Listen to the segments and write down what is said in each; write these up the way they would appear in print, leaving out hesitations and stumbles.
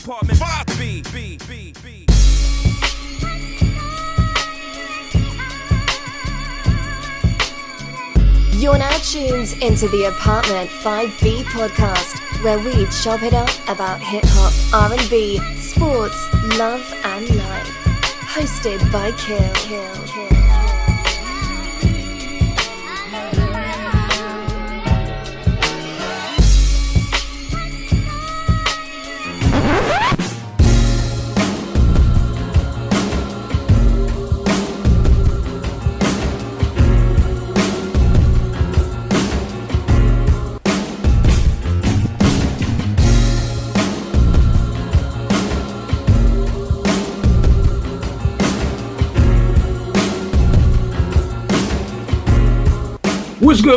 apartment 5B. You're now tuned into the Apartment 5B podcast, where we chop it up about hip-hop, R&B, sports, love and life. Hosted by Kill.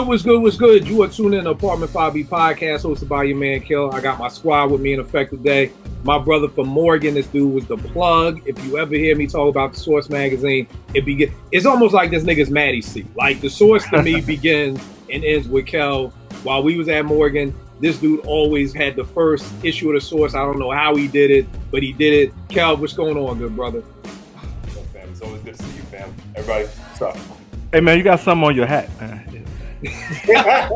What's good? You are tuning in to Apartment 5B podcast hosted by your man Kill. I got my squad with me in effect today. My brother from Morgan, this dude was the plug. If you ever hear me talk about the Source magazine, it's almost like this nigga's Maddie C. Like the Source to me begins and ends with Kel. While we was at Morgan, this dude always had the first issue of the Source. I don't know how he did it, but he did it. Kel, what's going on, good brother? What's up, fam? It's always good to see you, fam. Everybody, what's up? Hey man, you got something on your hat, man. That's right.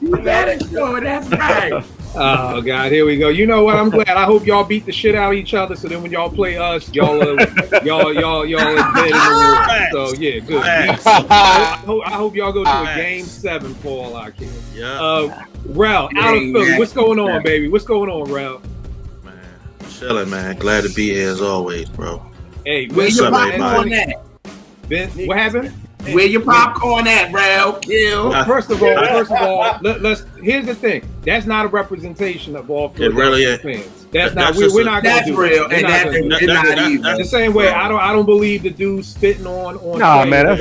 You better show it. That's right. Oh God, here we go. You know what? I'm glad. I hope y'all beat the shit out of each other. So then when y'all play us, y'all are dead in the war. So yeah, good. I hope y'all go to a game 7 for all I care. Yeah. Rel, out of Philly. What's going on, baby? What's going on, Rel? Man, chilling, man. Glad to be here as always, bro. Hey, where your popcorn at? What happened? Where your popcorn at, Rel? Kill. First of all, let's. Here's the thing. That's not a representation of all Philadelphia fans. We're not going to do that's real, and that's not either. The same way, I don't believe the dude spitting on. Nah, man, that's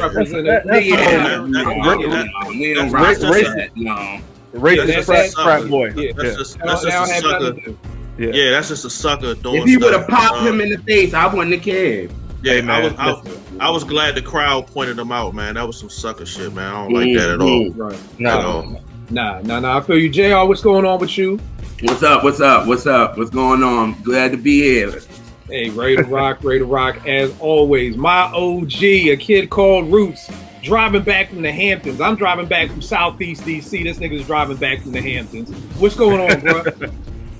racist frat boy. Yeah, that's just a sucker doing. If he would have popped him in the face, I wouldn't have cared. Yeah, man, I was glad the crowd pointed him out, man. That was some sucker shit, man. I don't like that at all. Right. Nah. I feel you. JR, what's going on with you? What's up? What's going on? Glad to be here. Hey, ready to rock as always. My OG, a kid called Roots, driving back from the Hamptons. I'm driving back from Southeast DC. This nigga's driving back from the Hamptons. What's going on, bro?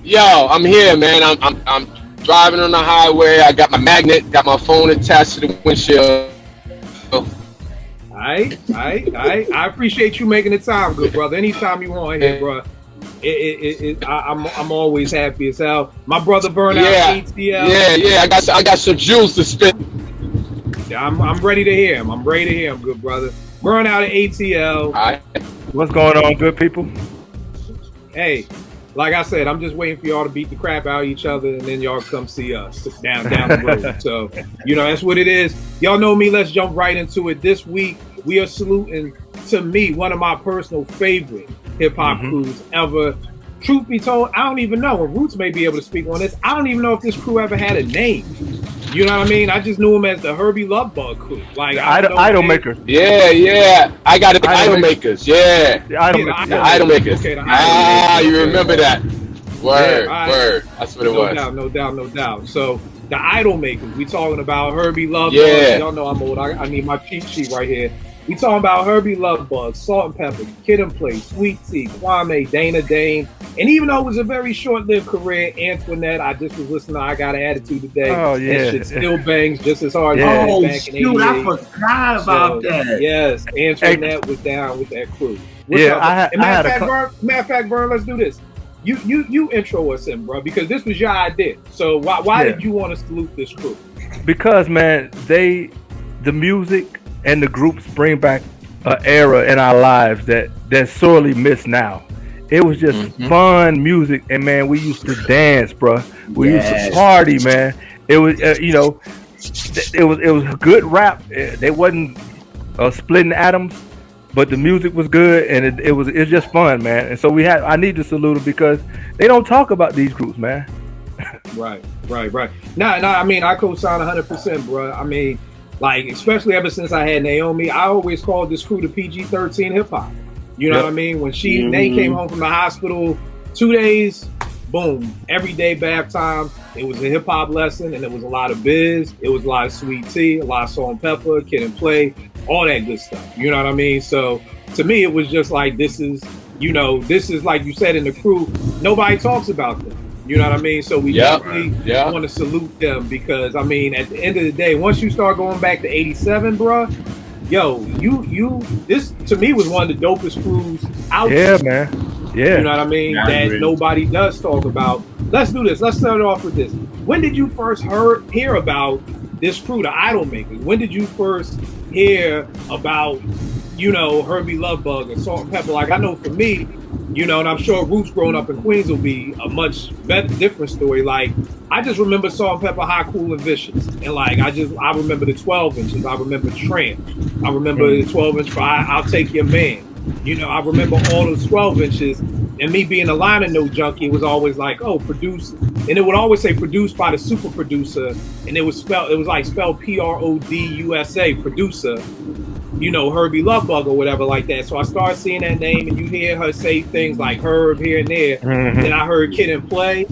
Yo, I'm here, man. I'm driving on the highway. I got my magnet, got my phone attached to the windshield. I appreciate you making the time, good brother. Anytime you want here, bro. I'm always happy as hell. My brother burned out ATL. Yeah. I got some juice to spit. I'm ready to hear him. Good brother. Burn out at ATL. All right. What's going on, good people? Hey. Like I said, I'm just waiting for y'all to beat the crap out of each other, and then y'all come see us down the road. So, that's what it is. Y'all know me. Let's jump right into it. This week, we are saluting, to me, one of my personal favorite hip-hop crews ever. Truth be told, I don't even know. And Roots may be able to speak on this. I don't even know if this crew ever had a name. You know what I mean? I just knew him as the Hurby Luv crew. Like Idol Makers. Yeah. I got it. The Idol Makers. Yeah. The Idol Makers. Okay, you remember that? Word. That's what it was. No doubt. So the Idol Makers. We talking about Hurby Luv. Yeah. Y'all know I'm old. I need my cheat sheet right here. We talking about Hurby Luv, Salt and Pepper, Kid and Play, Sweet Tea, Kwame, Dana Dane, and even though it was a very short-lived career, Antoinette, I just was listening to I Got an Attitude today. Oh, yeah. That shit still bangs just as hard as back in 88. I forgot about that. Yes, Antoinette was down with that crew. Matter of fact, Vern, let's do this. You intro us in, bro, because this was your idea. So why did you want to salute this crew? Because, man, the music and the groups bring back an era in our lives that's sorely missed now. It was just fun music, and man, we used to dance, bro. We used to party, man. It was, it was good rap. They wasn't splitting atoms, but the music was good, and it's just fun, man. And so I need to salute them because they don't talk about these groups, man. Right. Nah, I mean, I co-sign 100%, bro. I mean, like, especially ever since I had Naomi, I always called this crew the PG-13 hip hop. You know what I mean? When they came home from the hospital, 2 days, boom, every day bath time. It was a hip hop lesson, and it was a lot of biz. It was a lot of sweet tea, a lot of salt and pepper, Kid and Play, all that good stuff. You know what I mean? So to me, it was just like, this is like you said in the crew, nobody talks about them. You know what I mean? So we definitely want to salute them, because I mean, at the end of the day, once you start going back to 87, bruh, yo, this to me was one of the dopest crews out there. Yeah, man. Yeah. You know what I mean? That nobody does talk about. Let's do this. Let's start off with this. When did you first hear about this crew, the Idol Makers? When did you first hear about, Hurby Luv and Salt and Pepper? Like, I know for me, and I'm sure Roots growing up in Queens will be a much different story. Like, I just remember Salt and Pepper, Hot, Cool, and Vicious. And like, I remember the 12 inches. I remember Tramp. I remember the 12 inch for I'll Take Your Man. I remember all those 12 inches, and me being a liner note junkie, it was always like, oh, produced, and it would always say produced by the super producer, and it was spelled PRODUSA, producer, Hurby Luv or whatever like that. So I started seeing that name, and you hear her say things like Herb here and there. Then I heard Kid and Play,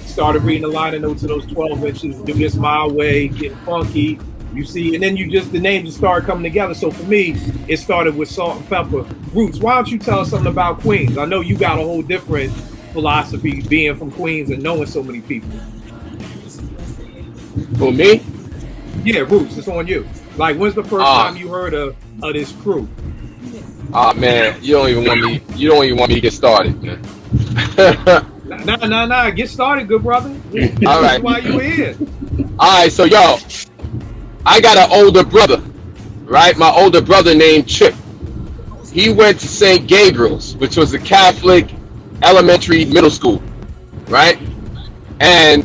started reading the liner notes of those 12 inches, Do This My Way, Getting Funky. You see, and then the names just started coming together. So for me, it started with Salt and Pepper. Roots, why don't you tell us something about Queens? I know you got a whole different philosophy being from Queens and knowing so many people. For me? Yeah, Roots, it's on you. Like, when's the first time you heard of this crew? Man, you don't even want me to get started, man. Nah, get started, good brother. All right. That's why you here. All right, so yo, I got an older brother, right? My older brother named Chip. He went to St. Gabriel's, which was a Catholic elementary middle school, right? And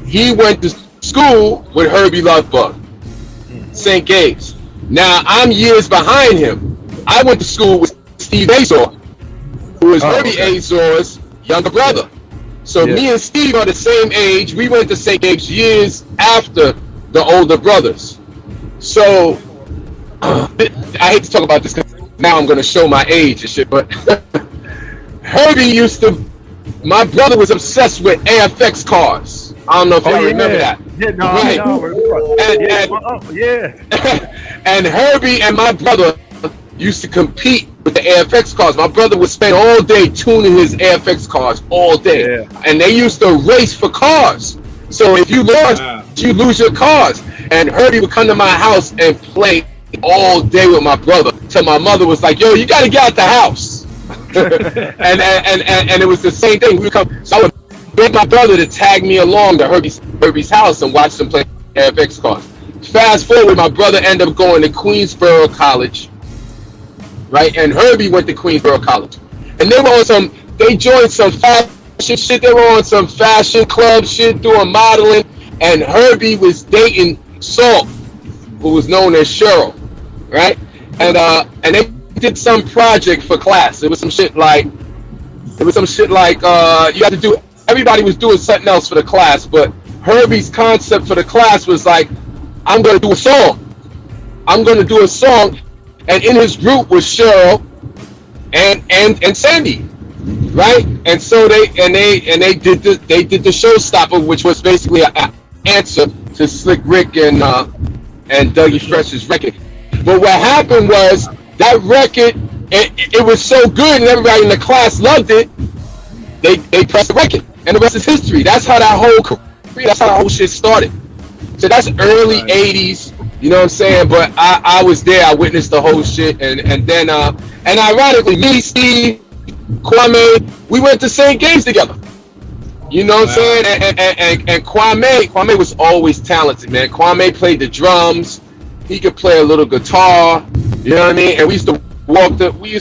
he went to school with Hurby Luv, St. Gabe's. Now, I'm years behind him. I went to school with Steve Azor, who is Herbie Azor's younger brother. So me and Steve are the same age. We went to St. Gabe's years after the older brothers. So I hate to talk about this because now I'm going to show my age and shit, but Herbie my brother was obsessed with AFX cars. I don't know if y'all remember that. Yeah, no, and Herbie and my brother used to compete with the AFX cars. My brother would spend all day tuning his AFX cars all day. And they used to race for cars. So if you lost, you lose your cars. And Herbie would come to my house and play all day with my brother till my mother was like, yo, you got to get out the house. and it was the same thing. We would come. So I would beg my brother to tag me along to Herbie's house and watch them play AFX cars. Fast forward, my brother ended up going to Queensborough College, right? And Herbie went to Queensborough College. And they joined some fashion shit. They were on some fashion club shit, doing modeling. And Herbie was dating Salt, who was known as Cheryl, right? And they did some project for class. It was some shit like you had to do. Everybody was doing something else for the class, but Herbie's concept for the class was like, I'm going to do a song. And in his group was Cheryl and Sandy, right? And so they did the showstopper, which was basically an answer to Slick Rick and Dougie Fresh's record. But what happened was that record, it was so good and everybody in the class loved it. They pressed the record, and the rest is history. That's how that whole shit started. So that's early 80s, you know what I'm saying? But I was there, I witnessed the whole shit, and then ironically, me, Steve, Kwame, we went to St. Gabe's together. You know what I'm saying? And Kwame was always talented, man. Kwame played the drums. He could play a little guitar. You know what I mean? And we used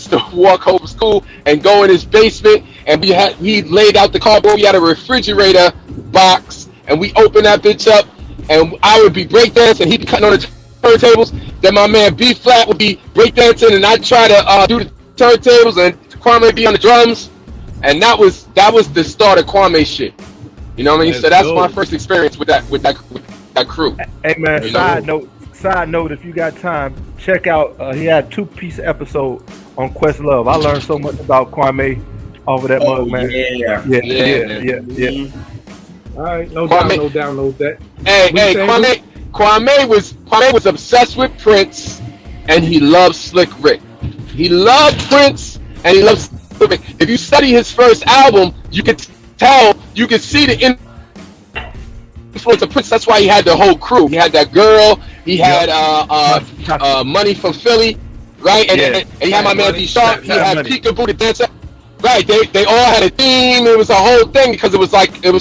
to walk home from school and go in his basement, and he laid out the cardboard. We had a refrigerator box, and we opened that bitch up, and I would be breakdancing, he'd be cutting on the turntables. Then my man B Flat would be breakdancing, and I'd try to do the turntables, and Kwame would be on the drums. And that was the start of Kwame shit. You know what I mean? So that's my first experience with that crew. Hey man, side note, if you got time, check out he had a 2-piece episode on Questlove. I learned so much about Kwame off of that mug, man. Yeah. Yeah. All right, no Kwame- doubt, no doubt. Hey, What you saying, Kwame was obsessed with Prince, and he loved Slick Rick. He loved Prince, and he loves Slick Rick. If you study his first album, you could see the influence of Prince. That's why he had the whole crew. He had that girl. He had Money from Philly, right? And he had my man D Sharp. He had Peekaboo the dancer. Right, they all had a theme. It was a whole thing because it was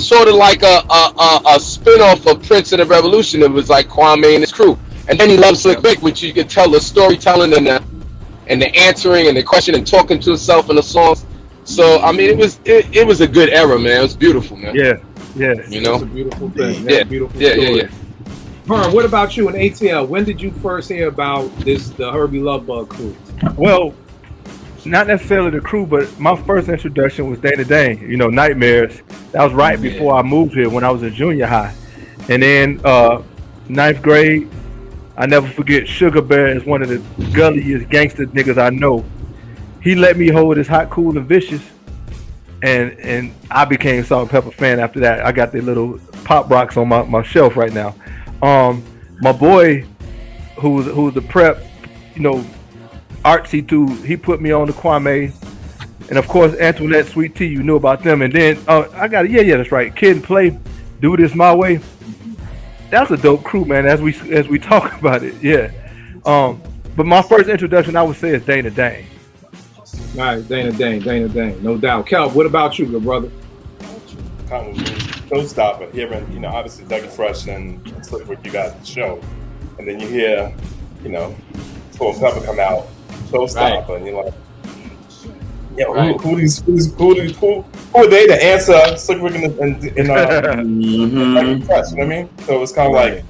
sort of like a spin-off of Prince and the Revolution. It was like Kwame and his crew, and then he loved Slick Rick, which you could tell the storytelling and the answering and the question and talking to himself in the songs. So I mean, it was a good era, man. It was beautiful, man. Yeah. You know, it's a beautiful thing. Yeah, Beautiful yeah. Vern, what about you in ATL? When did you first hear about the Hurby Luv Bug crew? Well, not necessarily the crew, but my first introduction was Dana Dane, Nightmares. That was right before I moved here when I was in junior high. And then 9th grade, I never forget, Sugar Bear is one of the gulliest gangster niggas I know. He let me hold his Hot, Cool, and Vicious, and I became Salt and Pepper fan after that. I got the little pop rocks on my shelf right now. My boy, who's the prep, artsy dude, he put me on to Kwame, and of course Antoinette, Sweet Tea, you knew about them. And then I got that's right, Kid and Play, Do This My Way. That's a dope crew, man. As we talk about it, yeah. But my first introduction, I would say, is Dana Dane. All right, Dana Dane, no doubt. Kel, what about you, good brother? Kind of showstopper. Hearing, obviously Dougie Fresh and Slick Rick, you guys the show, and then you hear, Salt and Pepper come out, showstopper, and you're like, who are they to answer Slick Rick and Dougie Fresh? You know what I mean? So it was kind of like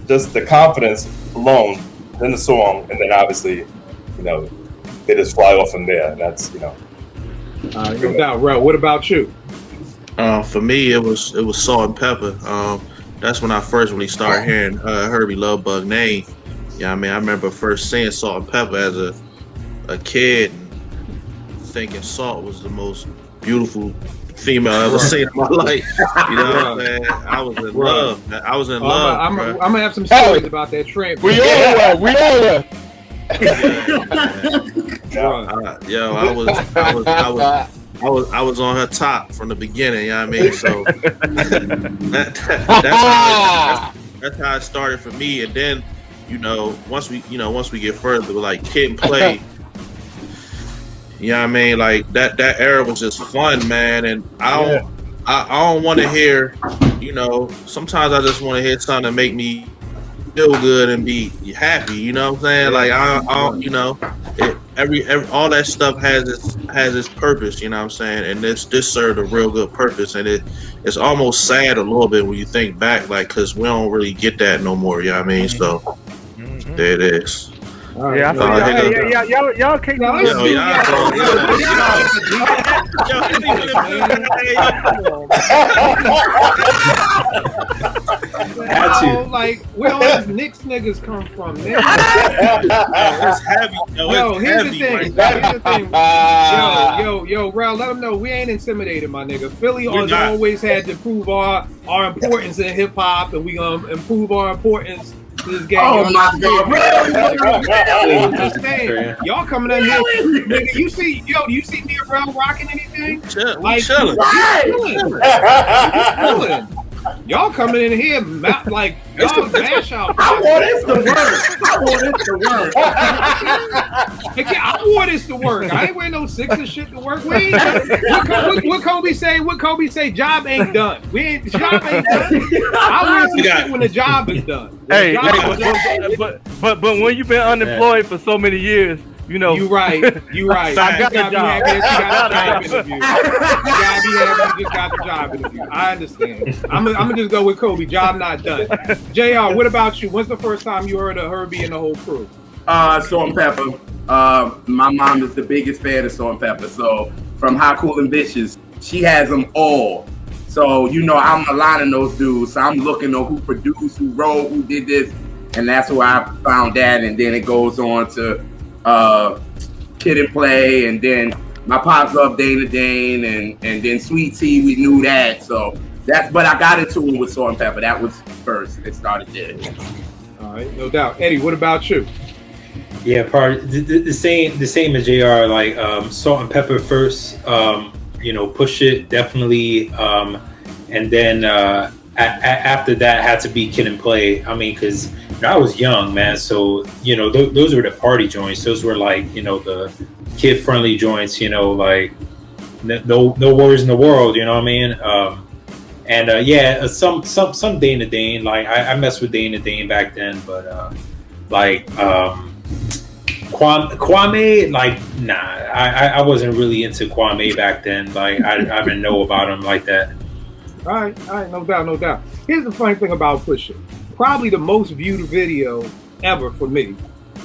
just the confidence alone in the song, and then obviously, they just fly off from there, and that's no doubt. Rel, what about you? For me, it was Salt and Pepper. That's when I first really started hearing Hurby Luv Bug name. Yeah, I remember first seeing Salt and Pepper as a kid, and thinking Salt was the most beautiful female I ever seen in my life. You know what I'm saying? I was in love. I was in love. I'm gonna have some stories about that trip. We all were. I was on her top from the beginning. You know what I mean? So that's how it started for me. And then, once we get further, like Kid and Play. You know what I mean? Like that era was just fun, man. And I don't want to hear, sometimes I just want to hear something to make me feel good and be happy. You know what I'm saying? Like I don't, all that stuff has its purpose. You know what I'm saying? And this served a real good purpose. And it's almost sad a little bit when you think back, like, because we don't really get that no more. You know what I mean? So there it is. Yeah, y'all can't. Like, where all these Knicks niggas come from, man? It's heavy. Here's the thing. Yo, Rel, let them know we ain't intimidated, my nigga. Philly has always had to prove our importance in hip hop, and we gonna improve our importance to this game. Oh my God! Just saying, y'all coming in here, nigga. You see me and Rel rocking anything? Like, chilling. Y'all coming in here, like, y'all mash out. I want this to work. I want this to work. I ain't wearing no Sixers shit to work. What Kobe say? What Kobe say? Job ain't done. Job ain't done. I wear some shit when the job is done. But when you've been unemployed for so many years, you right. I got the job. You gotta be happy you just got the job interview. I understand. I'm gonna just go with Kobe. Job not done. JR, what about you? When's the first time you heard of Herbie and the whole crew? Salt and Pepper. My mom is the biggest fan of Salt and Pepper. So from Hot, Cool, and Vicious, she has them all. So I'm aligning those dudes. So I'm looking at who produced, who wrote, who did this, and that's where I found that. And then it goes on to Kid and Play, and then my pops loved Dana Dane, and then Sweet Tea. We knew that, so that's. But I got into it with Salt and Pepper. That was first. It started there. All right, no doubt. Eddie, what about you? Yeah, the same as JR. Like Salt and Pepper first. Push It definitely, and then after that had to be Kid and Play. I mean, because I was young, man. So those were the party joints. Those were like the kid friendly joints. Like no worries in the world. You know what I mean? Some Dana Dane. Like I messed with Dana Dane back then, but Kwame, like, nah, I wasn't really into Kwame back then. Like, I didn't know about him like that. All right, no doubt. Here's the funny thing about Push It. Probably the most viewed video ever for me.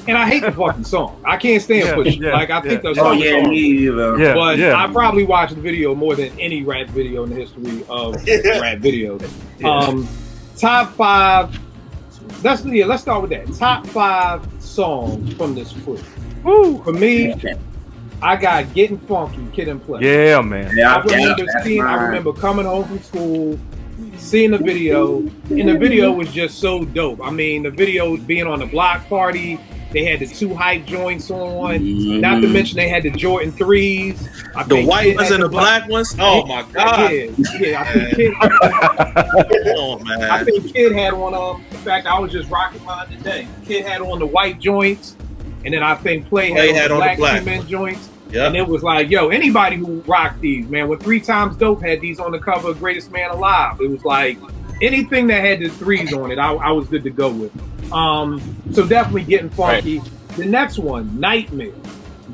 And I hate the fucking song. I can't stand Push It. Like, I think the song is me either. But I probably watched the video more than any rap video in the history of rap videos. Top 5. Let's start with that. Top 5 songs from this crew. Woo. For me, I got Getting Funky, Kid and Play. Yeah, man. I remember coming home from school, seeing the video, and the video was just so dope. I mean, the video was being on the block party. They had the 2 hype joints on. Not to mention they had the Jordan 3s. The white ones and the black ones. Oh my god! Yeah. I think Kid. Oh man! I think Kid had one of them. In fact, I was just rocking mine today. Kid had on the white joints, and then I think Play had on the black cement joints. Yep. And it was like, yo, anybody who rocked these, man, when 3 Times Dope had these on the cover of Greatest Man Alive, it was like anything that had the 3s on it, I was good to go with. So definitely Getting Funky. Right. The next one, Nightmare,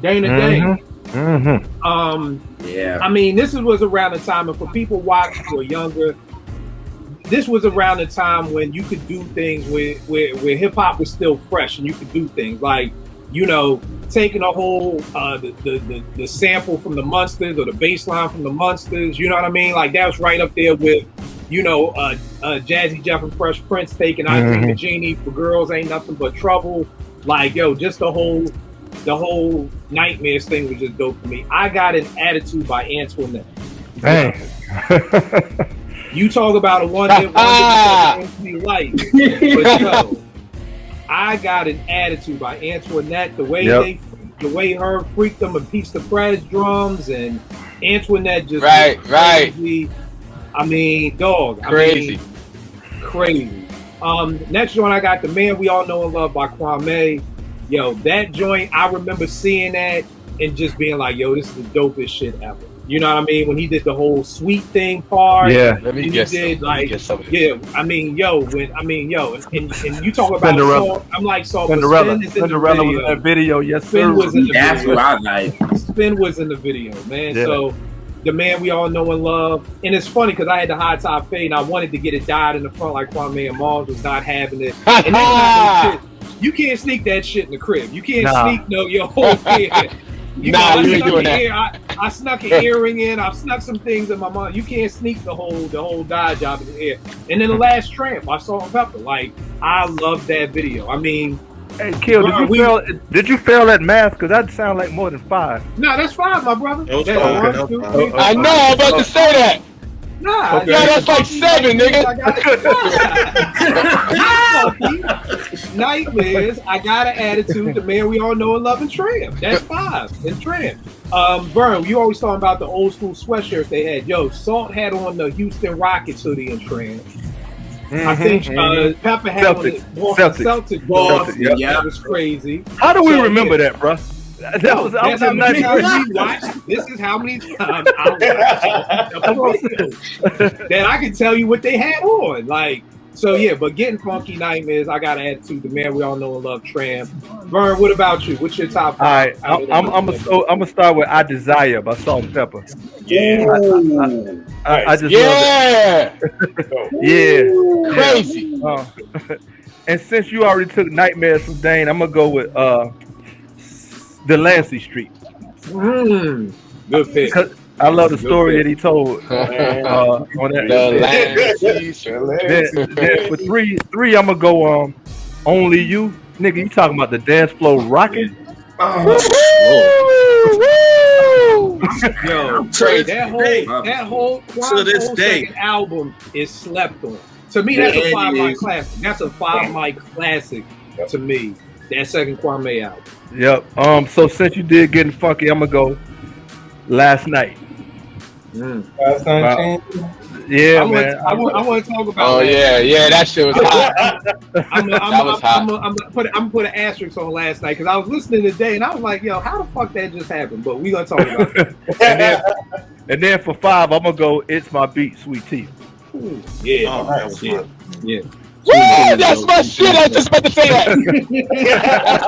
Dana Dane. I mean, this was around the time, and for people watching who are younger, this was around the time when you could do things where hip hop was still fresh, and you could do things like, taking a whole the sample from the Munsters or the bass line from the Munsters. You know what I mean? Like that was right up there with, Jazzy Jeff and Fresh Prince taking I Dream the Genie, For Girls Ain't Nothing But Trouble. Like, yo, just the whole Nightmares thing was just dope for me. I got an Attitude by Antoinette. You talk about a one-hit wonder light. But yo, I got an Attitude by Antoinette. The way her freaked them and pieced the Prez drums, and Antoinette just crazy. I mean, dog. Crazy. Next joint, I got The Man We All Know and Love by Kwame. Yo, that joint, I remember seeing that and just being like, yo, this is the dopest shit ever. You know what I mean? When he did the whole sweet thing part. Yeah. Let me guess. And you talk about Saul, I'm like Saul, Cinderella was in that video. Yes, Spin was in the video. That's what I like. Spin was in the video, man. Yeah. So The Man We All Know and Love. And it's funny because I had the high top fade and I wanted to get it dyed in the front like Kwame and Mars was not having it. And that's not no shit. You can't sneak that shit in the crib. You can't sneak your whole hair. I snuck an earring in. I snuck some things in my mom. You can't sneak the whole dye job in the hair. And then The Last Tramp, I saw on Pepper. Like, I love that video. I mean, hey, Kill, did you fail that math? Because that sound like more than 5. No, that's 5, my brother. I know, I'm about to say that. Nah, okay. Yeah, that's like 7, nigga. Nightmares, I Got an Attitude, The Man We All Know and Love, and Tramp. That's 5. And Tramp. Vern, you always talking about the old school sweatshirts they had. Yo, Salt had on the Houston Rockets hoodie and Tramp. I think Pepper had Celtic ball. Yeah, that was crazy. How do we remember that, bro? This is how many times that I can tell you what they had on. Like, so yeah, but Getting Funky, Nightmares, I Got an Attitude, The Man We All Know and Love, Tramp. Vern, what about you? What's your top 5? All right, I'm gonna start with I Desire by Salt and Pepper. Yeah. I just love it. Crazy. And since you already took Nightmares from Dane, I'm gonna go with Delancey Street. Good pick. I love the story that he told on that. Then for three, I'm gonna go Only You. Nigga, you talking about the dance floor rocking? Yo, To that whole second album is slept on. To me, that's a 5 mic classic. That's a 5 mic classic to me. That second Kwame album. Yep. So since you did Getting Funky, I'm gonna go Last Night. Last night, Yeah, man. I want to talk about. Oh yeah, that shit was hot. I'm gonna put an asterisk on Last Night because I was listening today and I was like, yo, how the fuck that just happened? But we gonna talk about it. and then for 5, I'm gonna go It's My Beat, Sweet Tea. Ooh, yeah, yeah. Woo, that's my shit. I was just about to say that.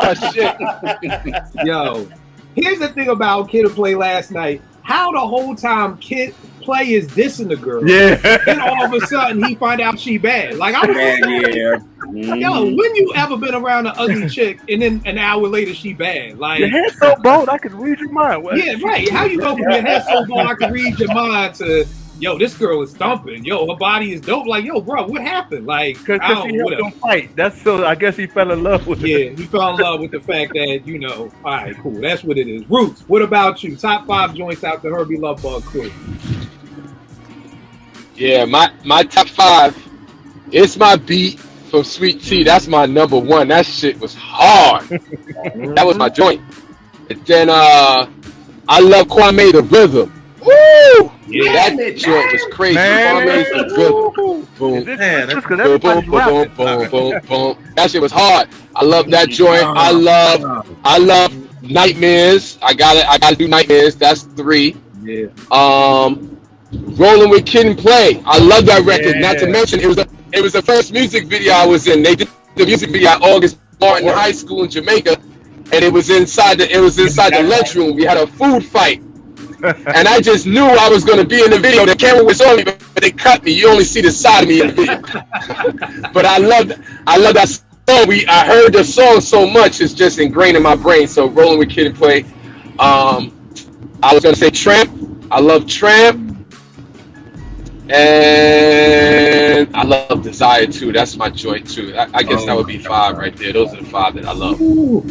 That's my shit. Yo, here's the thing about Kid and Play Last Night. How the whole time Kid Play is dissing the girl. Yeah. Then all of a sudden he find out she bad. Like I was like, yo, when you ever been around an ugly chick and then an hour later she bad? Like your head so bold I can read your mind. What? Yeah, right. How you go from your head so bold I can read your mind to yo, this girl is thumping. Yo, her body is dope. Like, yo, bro, what happened? Like, because he helped him fight. That's so. I guess he fell in love with it. Yeah, he fell in love with the fact that all right, cool. That's what it is. Roots. What about you? Top 5 joints out the Hurby Luv Bug crew. Yeah, my top 5. It's My Beat from Sweet Tea. That's my number 1. That shit was hard. That was my joint. And then I love Kwame the Rhythm. Woo! Yeah, that joint was crazy. Kwame's the Rhythm. Boom. Boom, boom, boom, boom. That shit was hard. I love that joint. I love Nightmares. I gotta do Nightmares. That's 3. Yeah. Rolling with Kid and Play. I love that record. Not to mention it was the first music video I was in. They did the music video at August Martin High School in Jamaica, and it was inside the lunchroom. We had a food fight. And I just knew I was going to be in the video. The camera was on me, but they cut me. You only see the side of me in the video. But I love that song. I heard the song so much, it's just ingrained in my brain. So Rolling with Kid and Play. I was going to say Tramp. I love Tramp. And I love Desire too. That's my joint too. I guess that would be 5 right there. Those are the 5 that I love. You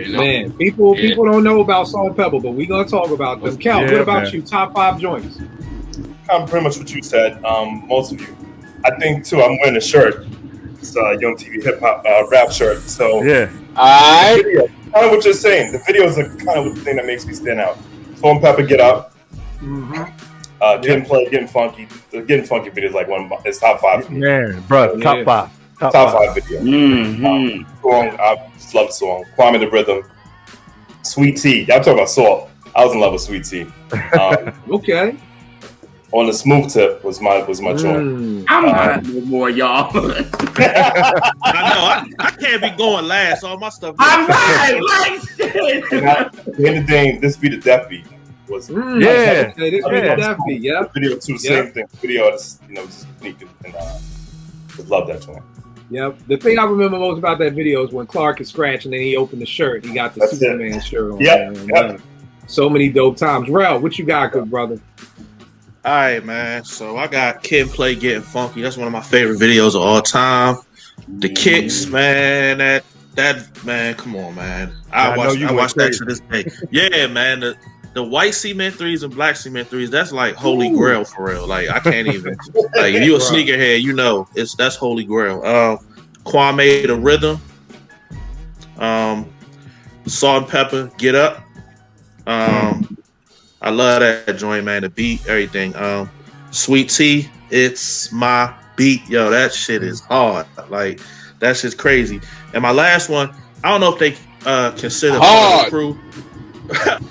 know? Man, people don't know about Salt and Pepper, but we're gonna talk about them. Cal, what about you? Top 5 joints. Pretty much what you said. Most of you. I think too. I'm wearing a shirt. It's a Young TV hip hop rap shirt. So yeah. Alright. Kind of what you're saying. The videos are kind of the thing that makes me stand out. Salt and Pepper, Get Up. Getting Play, Getting Funky. The Getting Funky video is like it's top 5. Man, bro, top 5. Top 5 video. Song, I just love the song. Kwame the Rhythm. Sweet Tea. Y'all talk about Salt. I was in love with Sweet Tea. Okay. On the Smooth Tip was my joint. I'm not no more, y'all. I know. I can't be going last. All my stuff. I'm right. Like shit. At the end of the day, This Be the Death Beat was This Be the Death Beat. Yeah. Video too. Same thing. Video is just unique and just love that joint. Yep. The thing I remember most about that video is when Clark is scratching and he opened the shirt. He got the Superman shirt on. Yep. So many dope times. Rel, what you got, good brother? All right, man. So I got Kid and Play Getting Funky. That's one of my favorite videos of all time. The kicks, man. That man. Come on, man. I watched that to this day. Yeah, man. The white cement 3s and black cement 3s, that's like holy grail for real. Like I can't even like if you a sneakerhead, that's holy grail. Kwame the Rhythm, Salt and Pepper, Get Up. I love that joint, man. The beat, everything. Sweet Tea, It's My Beat. Yo, that shit is hard. Like that shit's crazy. And my last one, I don't know if they consider part of the crew.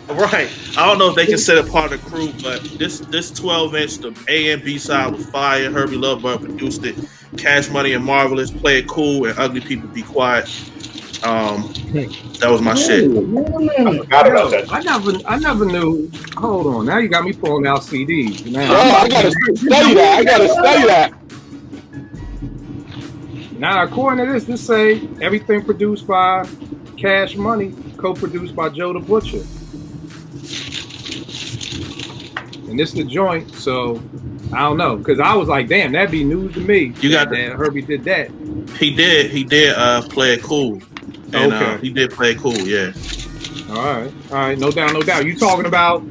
Right. I don't know if they consider part of the crew, but this 12-inch, the A and B side was fire. Hurby Luv produced it. Cash Money and Marvelous, Play It Cool, and Ugly People Be Quiet. That was my shit. I forgot about that. I never knew. Hold on. Now you got me pulling out CDs. Man. I gotta study that. Now, according to this say everything produced by Cash Money, co-produced by Joe the Butcher. And this is the joint, so I don't know. Because I was like, damn, that'd be news to me. You got that Herbie did that. He did Play It Cool. And he did Play It Cool, yeah. All right, no doubt, no doubt. You talking about?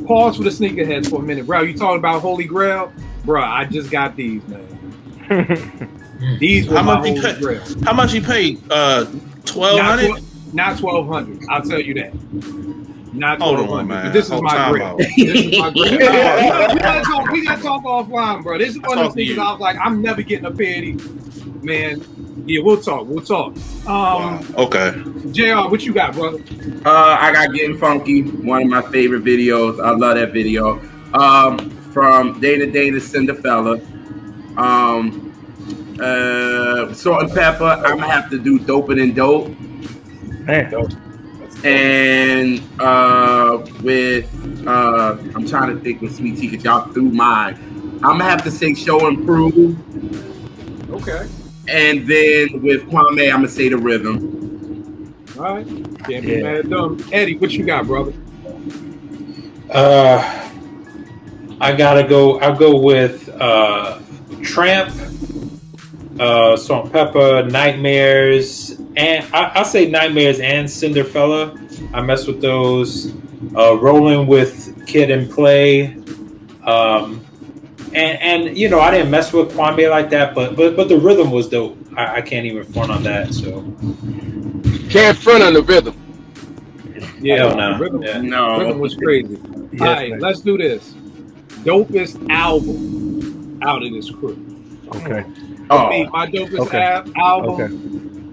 Pause for the sneakerheads for a minute, bro. You talking about Holy Grail, bro? I just got these, man. These were my Holy Grail. How much you paid? 1,200? Not 1,200. I'll tell you that. Not 1,200. Man. But this is my grail. This is my grail. We gotta talk offline, bro. This is one of those sneakers I was like, I'm never getting a pair of these. Man, yeah, we'll talk. Okay. JR, what you got, brother? I got Getting Funky, one of my favorite videos. I love that video. From Dana Cinderfella. Salt and Pepper, I'm gonna have to do Doper Than Dope. Man. And with I'm trying to think with Sweet Tea because y'all threw mine. I'm gonna have to say Show and Prove. Okay. And then with Kwame, I'm gonna say The Rhythm. All right. Can't be mad at them. Eddie, what you got, brother? I gotta go. I'll go with Tramp, Salt and Pepper, Nightmares, and I'll say Nightmares and Cinderfella. I mess with those. Rolling with Kid and Play. And you know, I didn't mess with Kwame like that, but the rhythm was dope. I can't even front on that. So Can't front on the rhythm. Yeah, no. Rhythm was crazy. Yes, All right, man. let's do this. Dopest album out of this crew. Okay. For me, my dopest album,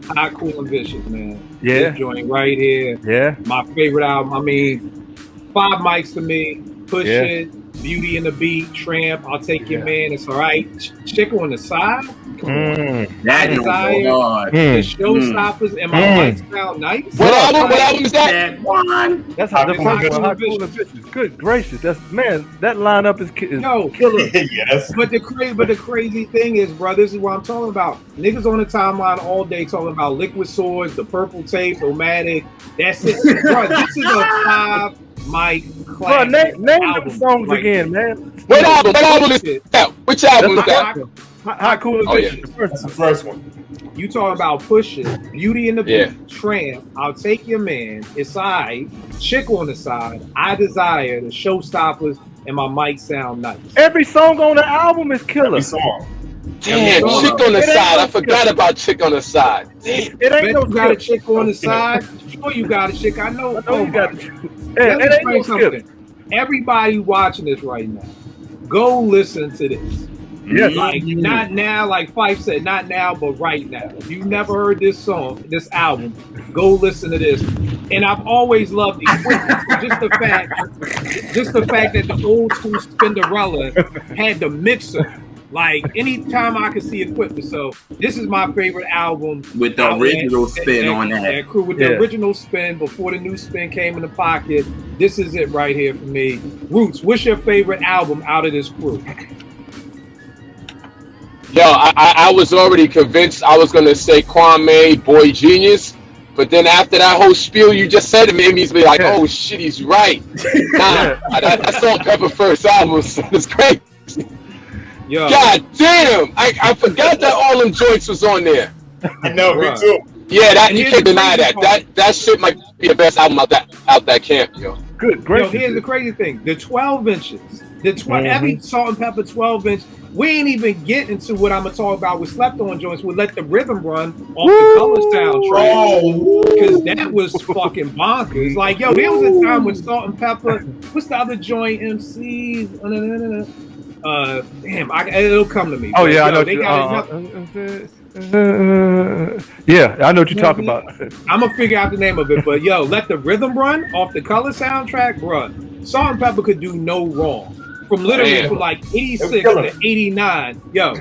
Okay. Hot, Cool, and Vicious, man. Yeah. This joint right here. Yeah. My favorite album. I mean, 5 mics to me. Push Yeah. It, Beauty and the Beat, Tramp, I'll Take Your Yeah. Man, It's Alright. Chicken on the Side. Come on. That Desire, God. The Showstoppers, and my mics sound nice. What album is that? That one. That's how the Hot, first Cool, one. Hot, and Cool, and Vicious. Good gracious, that's man. That lineup is Yo. killer. Yes. But the crazy thing is, bro, this is what I'm talking about. Niggas on the timeline all day talking about Liquid Swords, the Purple Tape, Omatic. That's it, bro. This is a 5 mic Bro, classic. name album them songs right again, there. man. What album is that? Which album is That's that? Hot, Cool, and Oh, yeah. Vicious. The first That's the one. first one. You talking about Push It, Beauty and the Beat, Yeah. Tramp, I'll Take Your Man, It's Alright, Chick on the Side, I Desire, the Showstoppers, and my mic sound nice. Every song on the album is killer. Every song. Damn, Yeah. Chick on the It ain't side. no I forgot about Chick on the side. Damn. It Bet ain't no you got a skip. chick on the side. Sure, you got a chick. I know. I know you got it. Let Yeah, me it ain't no explain skip. something. Everybody watching this right now, go listen to this. Yes. Like not now, like Fife said, not now, but right now. If you never heard this song, this album, go listen to this. And I've always loved Equipment. So just the fact that the old school Spinderella had the mixer. Like anytime I could see Equipment. So this is my favorite album With the original spin on that. crew with the original spin before the new spin came in the pocket. This is it right here for me. Roots, what's your favorite album out of this crew? Yo, I was already convinced I was gonna say Kwame, Boy Genius, but then after that whole spiel you just said, it made me be like, oh shit, he's right. Nah, I saw Pepper first album, so it's crazy. Yo, God damn, I forgot that all them joints was on there. I know, me Right. too. Yeah, that And you here's can't the deny crazy that. part. That shit might be the best album out that camp, yo. Good, great. yo, here's the crazy thing: the 12 inches, every Salt and Pepper 12-inch. We ain't even getting to what I'm gonna talk about with Slept On joints. We Let the Rhythm Run off the Color soundtrack because that was fucking bonkers. Like, yo, there was a time when Salt and Pepper. What's the other joint? MCs. Damn, it'll come to me. Oh But, yeah, I yo, know. They got Yeah, I know what you're talking about. I'm gonna figure out the name of it, but yo, Let the Rhythm Run off the Color soundtrack, bruh. Salt and Pepper could do no wrong. From literally Damn. from like 86 They were killing to 89. Yo.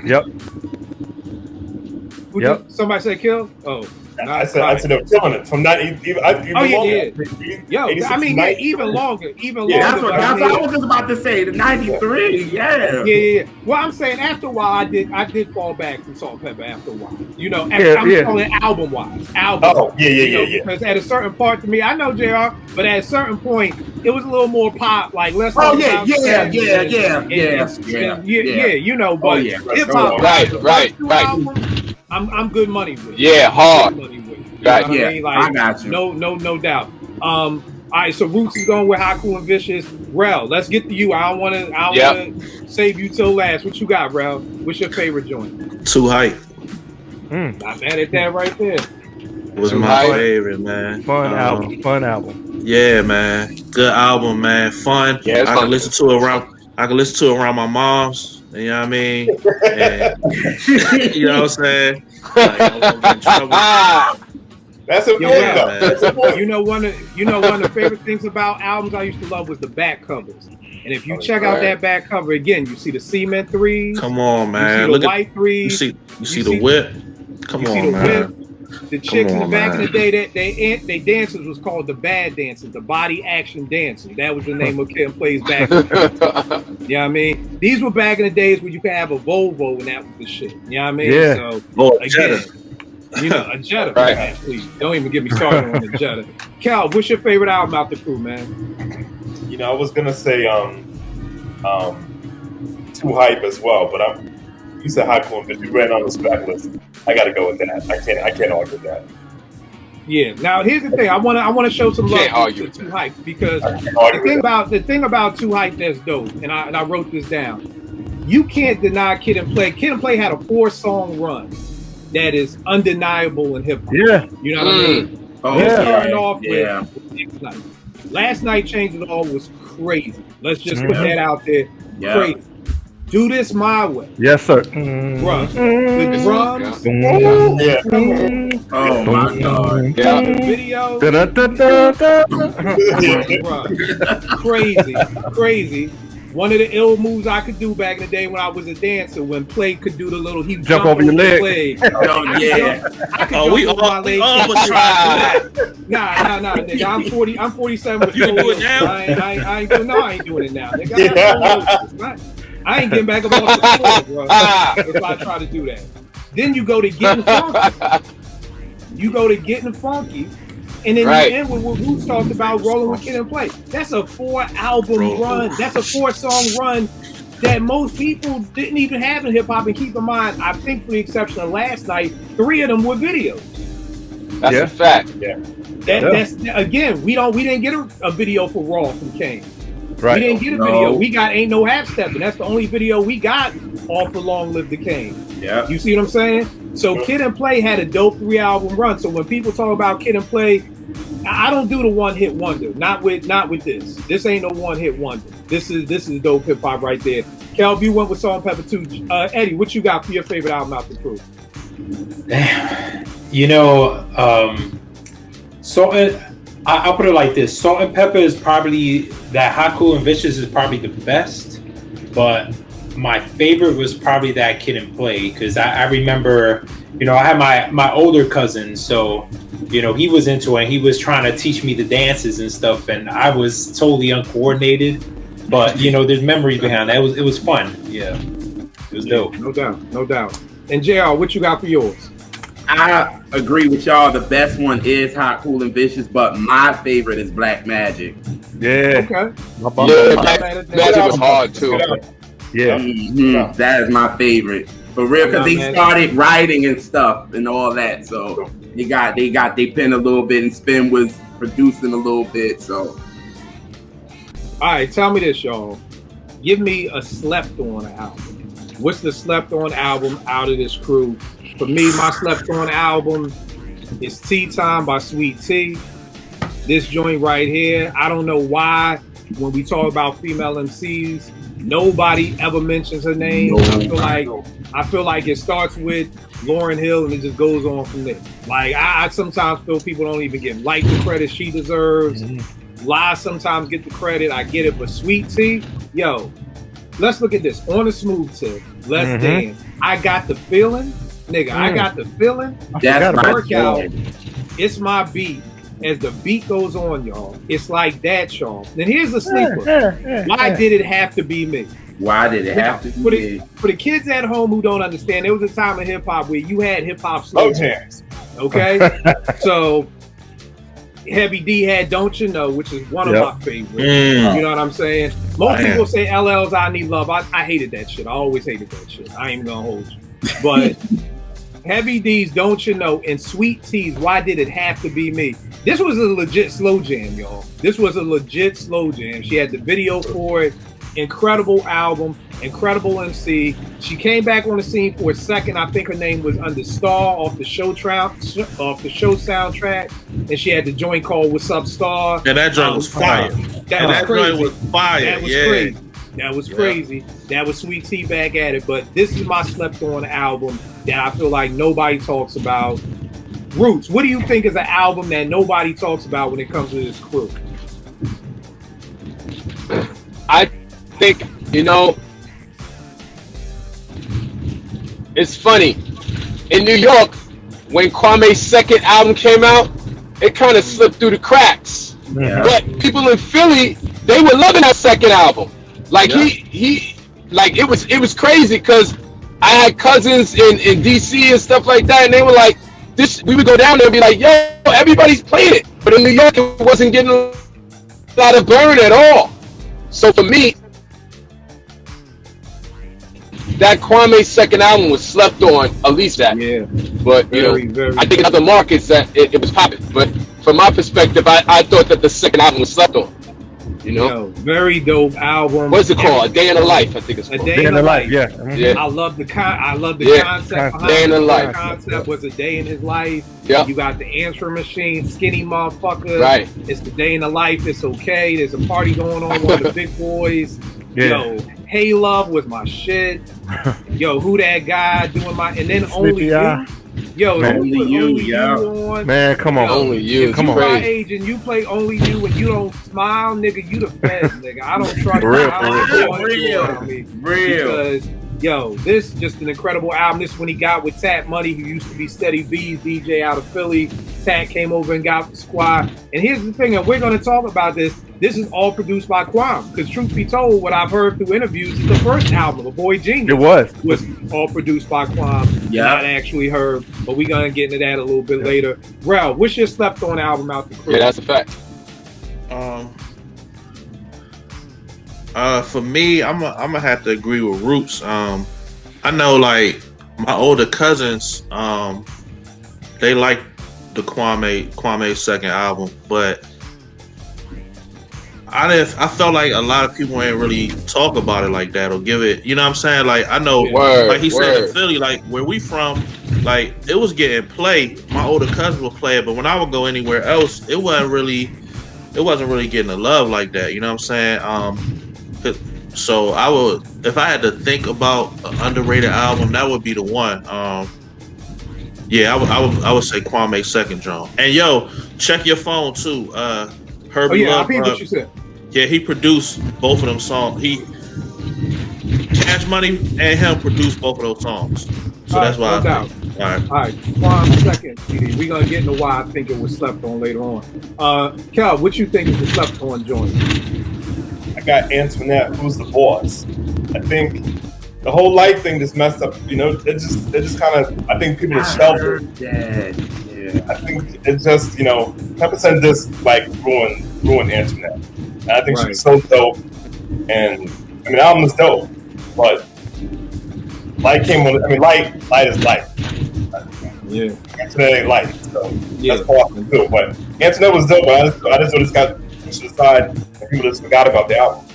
Yep. Somebody say kill? Oh. I said they were killing it from that. Yo, I mean, yeah, even longer. Yeah, that's but what I was just about to say. The 93, Yeah. Well, I'm saying after a while, I did fall back from Salt and Pepper after a while. You know, I'm calling it album-wise. Oh, yeah. Because at a certain part to me, I know JR, but at a certain point, it was a little more pop, like let's. Oh talk about yeah. You know, but hip hop. Right. I'm good money with. Yeah, hard. Good money with. You Right, know what yeah, I mean? Like, I got you. No doubt. All right, so Roots is going with Hot, Cool, and Vicious. Rel, let's get to you. I don't want to save you till last. What you got, Rel? What's your favorite joint? Too Hype Not mad at that right there. was my favorite, man. Fun album. Yeah, man. Good album, man. Fun. Yeah, I can listen to it around my mom's. You know what I mean? And, you know what I'm saying? Like, I won't get in trouble. That's important, though. That's important. You know one of the favorite things about albums I used to love was the back covers. And if you check out that back cover again, you see the cement threes. Come on, man. You see the white threes. You see the whip. Come on, man. The chicks in the back in the day, that they dancers was called the bad dancers, the body action dancers. That was the name of Kid and Play's back. You know what I mean? These were back in the days when you could have a Volvo and that was the shit. You know what I mean? Yeah. So again, you know, a Jetta. Right. Man, please don't even get me started on the Jetta. Cal, what's your favorite album out the crew, man? You know, I was gonna say Too Hype as well, but you said Hot, Cool, and Vicious. You ran on the spec list. I got to go with that. I can't argue with that. Yeah. Now here's the thing. I want to show some love to Too Hype because the thing about Too Hype that's dope, and I wrote this down. You can't deny Kid and Play. Kid and Play had a 4-song run that is undeniable in hip hop. Yeah. You know what I mean? Oh, We're starting off with Last Night Changed It All was crazy. Let's just put that out there. Yeah. Crazy. Do This My Way. Yes, sir. Bruh. The drums. Yeah. Oh my God. Yeah. The video. Bruh. Crazy. One of the ill moves I could do back in the day when I was a dancer, when Play could do the little jump over your leg. Oh yeah. We all was trying to do that. Nah, nigga. I'm 47. You do it now? I ain't doing it now, nigga. I ain't getting back up off the floor, bro. If I try to do that. Then you go to Getting Funky. And then you end with what Roots talked about, Rolling with Kid and Play. That's a 4-album run. That's a 4-song run that most people didn't even have in hip hop. And keep in mind, I think with the exception of Last Night, 3 of them were videos. That's a fact. Yeah. That's again, we didn't get a video for Raw from Kane. Right. We didn't get a video. We got Ain't No Half Stepping. That's the only video we got off of Long Live the Kane. Yeah. You see what I'm saying? So Kid and Play had a dope 3-album run. So when people talk about Kid and Play, I don't do the one-hit wonder. Not with this. This ain't no one-hit wonder. This is dope hip hop right there. Kel, you went with Salt and Pepper too. Eddie, what you got for your favorite album out the crew? You know, I'll put it like this. Salt and Pepper is probably, that Hot, Cool, and Vicious is probably the best, but my favorite was probably that Kid and Play, because I remember, you know, I had my older cousin, so, you know, he was into it, and he was trying to teach me the dances and stuff, and I was totally uncoordinated, but, you know, there's memories behind that. It was fun. Yeah. It was dope. No doubt. And JR, what you got for yours? I agree with y'all. The best one is Hot, Cool, and Vicious, but my favorite is Black Magic. Yeah. Okay. Magic was hard too. Yeah. Mm-hmm. That is my favorite. For real, because he started writing and stuff and all that. So they got they pen a little bit, and Spin was producing a little bit. So all right, tell me this, y'all. Give me a slept on album. What's the slept on album out of this crew? For me, my slept on album is Tea Time by Sweet Tea. This joint right here, I don't know why when we talk about female MCs, nobody ever mentions her name. I feel like it starts with Lauryn Hill and it just goes on from there. Like I sometimes feel people don't even give Light the credit she deserves. Lies sometimes get the credit. I get it, but Sweet Tea, yo, let's look at this. On a smooth tip, let's dance. I got the feeling, nigga. I got the feeling. that's my workout. It's my beat. As the beat goes on, y'all, it's like that, y'all. Then here's the sleeper. Why did it have to be me? Why did it have to be? For the kids at home who don't understand, there was a time in hip hop where you had hip hop slow jams. Okay, so Heavy D had "Don't You Know," which is one of my favorites. You know what I'm saying? Most people say LL's "I Need Love." I hated that shit. I always hated that shit. I ain't even gonna hold you, but Heavy D's, Don't You Know, and Sweet T's, Why Did It Have to Be Me? This was a legit slow jam, y'all. This was a legit slow jam. She had the video for it. Incredible album, incredible MC. She came back on the scene for a second. I think her name was Under Star off the show soundtrack, and she had the joint called "What's Up, Star." Yeah, that joint was fire. That joint was fire. That was crazy. That was crazy. That was Sweet Tea back at it. But this is my slept on album that I feel like nobody talks about. Roots. What do you think is an album that nobody talks about when it comes to this crew? I think, it's funny. In New York, when Kwame's second album came out, it kind of slipped through the cracks. Yeah. But people in Philly, they were loving that second album. Like he it was crazy because I had cousins in DC and stuff like that, and they were like, we would go down there and be like, yo, everybody's playing it. But in New York, it wasn't getting a lot of burn at all. So for me, that Kwame's second album was slept on, at least that. Yeah. But, I think in other markets that it was popping. But from my perspective, I thought that the second album was slept on. Very dope album. What's it called? A Day in the Life, I think it's called. A Day in the Life. Yeah. I love the concept behind Day in the Life. The concept was a day in his life. Yeah. You got the answering machine, skinny motherfucker. Right. It's the day in the life. It's okay. There's a party going on. One of the big boys. Yo, Hey Love was my shit. Yo, who that guy doing my? And then Only You. Yo, man. Only You on. Man, come on. Only You. If you my age and you play Only You and you don't smile, nigga, you the feds, nigga. I don't trust you. Real. Because, yo, this is just an incredible album. This is when he got with Tat Money, who used to be Steady B's DJ out of Philly. Tat came over and got the squad. And here's the thing, and we're going to talk about this. This is all produced by Kwame. Because truth be told, what I've heard through interviews is the first album, A Boy Genius. It was all produced by Kwame. Yeah. Not actually Herb. But we're going to get into that a little bit later. Rel, what's your slept on album out the crew? Yeah, that's a fact. For me, I'm gonna have to agree with Roots. I know, like, my older cousins, they like the Kwame's second album, but I felt like a lot of people ain't really talk about it like that or give it. You know what I'm saying? Like, I know, like he said in Philly, like where we from, like it was getting played. My older cousins would play it, but when I would go anywhere else, it wasn't really getting the love like that. You know what I'm saying? So I would, if I had to think about an underrated album, that would be the one. I would say Kwame's second drum. And yo, check your phone too. Hurby Luv, I think what you said. Yeah, he produced both of them songs. Cash Money and him produced both of those songs. So that's why. No doubt. All right. Kwame's second. We're gonna get into why I think it was slept on later on. Kel, what you think is the slept on joint? I got Antoinette, Who's the Boss. I think the whole life thing just messed up. It just kind of. I think people are sheltered. Yeah. I think it just, 10% just like ruined Antoinette. And I think she was so dope. And the album is dope, but Light came on. Light is light. Yeah. Antoinette ain't light, so that's awesome too. But Antoinette was dope. But I just noticed got pushed aside, and people just forgot about the album.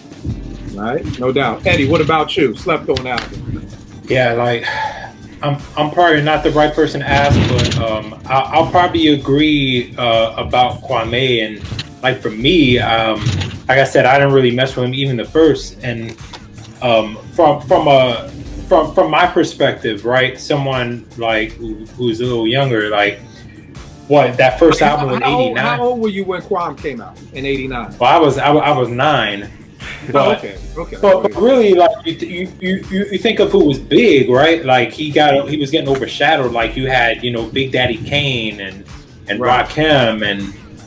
Right, no doubt. Eddie, what about you? Slept on album? Yeah, like I'm probably not the right person to ask, but I'll probably agree about Kwame. And like for me, like I said, I didn't really mess with him even the first. And from my perspective, right, someone like who's a little younger, like that first album in '89. How old were you when Kwame came out in '89? Well, I was 9. But, okay. But really, like you think of who was big, right? Like he was getting overshadowed. Like you had, Big Daddy Kane and Rakim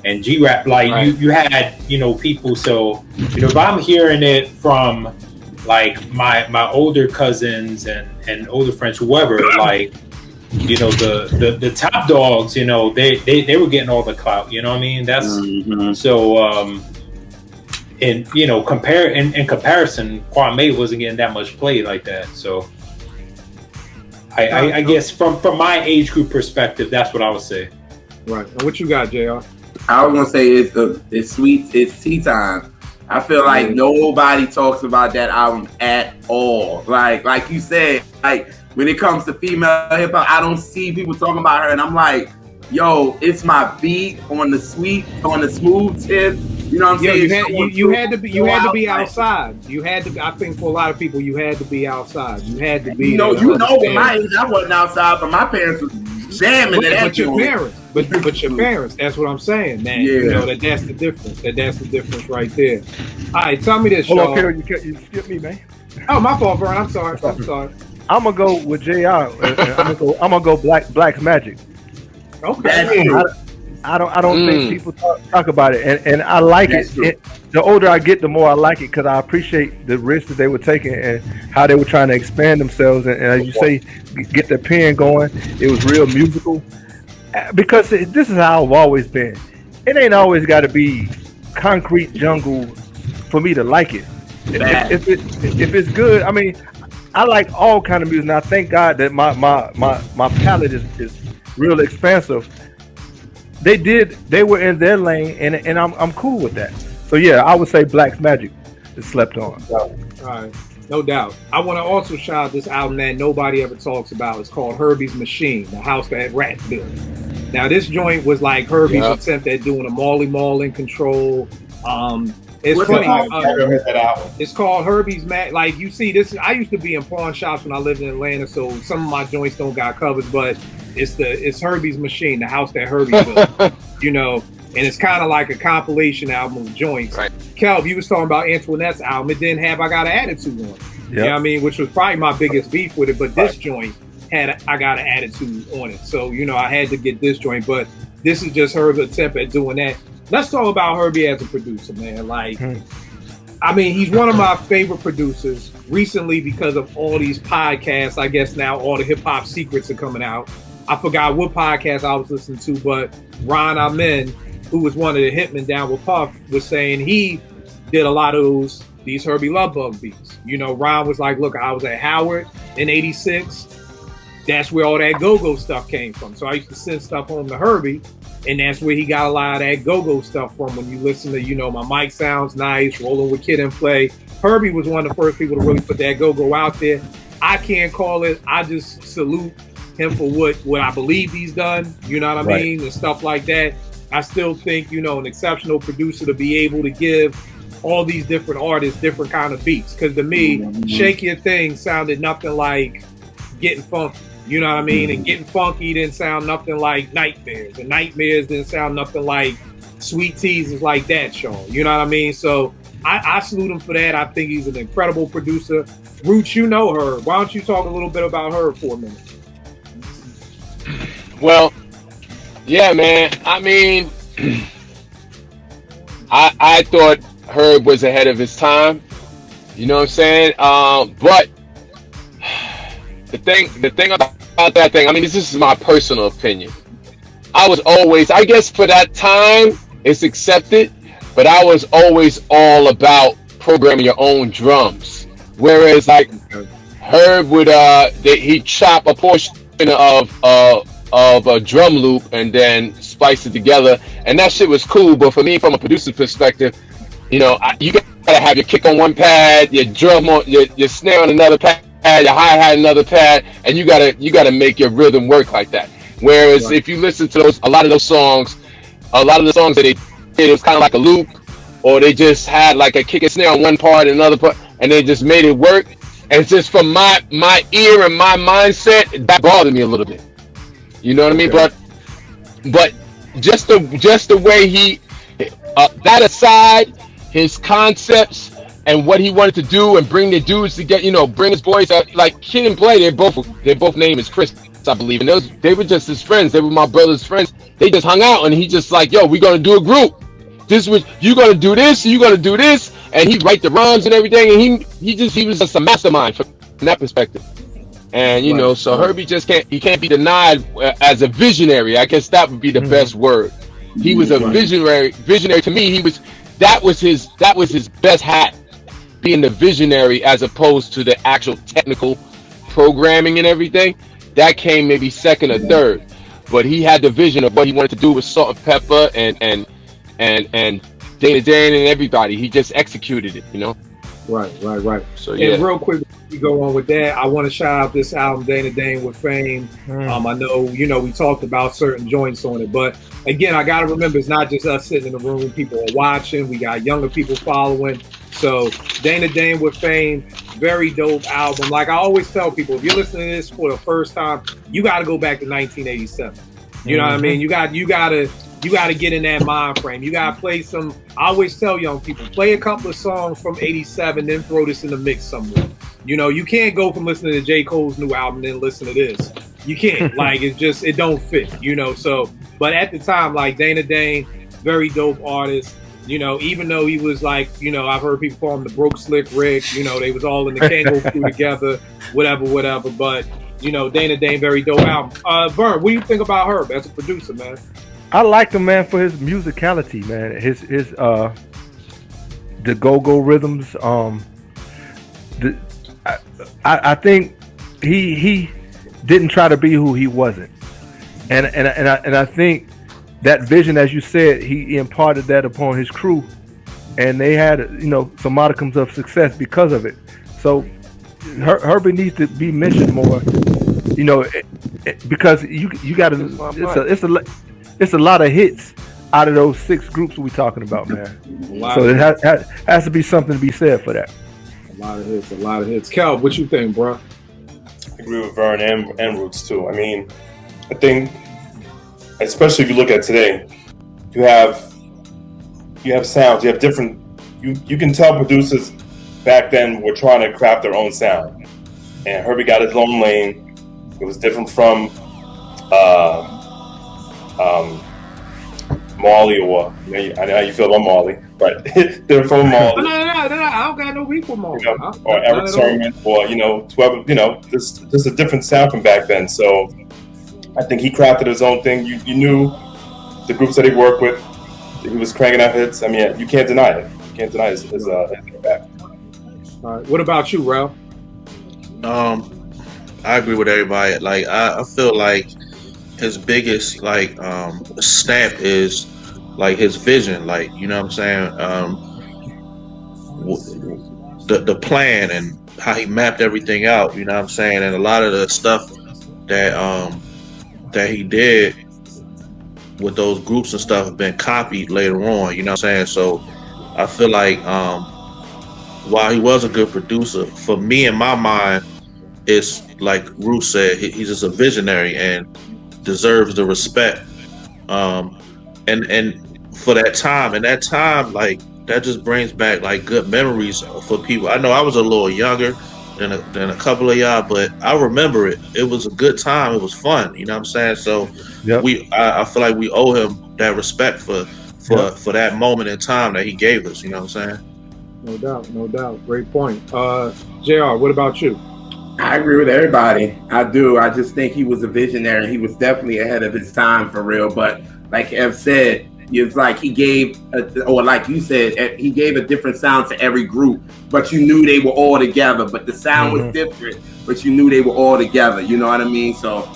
and G-Rap. Like you had, people. So if I'm hearing it from like my older cousins and older friends, whoever, like the top dogs, they were getting all the clout. You know what I mean? That's so. In comparison, Kwame wasn't getting that much play like that. So I guess from my age group perspective, that's what I would say. Right. And what you got, JR? I was gonna say it's sweet. It's tea time. I feel like nobody talks about that album at all. Like you said, like when it comes to female hip hop, I don't see people talking about her, and I'm like, yo, it's my beat on the smooth tip. You know what I'm saying? You had to be outside. You had to. I think for a lot of people, you had to be outside. You had to be. At my age, I wasn't outside, but my parents was jamming it. But your parents. That's what I'm saying, man. Yeah. You know that's the difference. That's the difference right there. All right, tell me this, Hold on, Sean. Peter, you skipped me, man. Oh, my fault, Vern. I'm sorry. I'm gonna go with JR. I'm gonna go Black's Magic. Okay. I don't think people talk about it, and I like it. The older I get, the more I like it because I appreciate the risks that they were taking and how they were trying to expand themselves. And as you say, get the pen going. It was real musical because this is how I've always been. It ain't always got to be concrete jungle for me to like it. If it's good, I mean, I like all kind of music. And I thank God that my palette is real expansive. They were in their lane, and I'm cool with that. So yeah, I would say Black's Magic is slept on. All right, no doubt. I want to also shout out this album that nobody ever talks about. It's called Herbie's Machine, the house that Rat built. Now this joint was like Herbie's attempt at doing a Marley Marl in control. It's funny. It's called Herbie's Mag. Like you see, this I used to be in pawn shops when I lived in Atlanta, so some of my joints don't got covers, but it's Herbie's Machine, the house that Herbie built. You know, and it's kind of like a compilation album of joints. Right. Kelv, you was talking about Antoinette's album. It didn't have I Got an Attitude on it. Yep. You know what I mean? Which was probably my biggest beef with it, but this joint had I Got an Attitude on it. So, you know, I had to get this joint, but this is just Herb's attempt at doing that. Let's talk about Herbie as a producer, man. Like, I mean, he's one of my favorite producers recently because of all these podcasts. I guess now all the hip hop secrets are coming out. I forgot what podcast I was listening to, but Ron Amen, who was one of the hitmen down with Puff, was saying he did a lot of these Hurby Luv Bug beats. You know, Ron was like, look, I was at Howard in 86. That's where all that go-go stuff came from. So I used to send stuff home to Herbie, and that's where he got a lot of that go-go stuff from. When you listen to, you know, My Mic Sounds Nice, Rolling with Kid and Play, Herbie was one of the first people to really put that go-go out there. I can't call it. I just salute him for what I believe he's done. You know what I mean? And stuff like that. I still think, you know, an exceptional producer to be able to give all these different artists different kind of beats. Because to me, Shake Your Thing sounded nothing like Getting Funky. You know what I mean? And Getting Funky didn't sound nothing like Nightmares. And Nightmares didn't sound nothing like Sweet Teasers like that, Sean. You know what I mean? So I salute him for that. I think he's an incredible producer. Roots, you know her. Why don't you talk a little bit about her for a minute? Well, yeah, man. I mean, I thought Herb was ahead of his time. You know what I'm saying? But the thing about that thing, I mean, this is my personal opinion. I was always, I guess for that time, it's accepted, but I was always all about programming your own drums. Whereas, like, Herb would, he'd chop a portion of a drum loop and then spice it together, and that shit was cool. But for me, from a producer perspective, you know, you gotta have your kick on one pad, your drum on your snare on another pad, your hi-hat another pad, and you gotta make your rhythm work like that. Whereas if you listen to a lot of the songs that they did, it was kind of like a loop, or they just had like a kick and snare on one part and another part, and they just made it work. And it's just from my ear and my mindset, that bothered me a little bit. You know what I mean? But just the way he that aside, his concepts and what he wanted to do and bring the dudes to get, you know, bring his boys out, like Kid and Play, their both name is Chris, I believe, and they were just his friends. They were my brother's friends. They just hung out, and he just like, yo, we're gonna do a group. This was, you gonna do this, you gonna do this, and he'd write the rhymes and everything, and he was just a mastermind from that perspective. And you know, so Herbie just can't be denied as a visionary. I guess that would be the best word. He was a visionary to me. That was his best hat, being the visionary as opposed to the actual technical programming and everything. that came maybe second or third. But he had the vision of what he wanted to do with Salt and Pepper and Dana Dan and everybody. He just executed it, you know. Right. So yeah. And real quick, before we go on with that, I want to shout out this album, Dana Dane with Fame. I know, we talked about certain joints on it, but again, I got to remember, it's not just us sitting in the room. People are watching. We got younger people following. So Dana Dane with Fame, very dope album. Like I always tell people, if you're listening to this for the first time, you got to go back to 1987. You know what I mean? You got to get in that mind frame. You got to play some. I always tell young people, play a couple of songs from 87, then throw this in the mix somewhere. You can't go from listening to J. Cole's new album and then listen to this. You can't. Like, it don't fit, So, but at the time, like Dana Dane, very dope artist. Even though he was like, I've heard people call him the Broke Slick Rick. They was all in the Kango crew together, whatever. But, Dana Dane, very dope album. Vern, what do you think about Herb as a producer, man? I like him, man, for his musicality, man. His the go-go rhythms. I think he didn't try to be who he wasn't, and I think that vision, as you said, he imparted that upon his crew, and they had some modicums of success because of it. So Herbie needs to be mentioned more, because you got to. It's a lot of hits out of those 6 groups we're talking about, man. So it has to be something to be said for that. A lot of hits. Cal, what you think, bro? I agree with Vern and Roots too. I mean, I think, especially if you look at today, you have sounds, you have different. You can tell producers back then were trying to craft their own sound, and Herbie got his own lane. It was different from Marley, or I know how you feel about Marley, but they're from Marley. No, I don't got no beef with Marley. Or Eric Sermon, or whoever. Just a different sound from back then. So I think he crafted his own thing. You knew the groups that he worked with. He was cranking out hits. I mean, you can't deny it. You can't deny his impact. All right. What about you, Ralph? I agree with everybody. Like I feel like his biggest stamp is like his vision, like what I'm saying, the plan and how he mapped everything out, what I'm saying, and a lot of the stuff that he did with those groups and stuff have been copied later on, what I'm saying. So I feel like while he was a good producer, for me in my mind, it's like Ruth said, he's just a visionary and deserves the respect, and for that time, like that just brings back like good memories for people. I know I was a little younger than a couple of y'all, but I remember it. It was a good time. It was fun. What I'm saying? So yep. I feel like we owe him that respect for that moment in time that he gave us. What I'm saying? No doubt. Great point. JR, what about you? I agree with everybody. I do. I just think he was a visionary. He was definitely ahead of his time for real. But like Ev said, it's like he gave, or like you said, he gave a different sound to every group, but you knew they were all together. But the sound was different, but you knew they were all together. You know what I mean? So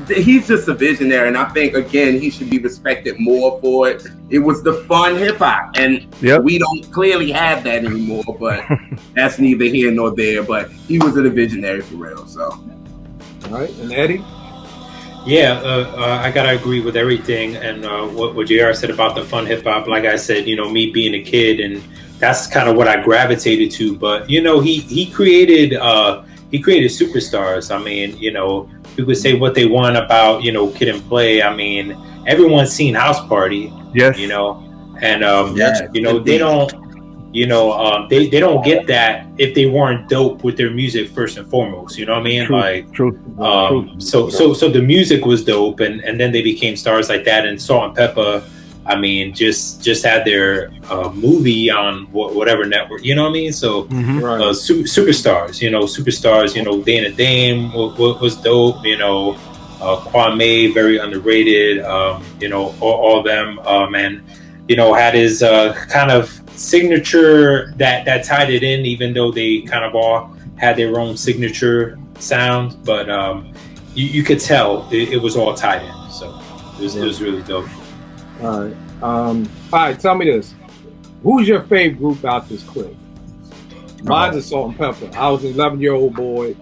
he's just a visionary, and I think again he should be respected more for it. It was the fun hip hop, and we don't clearly have that anymore. But that's neither here nor there. But he was a visionary for real. So, all right, and Eddie. Yeah, I gotta agree with everything, and what JR said about the fun hip hop. Like I said, me being a kid, and that's kind of what I gravitated to. But he created superstars. I mean, people say what they want about Kid and Play. I mean, everyone's seen House Party. Yes. And they don't. They don't get that if they weren't dope with their music first and foremost. You know what I mean? True. So the music was dope, and then they became stars like that. And Salt and Pepper, I mean, just had their movie on whatever network. You know what I mean? So superstars. Dana Dame was dope. Kwame, very underrated. All of them. And had his kind of signature that tied it in, even though they kind of all had their own signature sound. But you could tell it was all tied in. So it was really dope. All right. All right. Tell me this: who's your favorite group out this clip? Mine's is Salt and Pepper. I was an 11-year-old boy.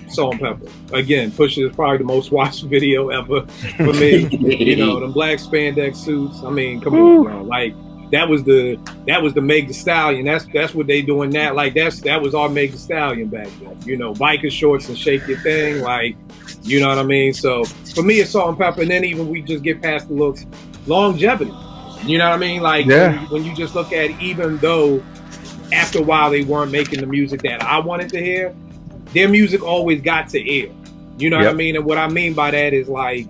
Salt and Pepper. Again, Pusha is probably the most watched video ever for me. You know, them black spandex suits. I mean, come on, bro. Like that was the Meg Thee Stallion. That's what they doing now. Like that was our Meg Thee Stallion back then. You know, biker shorts and shake your thing. Like, you know what I mean? So for me, it's Salt and Pepper. And then even we just get past the looks, longevity. You know what I mean? Like when you just look at, even though after a while they weren't making the music that I wanted to hear, their music always got to air. You know what I mean? And what I mean by that is, like,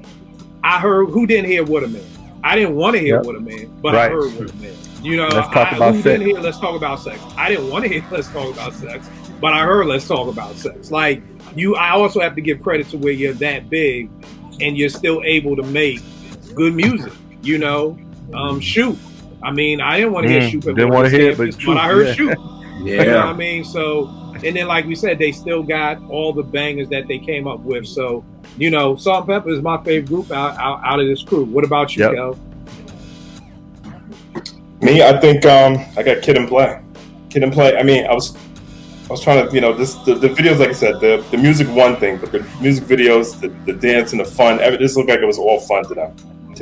I heard, who didn't hear What a Man? I didn't want to hear What a Man, but I heard What a Man. You know, Let's talk about who sex. didn't hear Let's Talk About Sex? I didn't want to hear Let's Talk About Sex, but I heard Let's Talk About Sex. Like, I also have to give credit to where you're that big and you're still able to make good music. You know, Shoot. I mean, I didn't want to hear Shoot. Didn't want to hear it, but I heard Shoot. Yeah. You know what I mean? So, and then like we said, they still got all the bangers that they came up with. So, you know, Salt and Pepper is my favorite group out of this crew. What about you, Kel? Me, I think I got Kid and Play. Kid and Play. I mean, I was trying to, you know, the videos, like I said, the music one thing, but the music videos, the dance and the fun, this looked like it was all fun to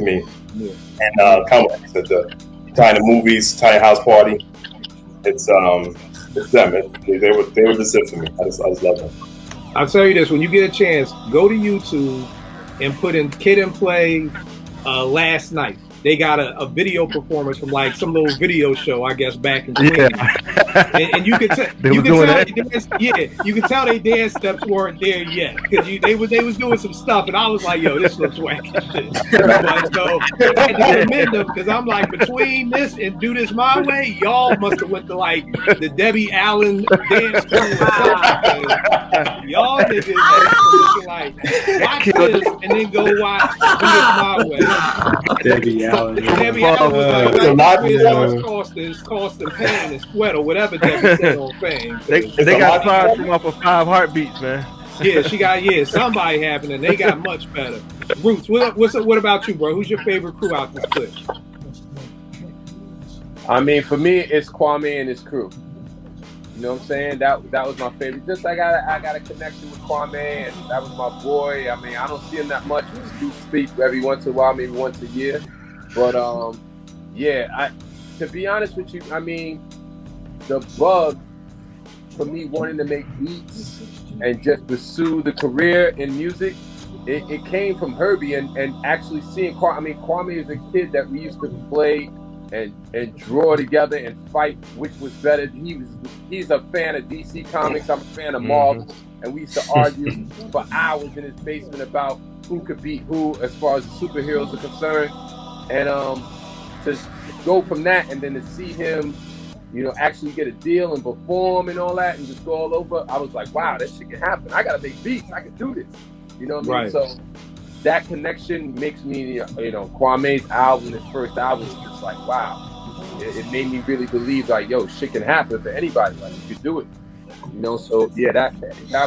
me. Yeah. And kind of like I said, the Italian movies, Italian house party. It's them. They were just it for me. I just love them. I'll tell you this: when you get a chance, go to YouTube and put in Kid and Play last night. They got a video performance from like some little video show, I guess, back in Queens. And you could tell you could tell they dance steps weren't there yet, because they was doing some stuff, and I was like, yo, this looks whack as shit. But so I had to commend them, because I'm like, between this and Do This My Way, y'all must have went to like the Debbie Allen dance school or something. Y'all niggas like watch this and then go watch Do This My Way. Debbie Allen. Debbie Allen was like, it's costing pain and sweat or whatever Debbie said on Fame. They got fired from off of 5 Heartbeats, man. Yeah, she got somebody happening. They got much better. Roots, what about you, bro? Who's your favorite crew out this clip? I mean, for me, it's Kwame and his crew. You know what I'm saying? That was my favorite. Just I got a connection with Kwame, and that was my boy. I mean, I don't see him that much. We just do speak every once in a while, maybe once a year. But to be honest with you, I mean, the bug for me wanting to make beats and just pursue the career in music, it came from Herbie and actually seeing Kwame. I mean, Kwame is a kid that we used to play and draw together and fight, which was better. He's a fan of DC Comics. I'm a fan of Marvel, and we used to argue for hours in his basement about who could beat who as far as the superheroes are concerned. And to go from that and then to see him, you know, actually get a deal and perform and all that and just go all over, I was like, wow, that shit can happen. I gotta make beats. I can do this. You know what I mean? So that connection makes me, you know, Kwame's album, his first album, was just like, wow. It made me really believe, like, yo, shit can happen for anybody. Like, you could do it. You know, so yeah, that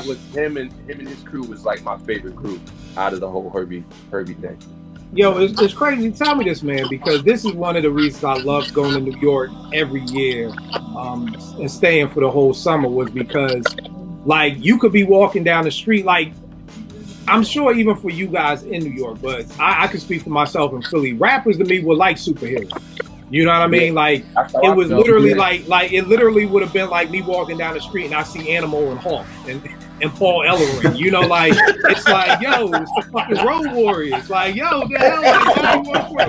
was him and his crew was like my favorite crew out of the whole Herbie thing. Yo, it's crazy. Tell me this, man, because this is one of the reasons I love going to New York every year and staying for the whole summer, was because, like, you could be walking down the street, like, I'm sure even for you guys in New York, but I can speak for myself in Philly. Rappers to me were like superheroes. You know what I mean? Like, it was literally like it literally would have been like me walking down the street and I see Animal and Hawk and Paul Ellering. You know, like, it's like, yo, it's the fucking Road Warriors. Like, yo, the hell,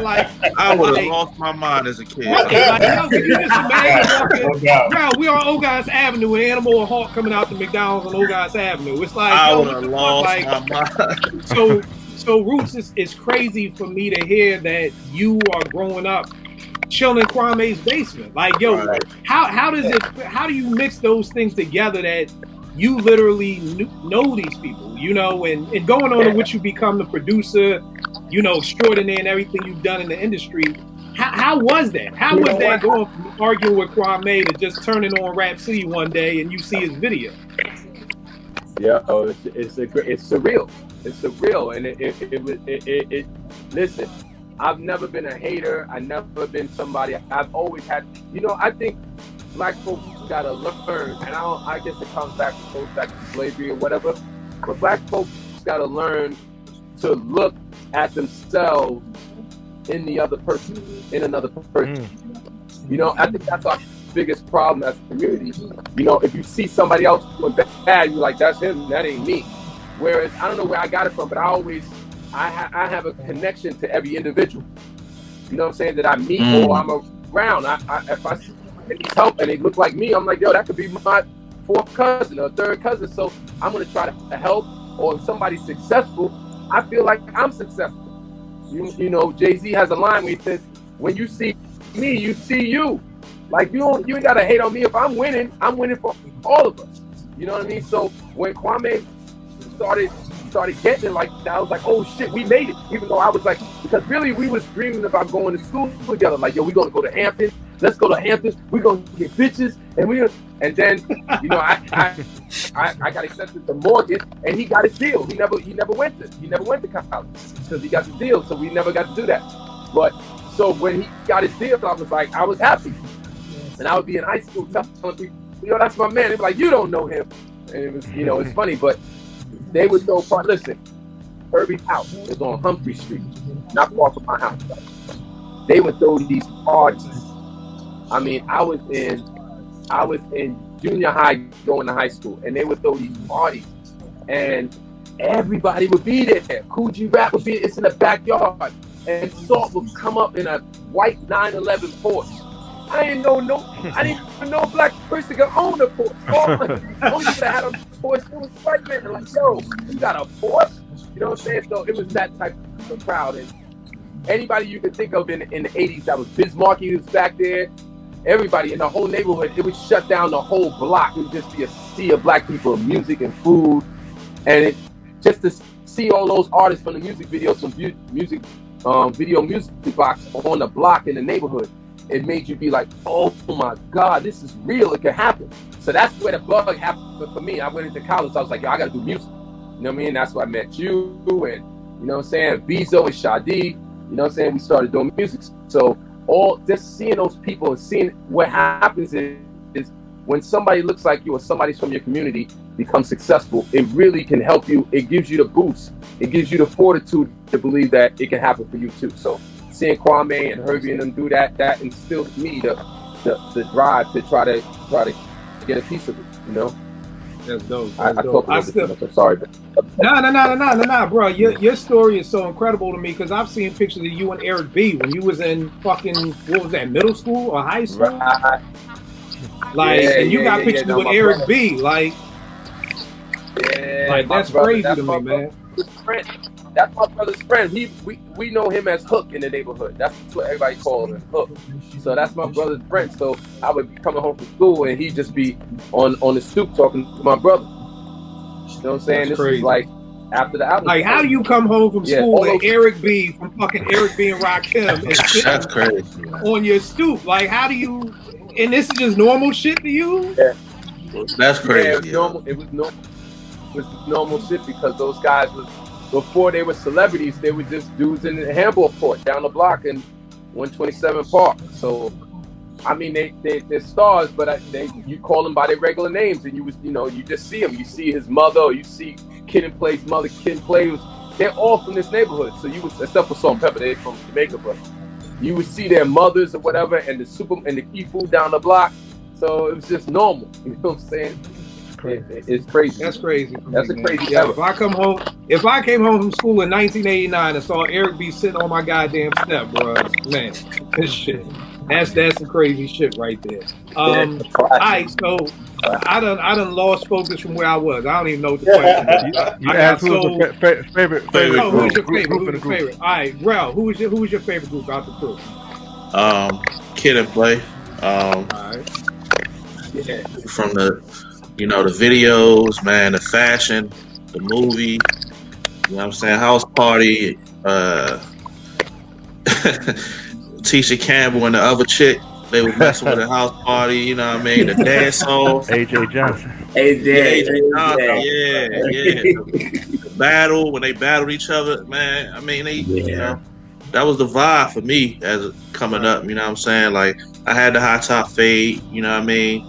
like, I would have lost my mind as a kid. Like, yo, can you just imagine walking, bro, we are on Ogas Avenue and Animal and Hawk coming out to McDonald's on Ogas Avenue. It's like, I yo, would have lost my mind. So Roots, it's crazy for me to hear that you are growing up chilling in Kwame's basement. Like, yo, how do you mix those things together that you literally know these people, you know, and going on to what you become, the producer, you know, extraordinaire and everything you've done in the industry. How was that? How was that going from arguing with Kwame to just turning on Rap City one day and you see his video? Yeah, it's surreal. It's surreal, and it. Listen, I've never been a hater. I've never been somebody. I've always had. I think black folks gotta learn, and I guess it goes back to slavery or whatever. But black folks gotta learn to look at themselves in another person. I think that's our biggest problem as a community. If you see somebody else doing bad, you're like, that's him, that ain't me. Whereas I don't know where I got it from, but I have a connection to every individual. You know what I'm saying? That I meet or I'm around. If I see somebody needs help and they look like me, I'm like, yo, that could be my fourth cousin or third cousin. So I'm gonna try to help. Or if somebody's successful, I feel like I'm successful. Jay-Z has a line where he says, when you see me, you see you. Like you ain't gotta hate on me. If I'm winning for all of us. You know what I mean? So when Kwame started getting it like that, I was like, oh shit, we made it. Even though I was like, because really we was dreaming about going to school together. Like, yo, we gonna go to Hampton. Let's go to Hampton. We gonna get bitches, and then I got accepted to Morgan, and he got his deal. He never went to college because he got the deal. So we never got to do that. But so when he got his deal, I was happy, and I would be in high school telling people, yo, that's my man. They'd be like, you don't know him, and it was, it's funny, but they would throw part. Listen, Herbie's house is on Humphrey Street, not far from my house. They would throw these parties. I mean, I was in junior high going to high school, and they would throw these parties, and everybody would be there. Coogee Rap would be. It's in the backyard, and Salt would come up in a white 911 Porsche. I didn't even know a black person could own a Porsche. Only people that had a Porsche, it was white men. They're like, yo, you got a Porsche? You know what I'm saying? So it was that type of crowd. And anybody you could think of in the 80s, that was Bismarcky was back there. Everybody in the whole neighborhood, it would shut down the whole block. It would just be a sea of black people, music and food. And just to see all those artists from the music videos, from music box on the block in the neighborhood, it made you be like, oh my God, this is real. It can happen. So that's where the bug happened for me. I went into college. I was like, yo, I got to do music. You know what I mean? That's why I met you and, you know what I'm saying, Bezo and Shadi. You know what I'm saying? We started doing music. So just seeing those people and seeing what happens is when somebody looks like you or somebody's from your community becomes successful, it really can help you. It gives you the boost. It gives you the fortitude to believe that it can happen for you too. So seeing Kwame and Herbie and them do that instills me the drive to try to get a piece of it, you know? That's dope. I'm sorry. No, bro. Your story is so incredible to me because I've seen pictures of you and Eric B when you was in fucking, what was that, middle school or high school? Right. And you got pictures with Eric brother. B. Like that's crazy to me, man. That's my brother's friend. We know him as Hook in the neighborhood. That's what everybody calls him, Hook. So that's my brother's friend. So I would be coming home from school and he'd just be on the stoop talking to my brother. You know what I'm saying? This is like after the album. Like, how do you come home from school and Eric B from fucking Eric B and Rakim is that's crazy on your stoop? Like, how do you? And this is just normal shit to you? Yeah. That's crazy. Yeah, it was normal. It was normal shit because those guys was, before they were celebrities, they were just dudes in the handball court down the block in 127 Park. So, I mean, they're stars, but you call them by their regular names, and you just see them. You see his mother, or you see Kid and Play's mother. Kid and Play they're all from this neighborhood. So except for Salt and Pepper, they're from Jamaica, but you would see their mothers or whatever, and the key food down the block. So it was just normal. You know what I'm saying? It's crazy. That's crazy. That's a crazy. Yeah, if I came home from school in 1989 and saw Eric B sitting on my goddamn step, bro, man, this shit. That's some crazy shit right there. All right, so I done lost focus from where I was. I don't even know what the question was. You asked who's your favorite Oh, who's your group favorite? in the group? All right, Rel, who was your favorite group out the crew? Kid and Play. All right. Yeah. From the videos, man, the fashion, the movie, you know what I'm saying, house party, Tisha Campbell and the other chick, They were messing with a house party. You know what I mean? The dance off. AJ Johnson. AJ The battle when they battled each other, man. I mean, you know, that was the vibe for me as coming up. You know what I'm saying? Like I had the high top fade. You know what I mean?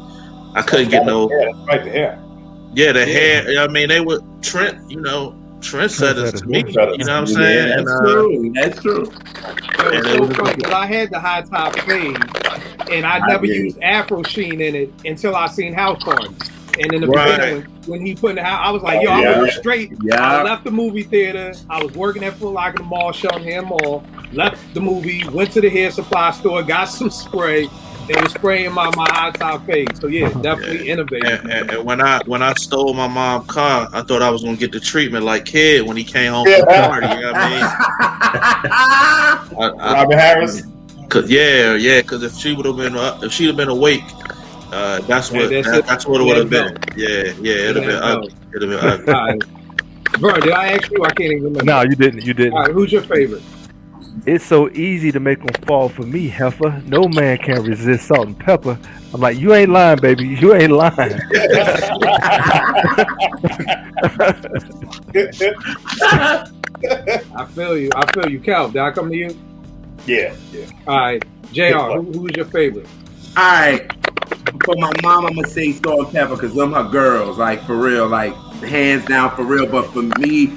I couldn't get no. Yeah, that's right, the hair. Yeah, the hair. I mean, they were trendsetters to me. You know what I'm saying? Yeah, that's true. It was so funny because I had the high top fade, and I never used Afro Sheen in it until I seen House Party. And in the beginning, when he put in the house, I was like, yo, I was straight. I left the movie theater. I was working at Foot Locker Mall, Shelton Mall. Left the movie, went to the hair supply store, got some spray, and was spraying my high top fade. So yeah, definitely innovative. And when I stole my mom's car, I thought I was gonna get the treatment like Kid when he came home from the party. You know what I mean? Robin Harris. Cause if she'd have been awake, that's what it would have been. Yeah, it'd have been ugly. It'd have been ugly. Right. Bro, did I ask you? I can't even remember. No, you didn't. All right, who's your favorite? It's so easy to make them fall for me, heifer. No man can resist salt and pepper. I'm like, you ain't lying, baby. You ain't lying. I feel you. Cal, did I come to you? Yeah. All right. JR, who's your favorite? All right. For my mom, I'm going to say Salt and Pepper because them her girls, like, for real, like, hands down, for real. But for me,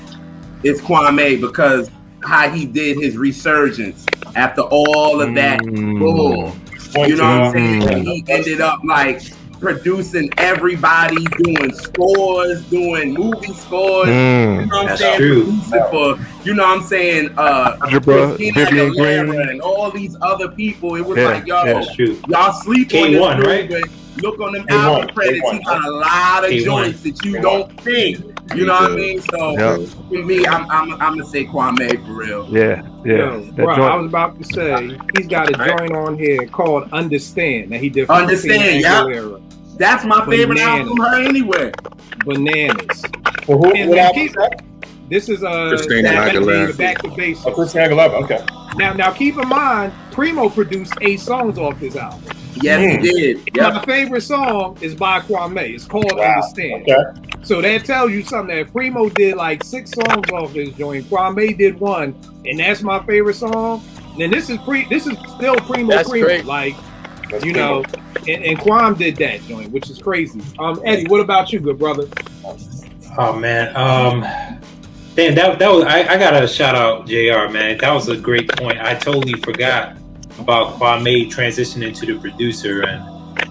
it's Kwame because how he did his resurgence after all of that bull. You know what I'm saying? He ended up, like, producing every,body doing scores, doing movie scores. You know what I'm saying? Producing for, you know what I'm saying? Christina Aguilera and all these other people. It was like, yo, y'all sleep on this K1, right? But look on them album credits. He got a lot of joints that you don't think. You know what I mean? So for me, I'm gonna say Kwame for real. Yeah. Bro, I was about to say he's got a joint on here called Understand that he did for Understand, Aguilera. That's my favorite album from her anyway. Bananas. Well, what album is that? This is Christina Aguilera. Back to Basics. Christina Aguilera, okay. Now keep in mind, Primo produced 8 songs off this album. Yes, he did. My favorite song is by Kwame. It's called Understand. Okay. So that tells you something that Primo did like 6 songs off this joint. Kwame did 1, and that's my favorite song. And this is still Primo. That's great. Like, you know, and Kwame did that joint, which is crazy. Eddie, what about you, good brother? Oh man, damn, that was I gotta shout out JR, man. That was a great point. I totally forgot about Kwame transitioning to the producer, and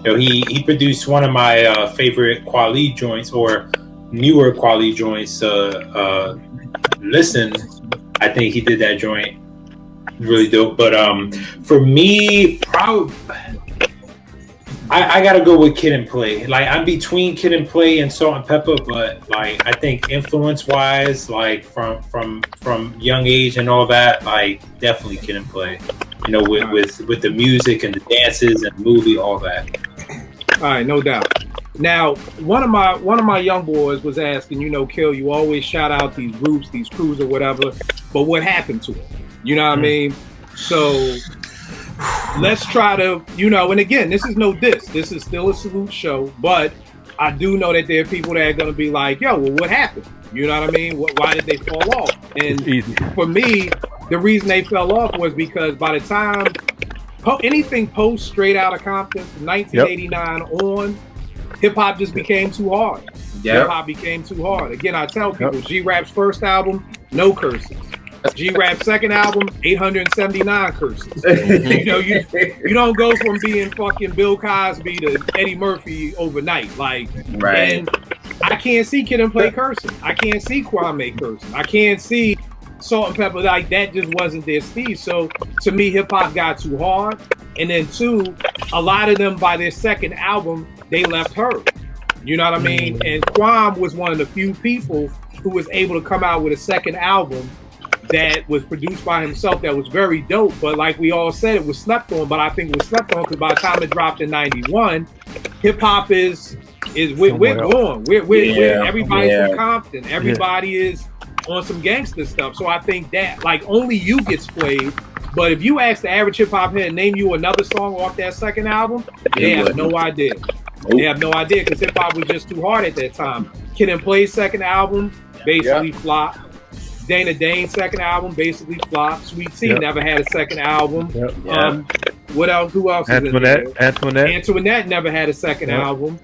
you know, he produced one of my favorite Kweli joints or newer Kweli joints. Listen, I think he did that joint really dope. But for me, probably I gotta go with Kid and Play. Like I'm between Kid and Play and Salt and Pepper, but like I think influence wise, like from young age and all that, like definitely Kid and Play. You know, with the music and the dances and the movie, all that. All right, no doubt. Now, one of my young boys was asking, you know, Kill, you always shout out these groups, these crews or whatever, but what happened to it? You know what I mean? So let's try to, you know, and again, this is no diss. This is still a salute show, but I do know that there are people that are going to be like, yo, well, what happened? You know what I mean? Why did they fall off? And for me, the reason they fell off was because by the time anything post Straight Outta Compton from 1989 on, hip-hop just became too hard. Hip-hop became too hard. Again, I tell people, G-Rap's first album, no curses. G-Rap's second album, 879 curses. You know, you don't go from being fucking Bill Cosby to Eddie Murphy overnight. Like, and I can't see Kid and Play cursing. I can't see Kwame cursing. I can't see Salt and Pepper. Like, that just wasn't their speed. So to me, hip-hop got too hard. And then 2, a lot of them by their second album, they left Herb. You know what I mean? And Kwame was one of the few people who was able to come out with a second album that was produced by himself that was very dope. But like we all said, it was slept on. But I think it was slept on because by the time it dropped in 91, hip-hop is we're gone. We're everybody's from Compton. Everybody is on some gangster stuff. So I think that like Only You gets played, But if you ask the average hip hop head, name you another song off that second album, they have no idea. They have no idea because hip hop was just too hard at that time. Kid and Play's second album basically flopped. Dana Dane's second album basically flopped. Sweet Tea never had a second album. What else? Who else? Antoinette never had a second album.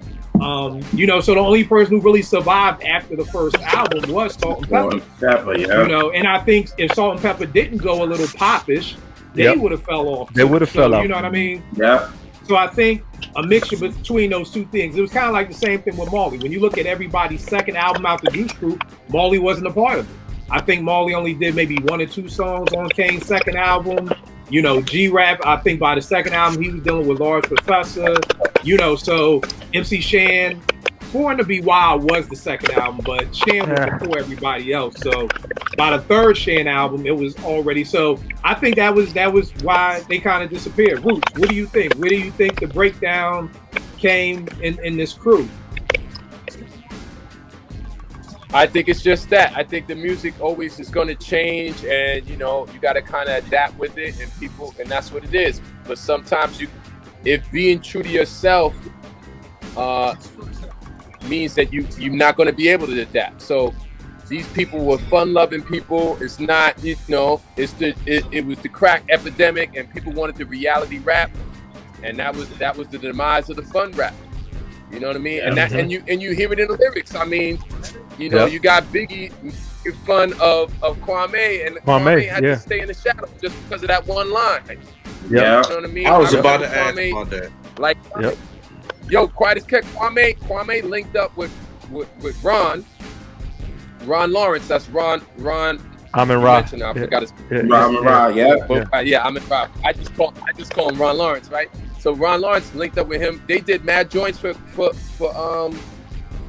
You know, so the only person who really survived after the first album was Salt and Pepper. You know, and I think if Salt and Pepper didn't go a little popish, they would have fell off. They would have fell off. You know what I mean? Yeah. So I think a mixture between those two things. It was kind of like the same thing with Marley. When you look at everybody's second album out the Juice Crew, Marley wasn't a part of it. I think Marley only did maybe 1 or 2 songs on Kane's second album. You know, G-Rap, I think by the second album, he was dealing with Large Professor. You know, so MC Shan, Born to Be Wild was the second album, but Shan was before everybody else. So by the third Shan album, it was already. So I think that was why they kind of disappeared. Roots, what do you think? Where do you think the breakdown came in this crew? I think it's just that. I think the music always is going to change, and you know, you got to kind of adapt with it, and that's what it is. But sometimes if being true to yourself means that you're not going to be able to adapt. So these people were fun-loving people. It's not, you know, it was the crack epidemic, and people wanted the reality rap, and that was the demise of the fun rap. You know what I mean? And that and you hear it in the lyrics. I mean, you know, you got Biggie making fun of Kwame, and Kwame had to stay in the shadows just because of that one line. Yeah, you know what I mean? I was about to Kwame, ask about that. Like, yo, quiet as kept. Kwame linked up with Ron Lawrence. That's Ron. Amin Ra. I forgot his Ron Ra. Amin Ra. I just call him Ron Lawrence, right? So Ron Lawrence linked up with him. They did mad joints for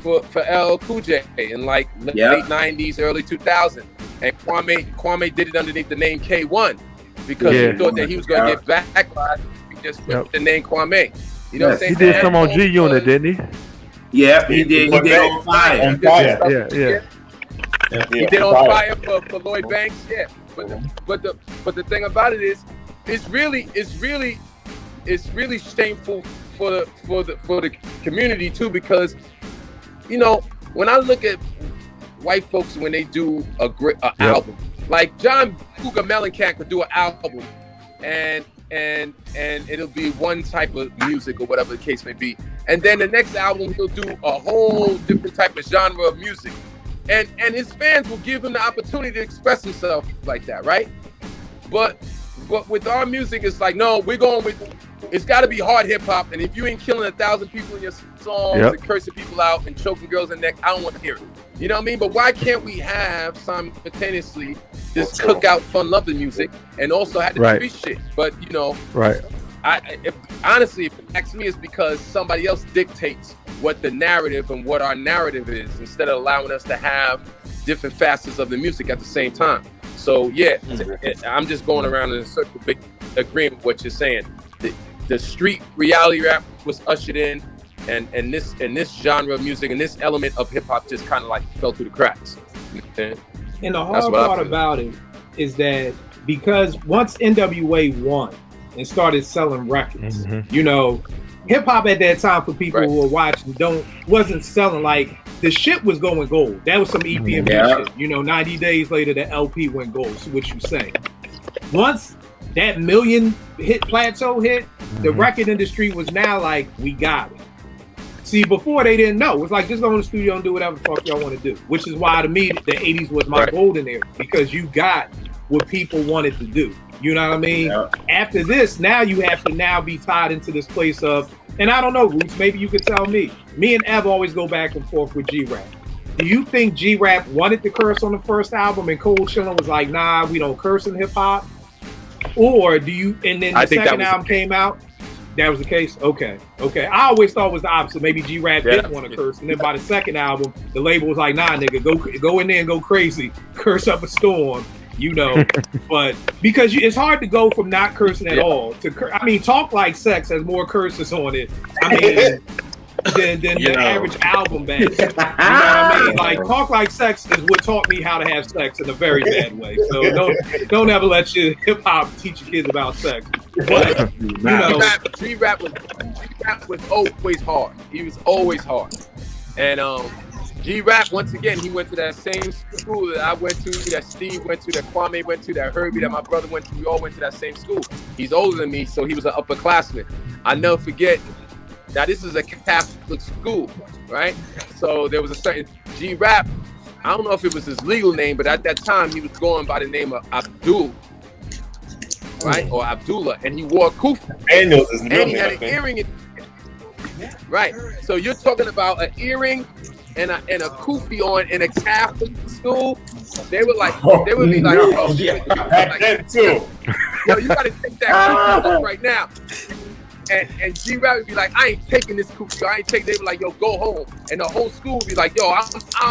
LL Cool J in like late 90s, early 2000s. And Kwame did it underneath the name K1 because he thought that he was going to get backlash. He just put the name Kwame. You know what I'm saying? He did some on G Unit, didn't he? Yeah, he did. He did On Fire. He did On Fire for Lloyd Banks. Yeah, but the thing about it is, it's really shameful for the community too, because you know, when I look at white folks when they do a great album, like John Cougar Mellencamp could do an album, and it'll be one type of music or whatever the case may be, and then the next album he'll do a whole different type of genre of music, and his fans will give him the opportunity to express himself like that, right? But with our music, it's like, no, we're going with, it's got to be hard hip hop, and if you ain't killing 1,000 people in your songs and cursing people out and choking girls in the neck, I don't want to hear it. You know what I mean? But why can't we have simultaneously this cookout, fun-loving music and also have the street shit? But you know, honestly, if it asks me, it's because somebody else dictates what the narrative and what our narrative is, instead of allowing us to have different facets of the music at the same time. So yeah, I'm just going around in a circle, agreeing with what you're saying. The street reality rap was ushered in, and this genre of music and this element of hip hop just kind of like fell through the cracks. And the hard part about it is that because once NWA won and started selling records, you know, hip hop at that time, for people who were watching, wasn't selling like the shit was going gold. That was some EPMD shit. You know, 90 days later the LP went gold. So what you saying? Once that million hit plateau hit, the record industry was now like, we got it. See, before they didn't know. It was like, just go in the studio and do whatever the fuck y'all want to do. Which is why, to me, the 80s was my golden era, because you got what people wanted to do. You know what I mean? Yeah. After this, now you have to now be tied into this place of, and I don't know, Roots, maybe you could tell me. Me and Ev always go back and forth with G-Rap. Do you think G-Rap wanted to curse on the first album and Cold Chillin' was like, nah, we don't curse in hip-hop? Or do you, and then the second album came out, that was the case? Okay. I always thought it was the opposite. Maybe G-Rap didn't want to curse, and then by the second album, the label was like, nah, nigga, go in there and go crazy, curse up a storm, you know. But because it's hard to go from not cursing at all to, I mean, Talk Like Sex has more curses on it. I mean, than the average album band. You know what I mean? Like Talk Like Sex is what taught me how to have sex in a very bad way. So don't ever let your hip hop teach your kids about sex. But G-Rap was always hard. He was always hard. And G-Rap, once again, he went to that same school that I went to, that Steve went to, that Kwame went to, that Herbie, that my brother went to. We all went to that same school. He's older than me, so he was an upperclassman. I never forget. Now, this is a Catholic school, right? So there was a certain G-Rap. I don't know if it was his legal name, but at that time, he was going by the name of Abdul, right? Or Abdullah. And he wore a kufi. And he had an earring in. Right. So you're talking about an earring and a kufi on in a Catholic school. They would be like, oh, that too. Yo, you gotta take that kufi right now. And G-Rap would be like, I ain't taking this kufi. I ain't taking. They were like, yo, go home. And the whole school would be like, yo,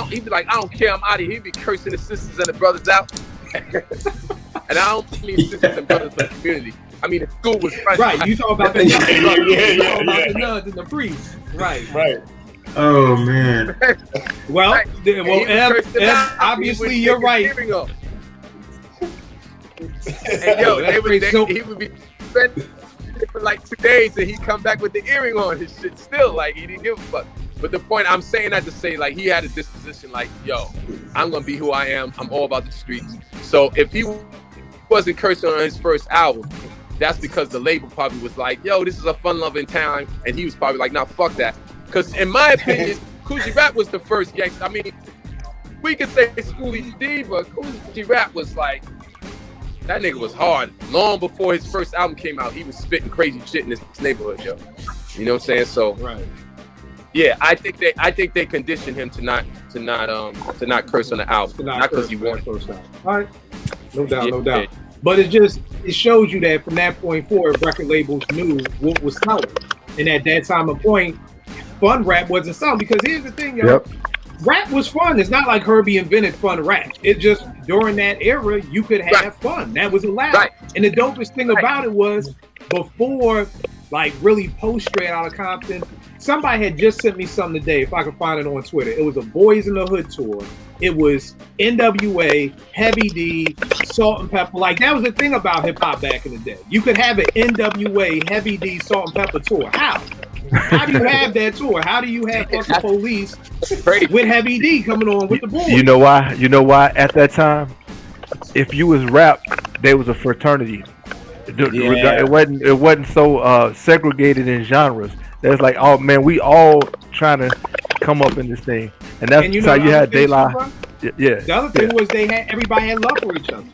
he'd be like, I don't care. I'm out of here. He'd be cursing the sisters and the brothers out. And I don't mean sisters and brothers, but community. I mean, the school was right. You talk about the the nuns and the priests. Right. Oh man. Well, Ev, obviously you're right. And yo, he would be spending for like 2 days, and he'd come back with the earring on his shit. Still, like he didn't give a fuck. But the point I'm saying that to say, like, he had a disposition, like, yo, I'm gonna be who I am. I'm all about the streets. So if he wasn't cursing on his first album, that's because the label probably was like, yo, this is a fun-loving town. And he was probably like, nah, fuck that. Because in my opinion, Kool G Rap was the first gangster. I mean, we could say Schoolie D, but Kool G Rap was like, that nigga was hard. Long before his first album came out, he was spitting crazy shit in this neighborhood, yo. You know what I'm saying? So, yeah, I think they conditioned him to not curse on the album, not because he wanted. All right, no doubt. Yeah. But it shows you that from that point forward, record labels knew what was selling. And at that time of point, fun rap wasn't selling. Because here's the thing, yo. Rap was fun. It's not like Herbie invented fun rap. It just, during that era, you could have fun. That was allowed. Right. And the dopest thing about it was, before, like, really post Straight Outta Compton, somebody had just sent me something today, if I could find it on Twitter. It was a Boys in the Hood tour. It was NWA, Heavy D, Salt and Pepper. Like, that was the thing about hip hop back in the day. You could have an NWA, Heavy D, Salt and Pepper tour. How? How do you have that tour? How do you have fucking Police with Heavy D coming on with the boys? You know why? At that time, if you was rap, there was a fraternity. It wasn't so segregated in genres. There's like, oh man, we all trying to come up in this thing, and that's how you had De La. Yeah. The other thing was everybody had love for each other.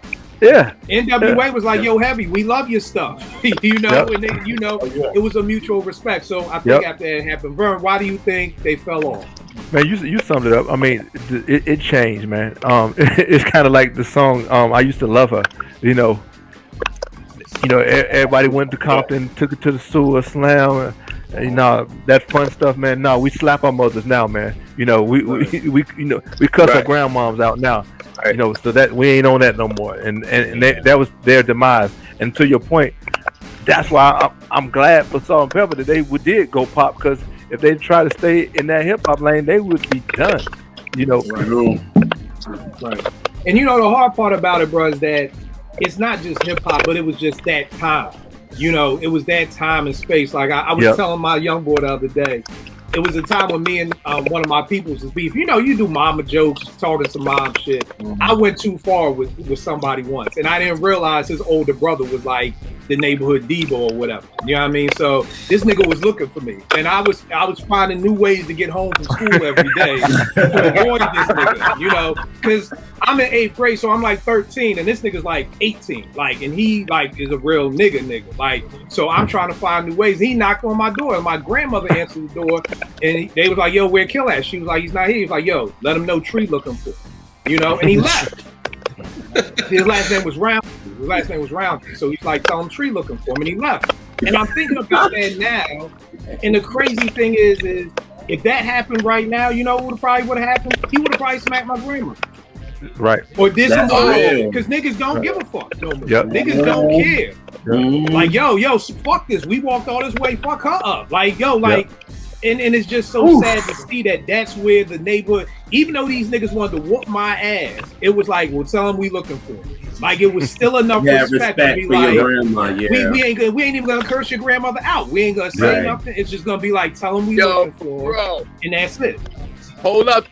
Yeah. NWA was like, yo, Heavy, we love your stuff. You know, and they, it was a mutual respect. So I think after that happened, Vern, why do you think they fell off? Man, you summed it up. I mean, it changed, man. It's kind of like the song "I Used to Love Her." You know, everybody went to Compton, took it to the sewer, slam. That fun stuff, man. No, we slap our mothers now, man. We cuss our grandmoms out now. So that we ain't on that no more, and that was their demise. And to your point, that's why I'm glad for Salt and Pepper that they did go pop, because if they try to stay in that hip hop lane, they would be done. Right. And the hard part about it, bro, is that it's not just hip hop, but it was just that time. It was that time and space. Like I was telling my young boy the other day, it was a time when me and one of my peoples was beef. You do mama jokes, talking some mom shit. I went too far with somebody once, and I didn't realize his older brother was like the neighborhood Debo or whatever. You know what I mean? So this nigga was looking for me, and I was finding new ways to get home from school every day to avoid this nigga. Because I'm in 8th grade, so I'm like 13, and this nigga's like 18, like, and he like is a real nigga, like. So I'm trying to find new ways. He knocked on my door, and my grandmother answered the door, and they was like, "Yo, where Kill at?" She was like, "He's not here." He was like, "Yo, let him know Tree looking for," and he left. His last name was Round. So he's like, "Tell him Tree looking for him," and he left. And I'm thinking about that now. And the crazy thing is if that happened right now, what probably would have happened? He would have probably smacked my grandma. Right. Or did some because niggas don't give a fuck no more. Niggas don't care. Like, yo, fuck this. We walked all this way, fuck her up. Like, And it's just so sad to see that that's where the neighborhood, even though these niggas wanted to whoop my ass, it was like, well, tell them we looking for him. Like, it was still enough respect to be for like, your grandma, we ain't even gonna curse your grandmother out. We ain't gonna say nothing. It's just gonna be like, tell them we looking for him, and that's it. Hold up.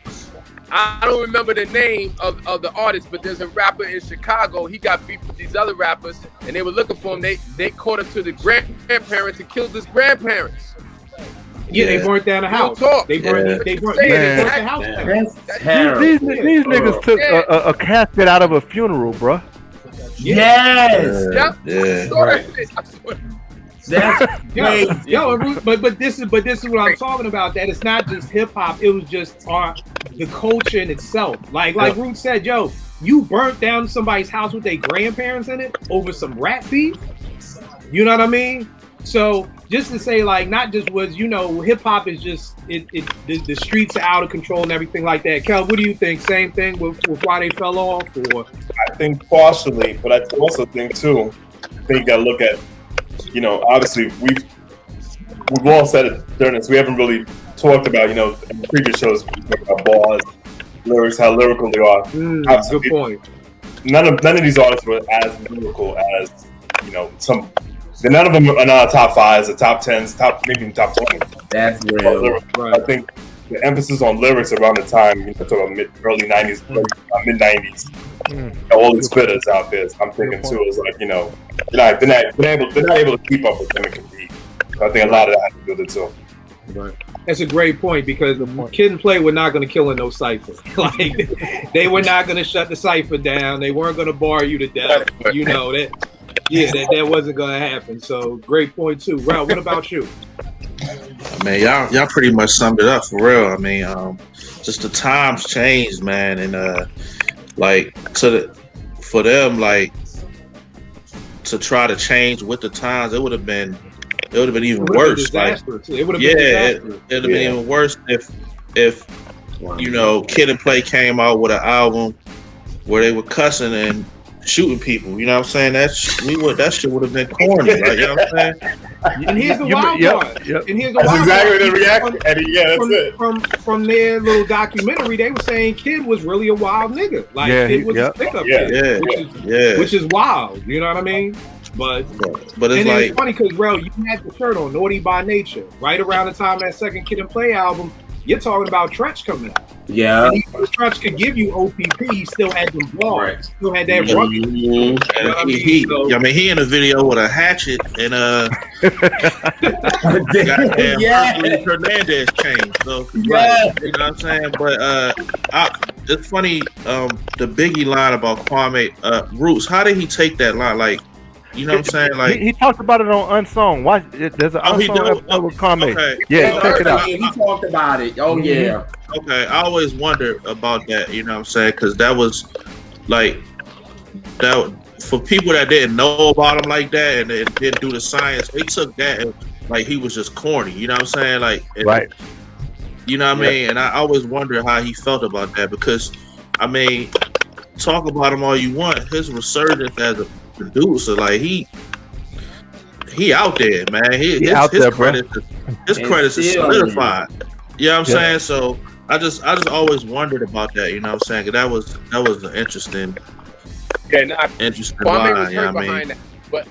I don't remember the name of the artist, but there's a rapper in Chicago. He got beef with these other rappers, and they were looking for him. They caught him to the grandparents and killed his grandparents. Yeah, they burnt down the house. They burnt the house down. That's terrible. These niggas took a casket out of a funeral, bro. Yes. Yeah. Right. That's crazy. Yo, but this is what I'm talking about. That it's not just hip hop. It was just the culture in itself. Like Root said, yo, you burnt down somebody's house with their grandparents in it over some rap beef. You know what I mean? So just to say, like, not just was, hip hop is just the streets are out of control and everything like that. Kel, what do you think? Same thing with why they fell off, or? I think partially, but I also think too. I think you gotta look at, obviously we've all said it during this. We haven't really talked about, in the previous shows, we talked about bars, lyrics, how lyrical they are. Good point. None of these artists were as lyrical as, some. None of them are in our top 5s, or top 10s, maybe even top 20s. That's real. Right. I think the emphasis on lyrics around the time, talk about early 90s, mid 90s, all these spitters out there. I'm thinking too, is like, they're not able to keep up with them and compete. So I think a lot of that has to do with it too. Right. That's a great point, because the Kid and Play were not going to kill in no cipher. Like, they were not going to shut the cipher down. They weren't going to bar you to death. That. Yeah, that wasn't gonna happen. So great point too. Ralph, what about you? I mean, y'all pretty much summed it up for real. I mean, just the times changed, man, and for them, like, to try to change with the times, it would have been even worse. Like, it would have been it'd have been even worse if Kid and Play came out with an album where they were cussing and shooting people, you know what I'm saying? That shit would have been corny, like, you know what I'm saying? And here's the wild part. And here's the wild part. The reaction. That's from their little documentary, they were saying Kid was really a wild nigga. Like, Kid was a stick up kid, which is wild. You know what I mean? But it's funny because, bro, you had the shirt on, Naughty by Nature, right around the time that second Kid and Play album. You're talking about Tretch coming out. Yeah. And even if Tretch could give you OPP, he still had them bars. Right. Still had that rugged. He in a video with a hatchet and goddamn Hernandez chain. So you know what I'm saying? But it's funny, the Biggie line about Kwame Roots. How did he take that line? Like, you know what I'm saying? Like, he talked about it on Unsung. Watch, there's an Unsung episode with Kwame. Okay. Yeah, check it out. He talked about it. Oh yeah. Okay, I always wondered about that. You know what I'm saying? Because that was like that for people that didn't know about him like that and they didn't do the science. They took that and, like, he was just corny. You know what I'm saying? Like, right. You know what I mean? And I always wondered how he felt about that, because I mean, talk about him all you want. His resurgence as a producer, like, he out there, man. His credits is solidified. You know what I'm saying? So I just always wondered about that. You know what I'm saying? That was an interesting line. You know what I mean? That. But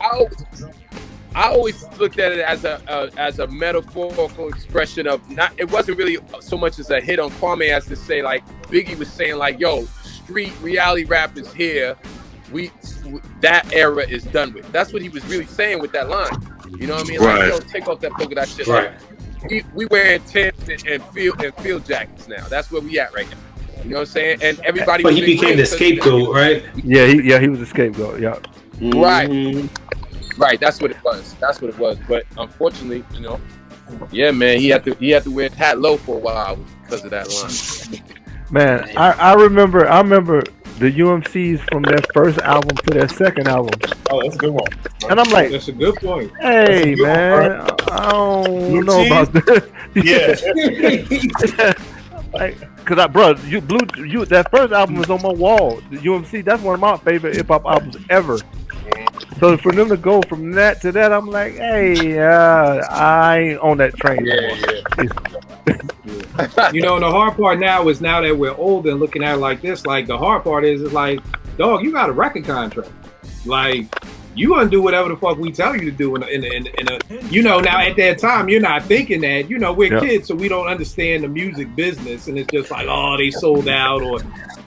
I always looked at it as a metaphorical expression of it wasn't really so much as a hit on Kwame as to say, like, Biggie was saying, like, yo, street reality rap is here. That era is done with. That's what he was really saying with that line. You know what I mean? Like, yo, take off that polka dot shit. Right. Like, we wearing Timbs and field jackets now. That's where we at right now. You know what I'm saying? And everybody. But he became the scapegoat, right? Yeah, he was the scapegoat. Yeah. Right. Right. That's what it was. But unfortunately, yeah, man, he had to wear his hat low for a while because of that line. Man, I remember the UMCs from their first album to their second album. Oh, that's a good one. And I'm like, that's a good point. Hey, man, I don't know about this. Yeah. Like, cause that first album was on my wall. The UMC, that's one of my favorite hip hop albums ever. So for them to go from that to that, I'm like, hey, I ain't on that train no more. You know, and the hard part now is now that we're older and looking at it like this, like the hard part is like, dog, you got a record contract. Like, you gonna do whatever the fuck we tell you to do in a you know, now at that time you're not thinking that, you know, we're kids, so we don't understand the music business, and it's just like, oh, they sold out, or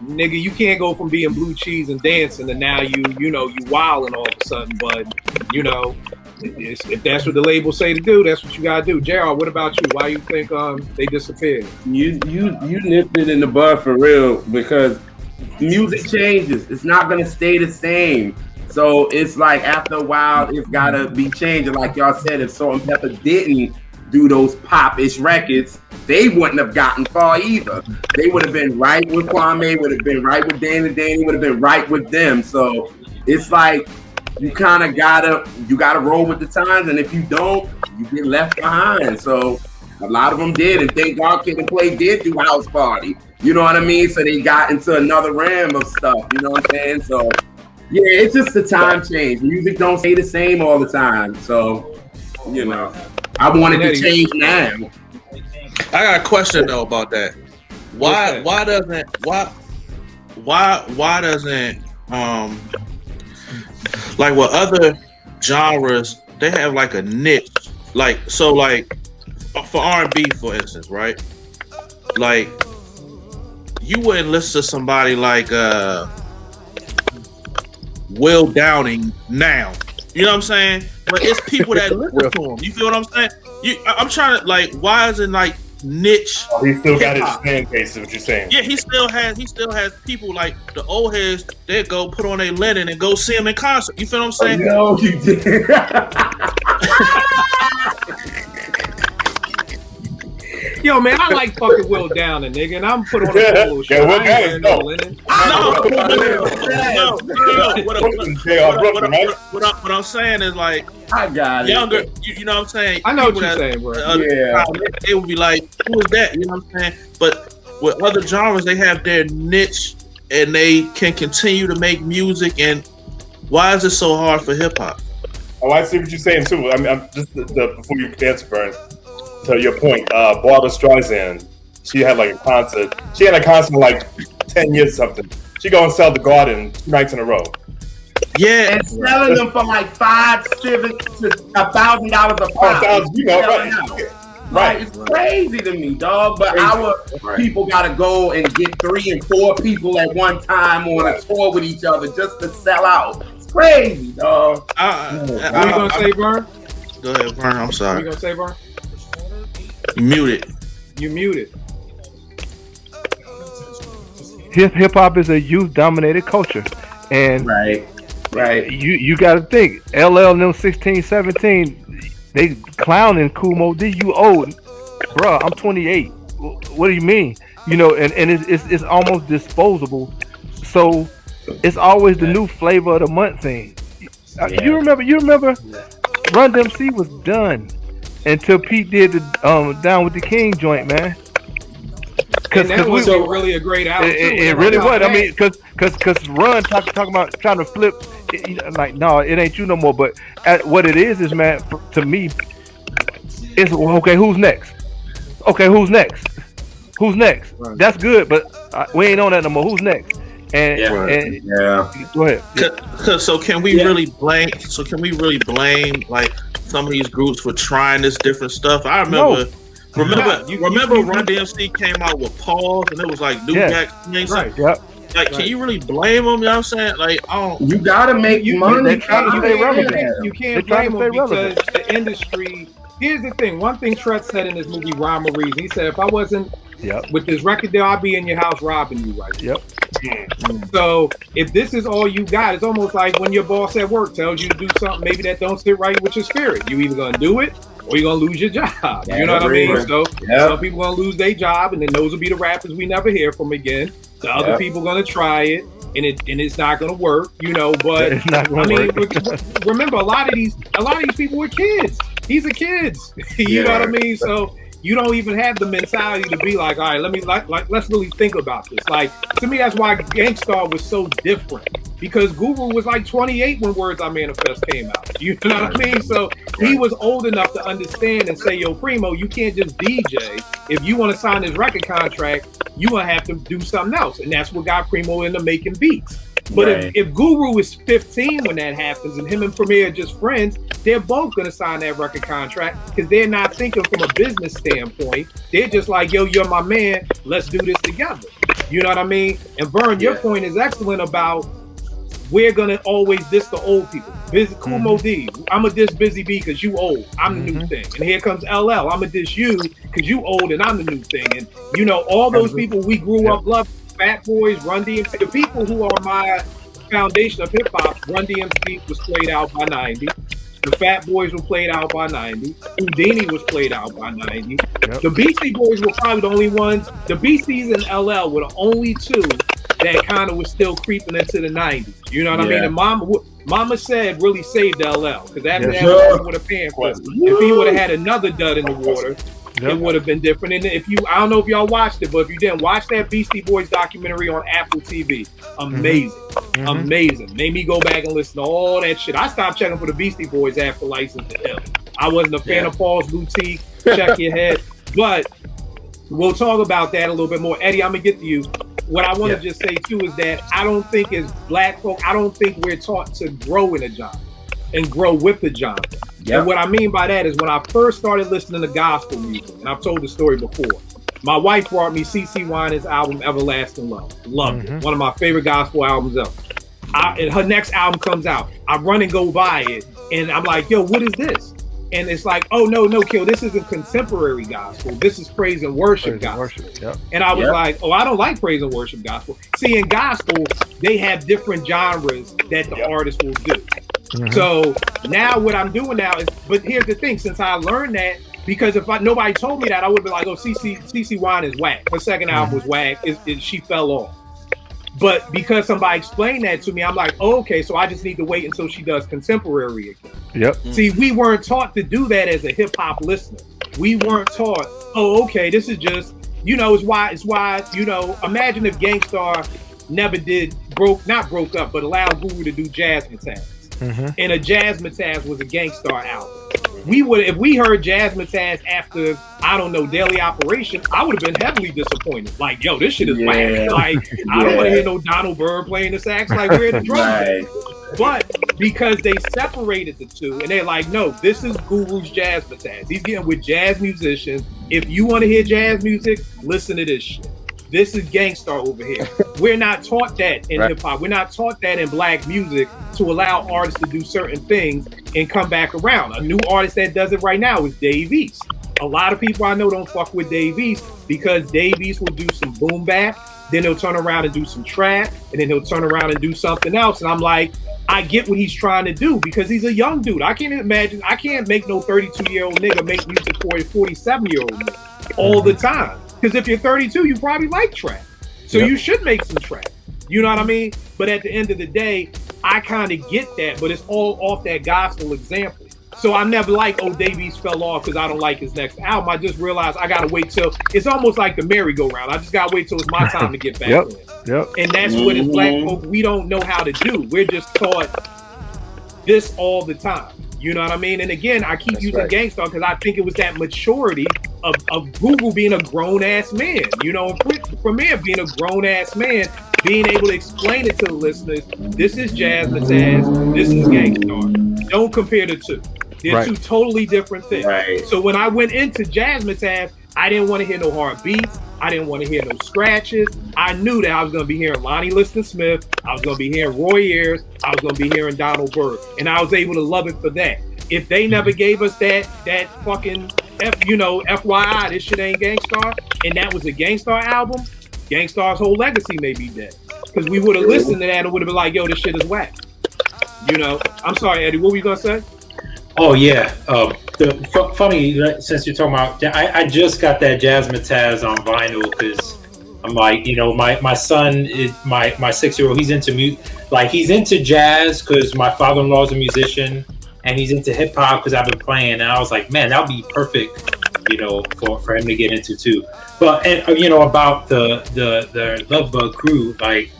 nigga, you can't go from being blue cheese and dancing to now you know, you wilding all of a sudden. But you know, if that's what the label say to do, that's what you gotta do. JR, what about you? Why you think they disappeared? You nipped it in the bud for real, because music changes. It's not gonna stay the same. So it's like after a while, it's gotta be changing. Like y'all said, if Salt and Pepper didn't do those pop-ish records, they wouldn't have gotten far either. They would have been right with Kwame, would have been right with Dan and Danny, would have been right with them. So it's like you kind of gotta roll with the times, and if you don't, you get left behind. So a lot of them did, and thank God Kid and Play did do House Party. You know what I mean? So they got into another realm of stuff. You know what I'm saying? So yeah, it's just the time change. Music don't stay the same all the time. So, you know, I wanted to change now. I got a question though about that. Why doesn't like what other genres, they have like a niche, like, so like for R&B for instance, right? Like you wouldn't listen to somebody like Will Downing now, you know what I'm saying? But it's people that listen to him. You feel what I'm saying? I'm trying to, like, why is it like niche? Oh, he still got his fan base, is what you're saying? Yeah, he still has people like the old heads. They go put on their linen and go see him in concert. You feel what I'm saying? No, you did. Yo, man, I like fucking Will Downing, nigga, and I'm put on a polo shirt. Will I ain't wearing no linen. What I'm saying is, like, I got younger, you know what I'm saying? I know what you're saying, bro. Yeah. They would be like, who is that? You know what I'm saying? But with other genres, they have their niche and they can continue to make music. And why is it so hard for hip hop? Oh, I see what you're saying too. I mean, I'm just before you answer, Vern, to your point, Barbara Streisand, she had like a concert. She had a concert for like 10 years or something. She go and sell The Garden 2 nights in a row. Yeah, and selling them for like $500 to $1,000 a pop. You know, right. It's crazy to me, dog. But our people gotta go and get 3 and 4 people at one time on a tour with each other just to sell out. It's crazy, dog. What you gonna say, Vern? Go ahead, Vern. I'm sorry. What you gonna say, Vern? You muted. You muted. Hip hop is a youth dominated culture, and right. You got to think LL and them 16, 17, they clowning Kumo D. You old, bro. I'm 28. What do you mean? You know, and it's almost disposable. So it's always the new flavor of the month thing. Yeah. You remember? Run DMC was done until Pete did the Down with the King joint, man. That was really a great album. It really was. I mean, because Run talking about trying to flip, like, no, it ain't you no more. But what it is, man, to me, it's okay. Who's next? Okay, who's next? Who's next? Right. That's good, but we ain't on that no more. Who's next? And go ahead. So can we really blame? So can we really blame like some of these groups for trying this different stuff? I remember. No. Remember Run DMC came out with Pause and it was like New Jack Swing. Right. Yep. Like, can you really blame them? You know what I'm saying? Like, you gotta make money. You can't blame them because the industry. Here's the thing. One thing Trent said in his movie Rhyme or Reason, he said, if I wasn't with this record deal, I'd be in your house robbing you right now. So if this is all you got, it's almost like when your boss at work tells you to do something maybe that don't sit right with your spirit. You either gonna do it or you're gonna lose your job. You know what I mean? So some people gonna lose their job, and then those will be the rappers we never hear from again. The other people gonna try it, and it's not gonna work, you know. But I mean, remember a lot of these people were kids. These are kids. You know what I mean? So you don't even have the mentality to be like, all right, let's really think about this. Like, to me, that's why Gangstar was so different, because Guru was like 28 when Words I Manifest came out. You know what I mean? So he was old enough to understand and say, yo, Primo, you can't just DJ. If you want to sign this record contract, you're going to have to do something else. And that's what got Primo into making beats. But if Guru is 15 when that happens and him and Premier are just friends, they're both going to sign that record contract because they're not thinking from a business standpoint. They're just like, yo, you're my man. Let's do this together. You know what I mean? And Vern, your point is excellent about we're going to always diss the old people. Kumo D, I'm going to diss Busy B because you old. I'm the new thing. And here comes LL. I'm going to diss you because you old and I'm the new thing. And, you know, all those people we grew up loving. Fat Boys, Run DMC, the people who are my foundation of hip hop. Run DMC was played out by 90. The Fat Boys were played out by 90. Houdini was played out by 90. Yep. The Beastie Boys were probably the only ones. The Beasties and LL were the only two that kind of was still creeping into the 90s. You know what I mean? And Mama Said really saved LL because after that, would have panned for. If he would have had another dud in the water, it would have been different. And if you, I don't know if y'all watched it, but if you didn't watch that Beastie Boys documentary on Apple TV, amazing, amazing. Made me go back and listen to all that shit. I stopped checking for the Beastie Boys after License to Ill. I wasn't a fan of Paul's Boutique. Check your head, but we'll talk about that a little bit more. Eddie, I'm gonna get to you. What I want to just say too is that I don't think as black folk, I don't think we're taught to grow in a genre and grow with the genre. And what I mean by that is when I first started listening to gospel music, and I've told the story before, my wife brought me CeCe Winans' album Everlasting Love. Loved it. One of my favorite gospel albums ever. And her next album comes out. I run and go buy it, and I'm like, yo, what is this? And it's like, oh, no, Kill, this isn't contemporary gospel. This is praise and worship gospel. And I was like, oh, I don't like praise and worship gospel. See, in gospel, they have different genres that the artist will do. So now what I'm doing now is, but here's the thing, since I learned that, because if nobody told me that, I would be like, oh, CeCe Winans is whack. Her second album was whack. She fell off. But because somebody explained that to me, I'm like, oh, okay, so I just need to wait until she does contemporary again. See, we weren't taught to do that as a hip hop listener. We weren't taught, oh, okay, this is just, you know, it's why, you know, imagine if Gangstar never not broke up, but allowed Guru to do Jazzmatazz. And a Jazzmatazz was a Gangstar album. We would, if we heard Jazzmatazz after, I don't know, Daily Operation, I would have been heavily disappointed. Like, yo, this shit is whack. Like, I don't want to hear no Donald Byrd playing the sax. Like, where the drums? But because they separated the two, and they're like, no, this is Guru's Jazzmatazz. He's getting with jazz musicians. If you want to hear jazz music, listen to this shit. This is Gangstar over here. We're not taught that in hip hop. We're not taught that in black music to allow artists to do certain things and come back around. A new artist that does it right now is Dave East. A lot of people I know don't fuck with Dave East because Dave East will do some boom bap, then he'll turn around and do some trap, and then he'll turn around and do something else. And I'm like, I get what he's trying to do because he's a young dude. I can't make no 32-year-old nigga make music for a 47-year-old nigga all the time. Because if you're 32, you probably like trap. So you should make some trap. You know what I mean? But at the end of the day, I kind of get that, but it's all off that gospel example. So I'm never like, oh, Davies fell off because I don't like his next album. I just realized I got to wait till, it's almost like the merry-go-round. I just got to wait till it's my time to get back in. And that's what as black folk, we don't know how to do. We're just taught this all the time. You know what I mean? And again, I keep using Gangstar because I think it was that maturity of Guru being a grown-ass man. You know, Premier being a grown-ass man, being able to explain it to the listeners, this is Jazzmatazz, this is Gangstar. Don't compare the two. They're two totally different things. So when I went into Jazzmatazz, I didn't want to hear no hard beats. I didn't want to hear no scratches. I knew that I was going to be hearing Lonnie Liston Smith. I was going to be hearing Roy Ayers. I was going to be hearing Donald Byrd. And I was able to love it for that. If they never gave us that fucking, FYI, this shit ain't Gangstar, and that was a Gangstar album, Gangstar's whole legacy may be dead. Because we would have listened to that and would have been like, yo, this shit is whack. You know? I'm sorry, Eddie, what were you going to say? Oh, yeah. Funny, since you're talking about, I just got that Jazzmatazz on vinyl because I'm like, my son, my 6-year-old, he's into he's into jazz because my father-in-law is a musician, and he's into hip-hop because I've been playing, and I was like, man, that would be perfect for him to get into too. But about the Love Bug crew, like,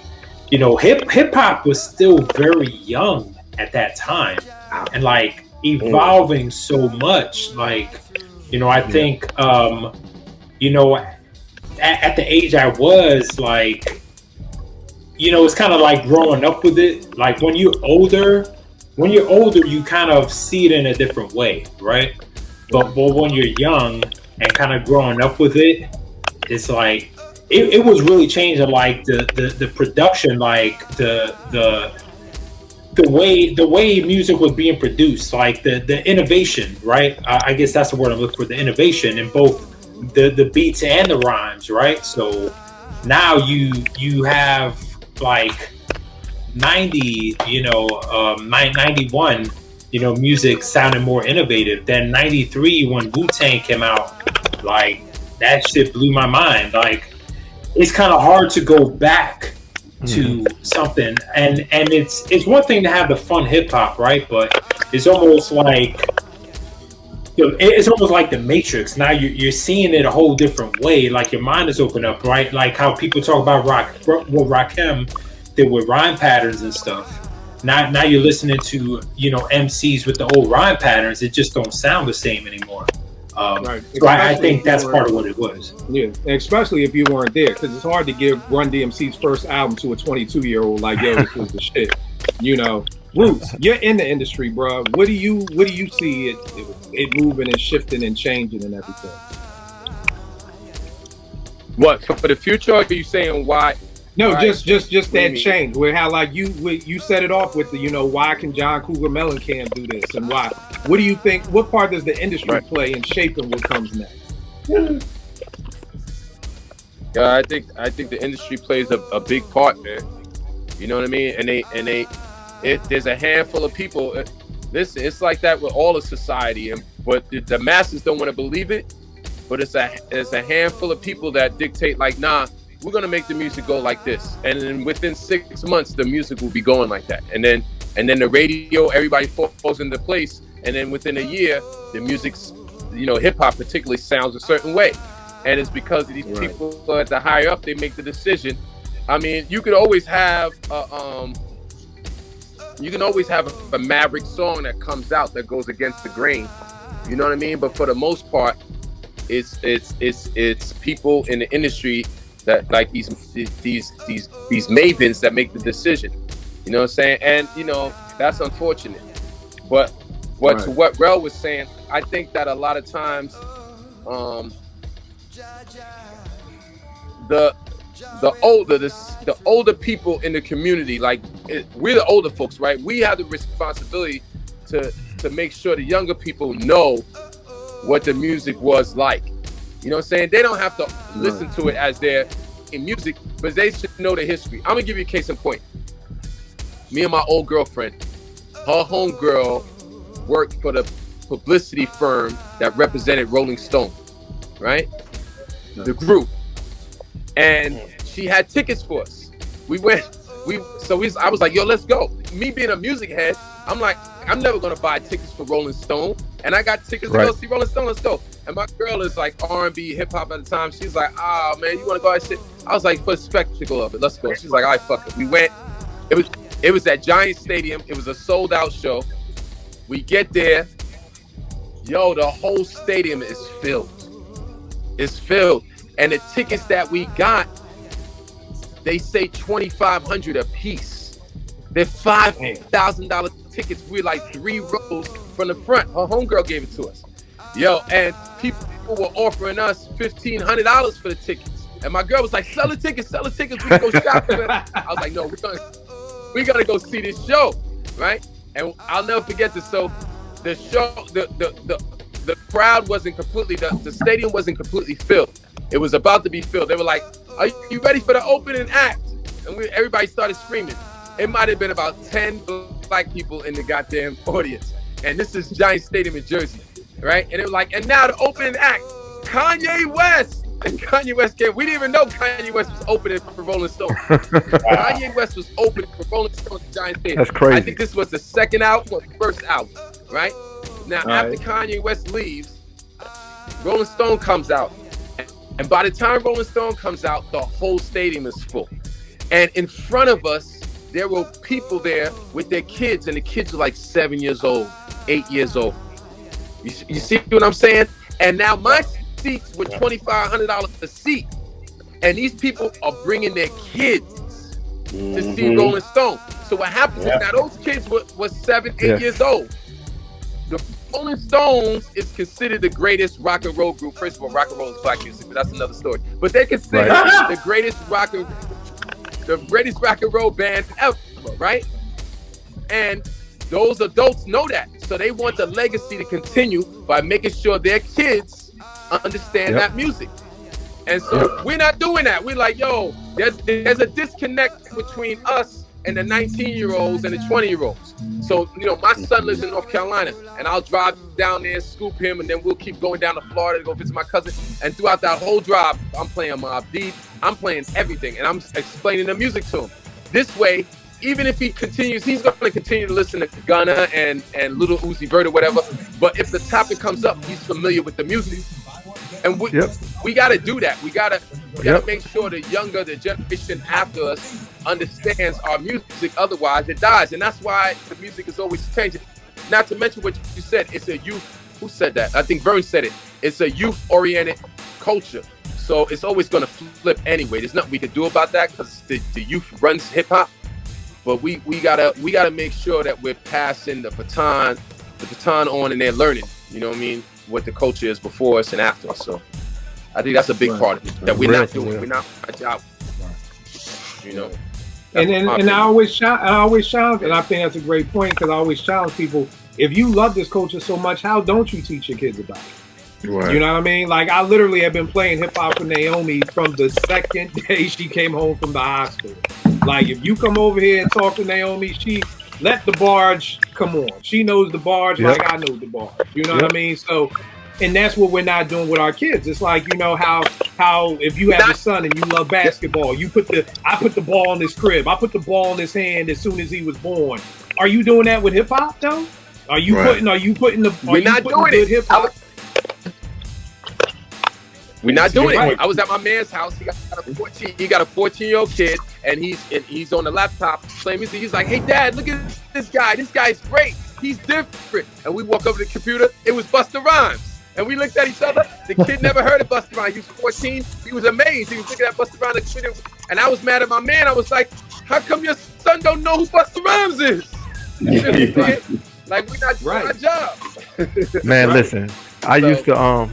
hip hop was still very young at that time, and like evolving so much. Like, I think, at the age I was, like, it's kind of like growing up with it. Like when you're older, you kind of see it in a different way, right? But when you're young and kind of growing up with it, it's like it was really changing. Like the production, like the way music was being produced, like the innovation, right? I guess that's the word I'm looking for. The innovation in both the beats and the rhymes, right? So now you have like 91, music sounded more innovative than 93 when Wu-Tang came out. Like that shit blew my mind. Like it's kind of hard to go back to something, and it's one thing to have the fun hip hop, right? But it's almost like the Matrix. Now you're seeing it a whole different way. Like your mind is open up, right? Like how people talk about Rakim did with rhyme patterns and stuff. Now you're listening to MCs with the old rhyme patterns. It just don't sound the same anymore. Right. So I think that's part of what it was. Yeah, especially if you weren't there, because it's hard to give Run DMC's first album to a 22-year-old like, yo, this was the shit. Roots, you're in the industry, bro. What do you see it moving and shifting and changing and everything? What for the future? Or are you saying why? No, just that change. Where how like you set it off with the why can John Cougar Mellencamp do this and why? What do you think? What part does the industry play in shaping what comes next? Yeah, I think the industry plays a big part, man. You know what I mean? And there's a handful of people. Listen, it's like that with all of society, but the masses don't want to believe it. But it's a handful of people that dictate, like, nah, we're gonna make the music go like this, and then within 6 months the music will be going like that, and then the radio, everybody falls into place, and then within a year the music's hip hop particularly sounds a certain way, and it's because of these people at the higher up, they make the decision. I mean, you could always have a maverick song that comes out that goes against the grain, you know what I mean? But for the most part, it's people in the industry that like these mavens that make the decision, you know what I'm saying? And that's unfortunate. But to what Rel was saying, I think that a lot of times the older people in the community, like we're the older folks, right? We have the responsibility to make sure the younger people know what the music was like. You know what I'm saying? They don't have to listen to it as they're in music, but they should know the history. I'm gonna give you a case in point. Me and my old girlfriend, her homegirl worked for the publicity firm that represented Rolling Stone, right? The group. And she had tickets for us. I was like, yo, let's go. Me being a music head, I'm like, I'm never gonna buy tickets for Rolling Stone, and I got tickets to go see Rolling Stone. Let's go. And my girl is like R&B, hip hop at the time. She's like, man, you wanna go that shit? I was like, for the spectacle of it, let's go. She's like, all right, fuck it. We went. It was at Giant Stadium. It was a sold out show. We get there, yo, the whole stadium is filled. It's filled, and the tickets that we got, they say $2,500 a piece. They're $5,000 tickets. We're like 3 rows from the front. Her homegirl gave it to us. Yo, and people were offering us $1,500 for the tickets. And my girl was like, sell the tickets, we can go shopping. I was like, no, we're gonna go see this show, right? And I'll never forget this. So the show, the crowd wasn't completely, the stadium wasn't completely filled. It was about to be filled. They were like, are you ready for the opening act? And everybody started screaming. It might have been about 10 black people in the goddamn audience. And this is Giant Stadium in Jersey, right? And it was like, and now the opening act, Kanye West. And Kanye West came. We didn't even know Kanye West was opening for Rolling Stone. Kanye West was opening for Rolling Stone at Giant Stadium. That's crazy. I think this was the second album or the first album, right? Now, after Kanye West leaves, Rolling Stone comes out. And by the time Rolling Stone comes out, the whole stadium is full. And in front of us, there were people there with their kids, and the kids were like 7 years old, 8 years old. You see what I'm saying? And now my seats were $2,500 a seat. And these people are bringing their kids to see Rolling Stone. So what happens is now those kids were 7, 8 years old. The Rolling Stones is considered the greatest rock and roll group. First of all, rock and roll is black music, but that's another story. But they're considered the greatest rock and roll band ever, right? And those adults know that. So they want the legacy to continue by making sure their kids understand that music. And so we're not doing that. We're like, yo, there's a disconnect between us and the 19-year-olds and the 20-year-olds. So, my son lives in North Carolina, and I'll drive down there, scoop him, and then we'll keep going down to Florida to go visit my cousin. And throughout that whole drive, I'm playing Mobb Deep, I'm playing everything, and I'm explaining the music to him. This way, even if he continues, he's going to continue to listen to Gunna and Little Uzi Vert or whatever. But if the topic comes up, he's familiar with the music. And we got to do that. We got to make sure the generation after us understands our music. Otherwise, it dies. And that's why the music is always changing. Not to mention what you said. It's a youth. Who said that? I think Vern said it. It's a youth-oriented culture. So it's always going to flip anyway. There's nothing we can do about that because the youth runs hip-hop. But we gotta make sure that we're passing the baton on, and they're learning. You know what I mean? What the culture is before us and after us. So I think that's a big part of it that we're not doing. We're not our job. And I always challenge, and I think that's a great point because I always challenge people. If you love this culture so much, how don't you teach your kids about it? Right. You know what I mean? Like I literally have been playing hip hop for Naomi from the second day she came home from the hospital. Like if you come over here and talk to Naomi, she let the barge come on. She knows the barge like I know the barge. You know what I mean? So, and that's what we're not doing with our kids. It's like, how if you have a son and you love basketball, I put the ball in his crib. I put the ball in his hand as soon as he was born. Are you doing that with hip hop though? Are you putting good hip hop? We're not doing it. I was at my man's house. He got a 14-year-old kid, and he's on the laptop playing music. He's like, "Hey, Dad, look at this guy. This guy's great. He's different." And we walk over to the computer. It was Busta Rhymes, and we looked at each other. The kid never heard of Busta Rhymes. He was 14. He was amazed. He was looking at Busta Rhymes on the computer, and I was mad at my man. I was like, "How come your son don't know who Busta Rhymes is?" You know what I'm saying? Like we're not doing our job. Man, listen. I used to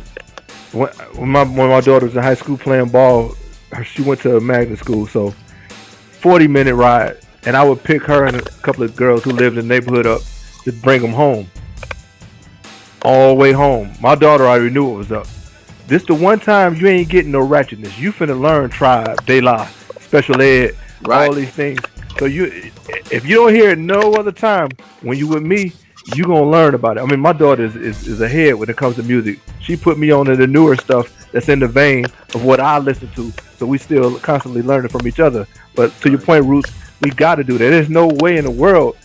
when my daughter was in high school playing ball, she went to a magnet school, so 40-minute ride, and I would pick her and a couple of girls who lived in the neighborhood up to bring them home. All the way home. My daughter already knew what was up. This the one time you ain't getting no ratchetness. You finna learn Tribe, De La, Special Ed, all these things. So if you don't hear it no other time, when you with me, you gonna learn about it. I mean, my daughter is ahead when it comes to music. She put me on to the newer stuff that's in the vein of what I listen to. So we still constantly learning from each other. But to your point, Roots, we got to do that. There's no way in the world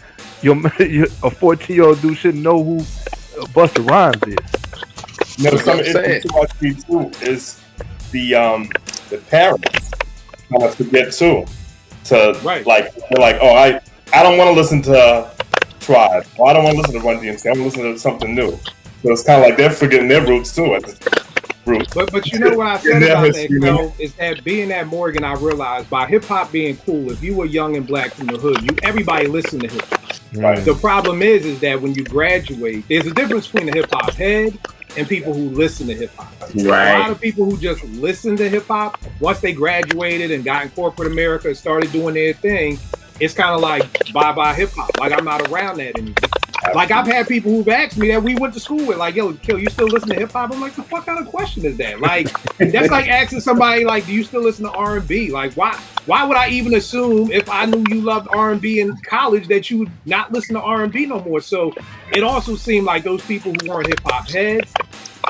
a 14-year-old dude shouldn't know who Busta Rhymes is. Something interesting to watch me too is the parents kind of forget too like they're like, oh, I don't want to listen to Tribe. Well, I don't want to listen to Run DMC. I want to listen to something new. So it's kind of like they're forgetting their roots too. But you know what I said about that, is that being at Morgan, I realized by hip hop being cool, if you were young and black from the hood, everybody listened to hip hop. Right. The problem is that when you graduate, there's a difference between a hip hop head and people who listen to hip hop. Right. A lot of people who just listen to hip hop, once they graduated and got in corporate America and started doing their thing, it's kind of like bye-bye hip-hop. Like, I'm not around that anymore. Like, I've had people who've asked me that we went to school with, like, yo, Kill, you still listen to hip-hop? I'm like, the fuck kind of question is that? Like, that's like asking somebody, like, do you still listen to R&B? Like, why would I even assume if I knew you loved R&B in college that you would not listen to R&B no more? So it also seemed like those people who weren't hip-hop heads,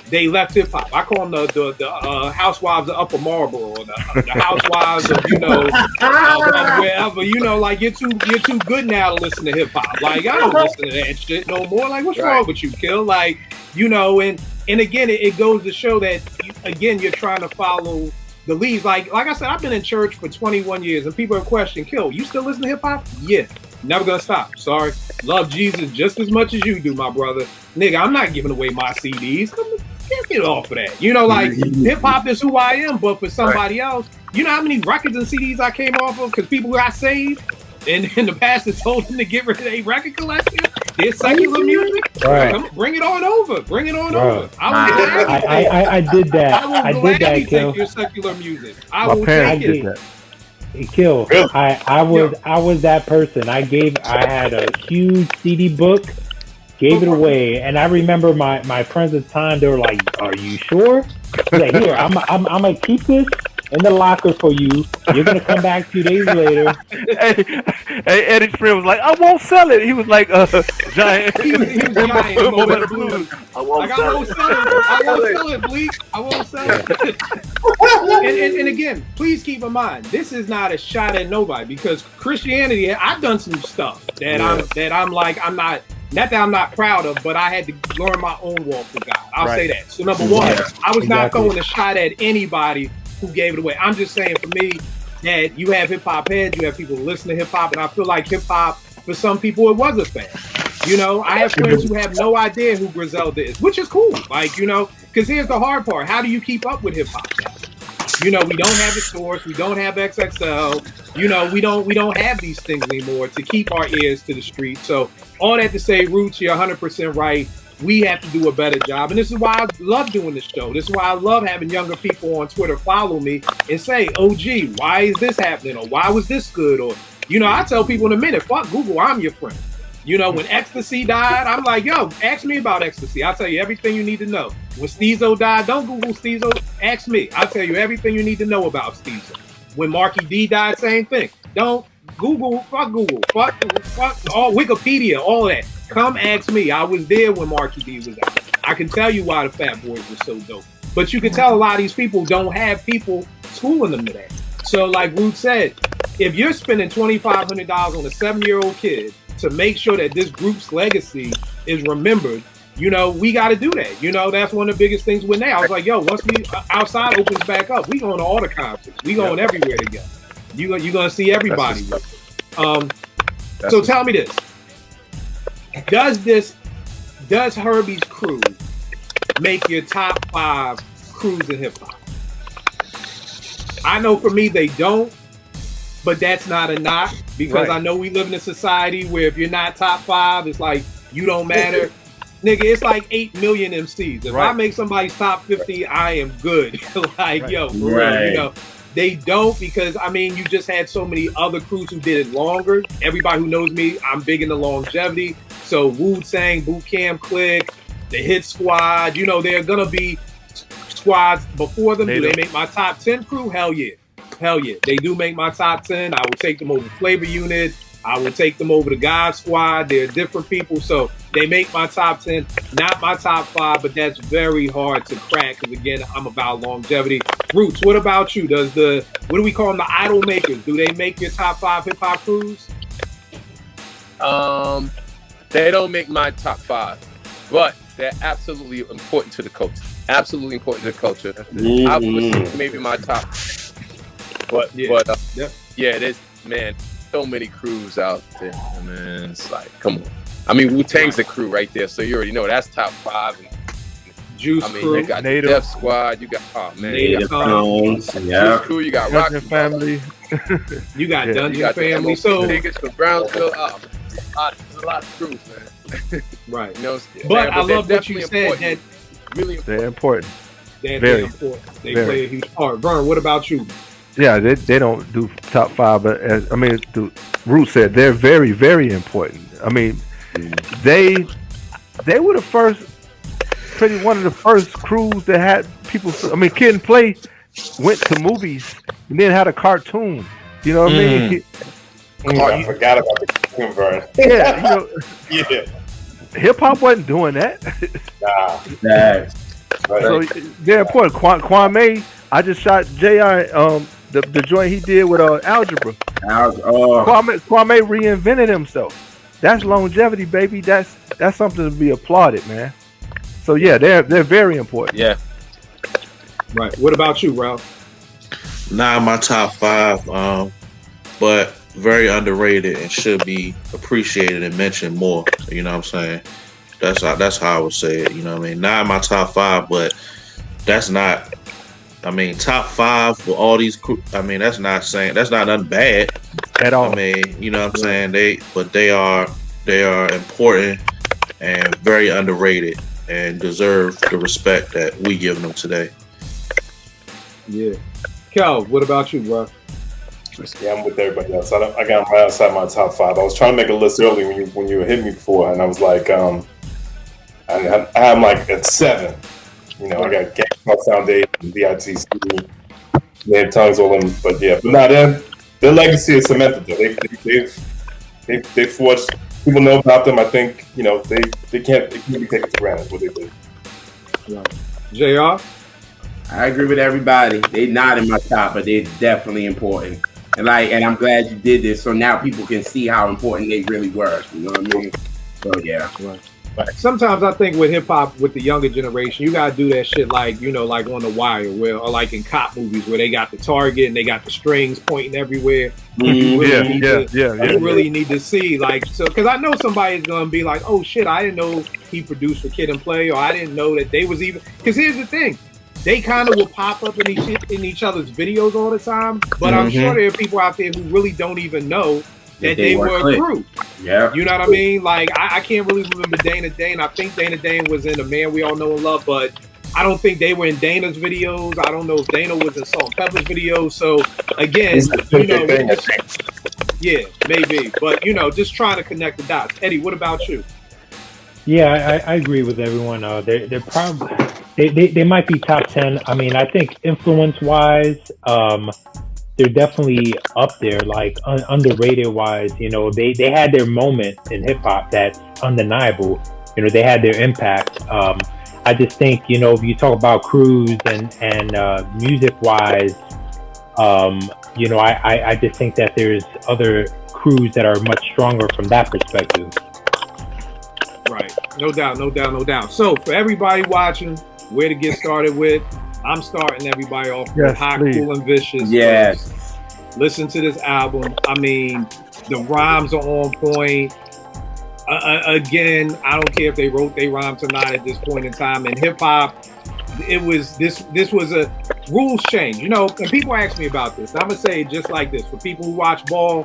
they left hip hop. I call them the housewives of Upper Marlboro, or the housewives of wherever. Like you're too good now to listen to hip hop. Like I don't listen to that shit no more. Like what's wrong with you, Kill? Like and And again, it goes to show that you're trying to follow the leads. Like I said, I've been in church for 21 years, and people are questioning, "Kill, you still listen to hip hop?" Yeah, never gonna stop. Sorry, love Jesus just as much as you do, my brother. Nigga, I'm not giving away my CDs. Get off of that. You know, like hip hop is who I am, but for somebody else, you know how many records and CDs I came off of because people got saved, and the pastor told them to get rid of their record collection. There's secular music. Right. Come, bring it on over. Bring it on over. I did that. I will gladly take your secular music. I will take it. Kill. I was that person. I had a huge CD book, gave it away, and I remember my friends at the time. They were like, "Are you sure?" I was like, "Here, I'm gonna keep this in the locker for you. You're gonna come back 2 days later." Hey, Eddie's friend was like, "I won't sell it." He was like, giant. He was giant. Moment of blues. I won't sell it, Bleak. I won't sell it. and again, please keep in mind, this is not a shot at nobody because Christianity. I've done some stuff that I'm not proud of, but I had to learn my own walk with God. I'll say that. So number one, I was not throwing a shot at anybody who gave it away. I'm just saying for me that you have hip hop heads, you have people who listen to hip hop, and I feel like hip hop for some people it was a thing. You know, I have friends who have no idea who Griselda is, which is cool. Like, you know, because here's the hard part: how do you keep up with hip hop now? You know, we don't have a Source, we don't have XXL. You know, we don't have these things anymore to keep our ears to the street. So all that to say, Roots, you're 100% right. We have to do a better job. And this is why I love doing this show. This is why I love having younger people on Twitter follow me and say, OG, why is this happening? Or why was this good? Or, you know, I tell people in a minute, fuck Google, I'm your friend. You know, when Ecstasy died, I'm like, yo, ask me about Ecstasy. I'll tell you everything you need to know. When Steezo died, don't Google Steezo, ask me. I'll tell you everything you need to know about Steezo. When Marky D died, same thing. Don't Google, fuck all Wikipedia, all that. Come ask me. I was there when Marky D was out. I can tell you why the Fat Boys were so dope. But you can tell a lot of these people don't have people schooling them to that. So like Root said, if you're spending $2,500 on a 7-year-old kid to make sure that this group's legacy is remembered, you know, we got to do that. You know, that's one of the biggest things with now. I was like, yo, once we outside opens back up, we going to all the concerts. We going everywhere together. You're going to see everybody. So tell me this. Does Herbie's crew make your top 5 crews in hip hop? I know for me they don't, but that's not a knock because I know we live in a society where if you're not top 5, it's like you don't matter. Nigga, it's like 8 million MCs. If I make somebody's top 50, I am good. Like, yo, for real, you know. They don't because, I mean, you just had so many other crews who did it longer. Everybody who knows me, I'm big into longevity. So Wu-Tang, Boot Camp Click, the Hit Squad, you know, there are going to be squads before them. Do they make my top 10 crew? Hell yeah. Hell yeah. They do make my top 10. I will take them over Flavor Unit. I will take them over the God Squad. They're different people. So they make my top 10, not my top 5, but that's very hard to crack because, again, I'm about longevity. Roots, what about you? What do we call them? The idol makers. Do they make your top 5 hip-hop crews? They don't make my top 5, but they're absolutely important to the culture. Absolutely important to the culture. I would say maybe my top. But there's, man, so many crews out there, man. It's like, come on. I mean, Wu-Tang's a crew right there, so you already know that's top 5. And, Juice crew. You got Def Squad. You got Native Juice crew. You got Rock Family. You got Dungeon Family. So tickets for Brownsville. There's a lot of crews, man. Right. You know, but I love what you said. That really they're important. They're very important. They play a huge part. Vern, what about you? Yeah, they don't do top 5, but the Root said they're very, very important. I mean, they were the first, one of the first crews that had people. I mean, Kid and Play went to movies and then had a cartoon. You know what I mean? I forgot about the cartoon, Vern. Yeah, you know, hip hop wasn't doing that. Right. So they're important. Kwame, I just shot J.I. The joint he did with Algebra. Kwame reinvented himself. That's longevity, baby. That's something to be applauded, man. So yeah, they're very important. Yeah. Right. What about you, Ralph? Not my top 5, but very underrated and should be appreciated and mentioned more. You know what I'm saying? That's how I would say it. You know what I mean? Not my top 5, but that's not. I mean, top 5 for all these. I mean, that's not nothing bad At all. I mean, you know what I'm saying? They are important and very underrated and deserve the respect that we give them today. Yeah. Kel, what about you, bro? Yeah, I'm with everybody else. I got right outside my top 5. I was trying to make a list earlier when you hit me before, and I was like, I'm like at 7. You know, I got Gang Foundation, VITC, they have tons of them, but their legacy is cemented. They forged. People know about them. I think they can't be taken for granted what they did. Right. JR? I agree with everybody. They not in my top, but they're definitely important. And I'm glad you did this, so now people can see how important they really were. You know what I mean? So yeah. Right. Sometimes I think with hip hop, with the younger generation, you gotta do that shit like on The Wire, or like in cop movies where they got the target and they got the strings pointing everywhere. You really need to see because I know somebody's gonna be like, oh shit, I didn't know he produced for Kid and Play, or I didn't know that they was even. Because here's the thing. They kind of will pop up in each other's videos all the time, but I'm sure there are people out there who really don't even know that they were a crew. Yeah. You know what I mean? Like, I can't really remember Dana Dane. I think Dana Dane was in The Man We All Know and Love, but I don't think they were in Dana's videos. I don't know if Dana was in Salt and Pepper's videos. So, again, yeah, maybe. But, just trying to connect the dots. Eddie, what about you? Yeah, I agree with everyone. They're probably they might be top 10. I mean, I think influence-wise, they're definitely up there, like underrated wise. They had their moment in hip hop that's undeniable. They had their impact. I just think, if you talk about crews and music wise, I just think that there's other crews that are much stronger from that perspective. Right. No doubt. So for everybody watching, where to get started with, I'm starting everybody off with Hot, Cool, and Vicious. Yes. First. Listen to this album. I mean, the rhymes are on point. Again, I don't care if they wrote their rhymes or not at this point in time. In hip hop, it was this was a rules change. And people ask me about this. I'm gonna say it just like this for people who watch ball.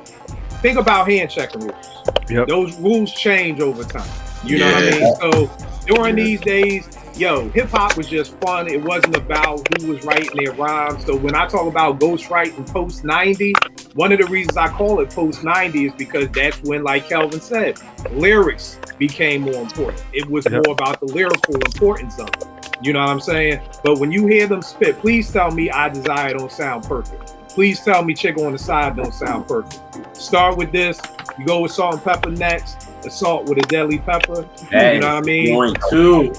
Think about hand checking rules. Yep. Those rules change over time. You know what I mean? So during these days, hip hop was just fun. It wasn't about who was writing their rhymes. So when I talk about ghostwriting post 90, one of the reasons I call it post 90 is because that's when, like Kelvin said, lyrics became more important. It was more about the lyrical importance of it. You know what I'm saying? But when you hear them spit, please tell me I Desire don't sound perfect. Please tell me Chick on the Side don't sound perfect. Start with this. You go with Salt and Pepper next. Assault with a Deadly Pepper. Hey, you know what I mean? Point 2.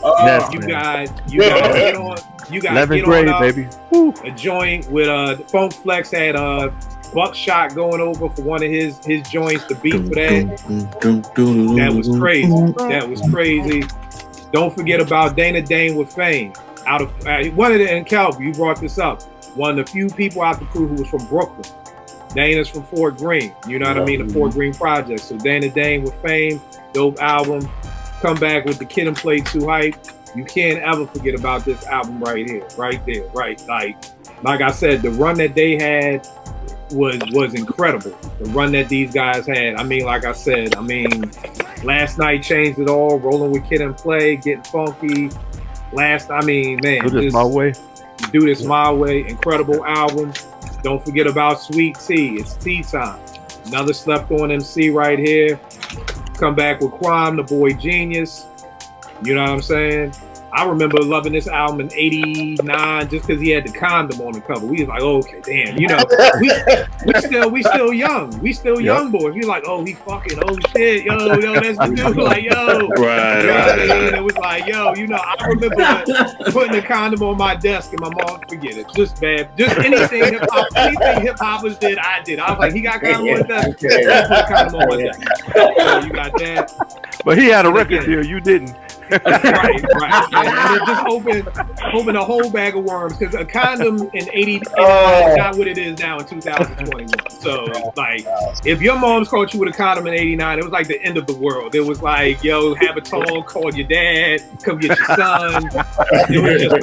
You guys get on. You guys 11th get grade, on baby. A joint with Funk Flex had Buckshot going over for one of his joints. The beat for that was crazy. That was crazy. Don't forget about Dana Dane with Fame. Out of one of the and Calvin, you brought this up. One of the few people out the crew who was from Brooklyn. Dana's from Fort Greene. You know what I mean? The Fort Greene Project. So Dana Dane with Fame, dope album. Come back with the Kid and Play 2 hype. You can't ever forget about this album right here, right there, right. Like I said, the run that they had was incredible. The run that these guys had. I mean, like I said, Last Night changed it all. Rolling with Kid and Play, Getting Funky. Man, Do This My Way. Do This My Way. Incredible album. Don't forget about Sweet Tea. It's tea time. Another slept on MC right here. Come back with Crime, The Boy Genius. You know what I'm saying? I remember loving this album in '89 just because he had the condom on the cover. We was like, oh, okay, damn. We still young. We still young boys. We like, oh, he fucking, oh shit, yo, that's the dude. Like, yo. Right. And it was like, yo, I remember putting the condom on my desk and my mom, forget it. Just bad. Just anything hip hoppers did, I did. I was like, he got condom on his desk. I put condom on my desk. So you got that. But he had a record deal. You didn't. right. and just open a whole bag of worms because a condom in 89 is not what it is now in 2021. So like, if your mom's caught you with a condom in 89, it was like the end of the world. It was like, yo, have a talk, call your dad, come get your son. It was just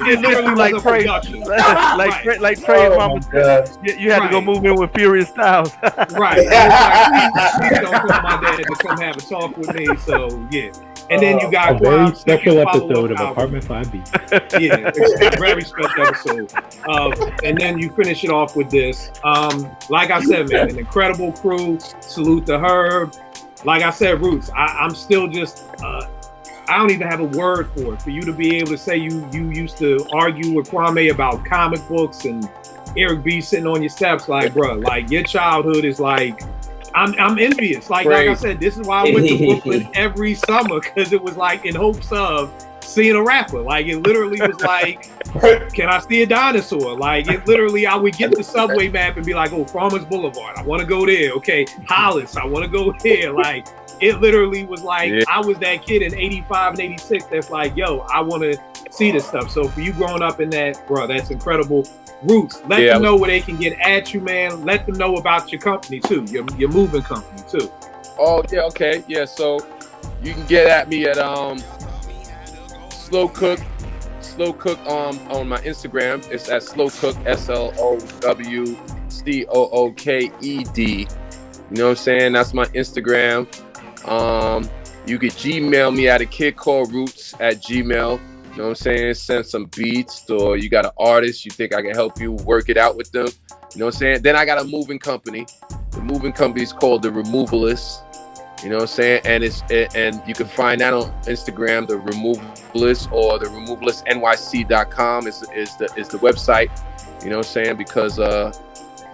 it literally like was a Trey, production. like Trey and Mama said, you had to go move in with Furious Styles. Right. It was like, please don't call my dad to come have a talk with me. So yeah. And then you got a very Grimes' special second episode of follow-up Apartment 5B. Yeah, it's a very special episode. And then you finish it off with this. Like I said, man, an incredible crew. Salute to Herb. Like I said, Roots, I'm still just, I don't even have a word for it. For you to be able to say you used to argue with Kwame about comic books and Eric B sitting on your steps, like, bro, like your childhood is like, I'm envious. Like I said, this is why I went to Brooklyn every summer, because it was like in hopes of seeing a rapper. Like it literally was like, can I see a dinosaur? Like it literally, I would get the subway map and be like, oh, Farmers Boulevard, I want to go there. Okay, Hollis, I want to go there. Like it literally was like, I was that kid in 85 and 86 that's like, yo, I want to see this stuff. So for you growing up in that, bro, that's incredible. Roots, let them know where they can get at you, man. Let them know about your company too, your moving company too. Oh yeah, okay, yeah. So you can get at me at Slow Cook on my Instagram. It's at Slow Cook, SLOWCOOKED. You know what I'm saying? That's my Instagram. You could Gmail me at akidcalledroots@gmail.com. You know what I'm saying? Send some beats, or you got an artist you think I can help you work it out with them. You know what I'm saying? Then I got a moving company. The moving company is called The Removalists. You know what I'm saying? And you can find that on Instagram, The Removalists, or the removalistnyc.com is the website. You know what I'm saying? Because the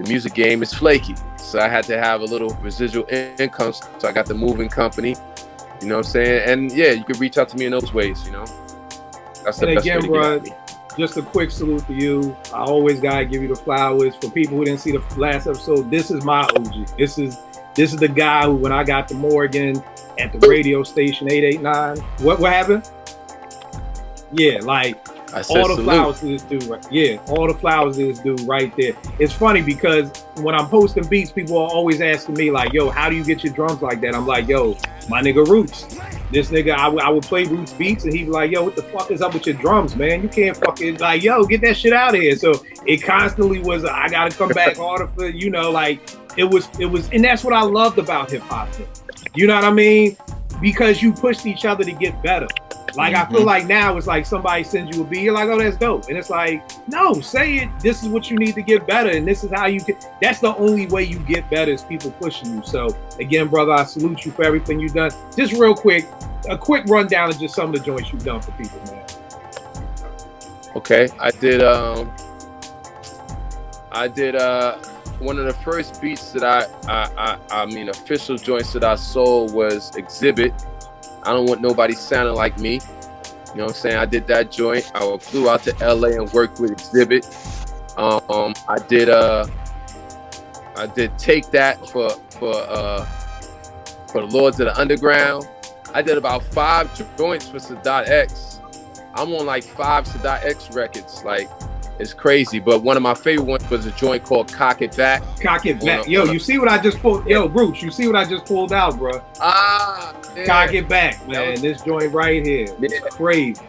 music game is flaky. So I had to have a little residual income. So I got the moving company. You know what I'm saying? And yeah, you can reach out to me in those ways, you know? That's the best way to get at me. Just a quick salute to you. I always gotta give you the flowers. For people who didn't see the last episode, this is my OG. This is the guy who, when I got to Morgan at the radio station 889, what happened? Yeah, like all the flowers to this dude, right? Yeah, all the flowers to this dude right there. It's funny because when I'm posting beats, people are always asking me like, yo, how do you get your drums like that? I'm like, yo, my nigga Roots. This nigga, I would play Roots beats and he'd be like, yo, what the fuck is up with your drums, man? You can't fucking, like, yo, get that shit out of here. So it constantly was, I gotta come back harder for, you know, like, it was, and that's what I loved about hip hop. You know what I mean? Because you pushed each other to get better. Like, I feel like now it's like somebody sends you a beat, you're like, oh, that's dope. And it's like, no, say it. This is what you need to get better. And this is how you can, that's the only way you get better is people pushing you. So again, brother, I salute you for everything you've done. Just real quick, a quick rundown of just some of the joints you've done for people, man. Okay, I did one of the first beats that I mean, official joints that I sold was Exhibit. I don't want nobody sounding like me. You know what I'm saying? I did that joint. I flew out to LA and worked with Exhibit. I did Take That for the Lords of the Underground. I did about 5 joints for Sadat X. I'm on like 5 Sadat X records. Like, it's crazy. But one of my favorite ones was a joint called Cock It Back. Cock It Back. Yo, you see what I just pulled? Yo, Bruce, you see what I just pulled out, bro? Yeah. Cock It Back, man. This joint right here. It's crazy.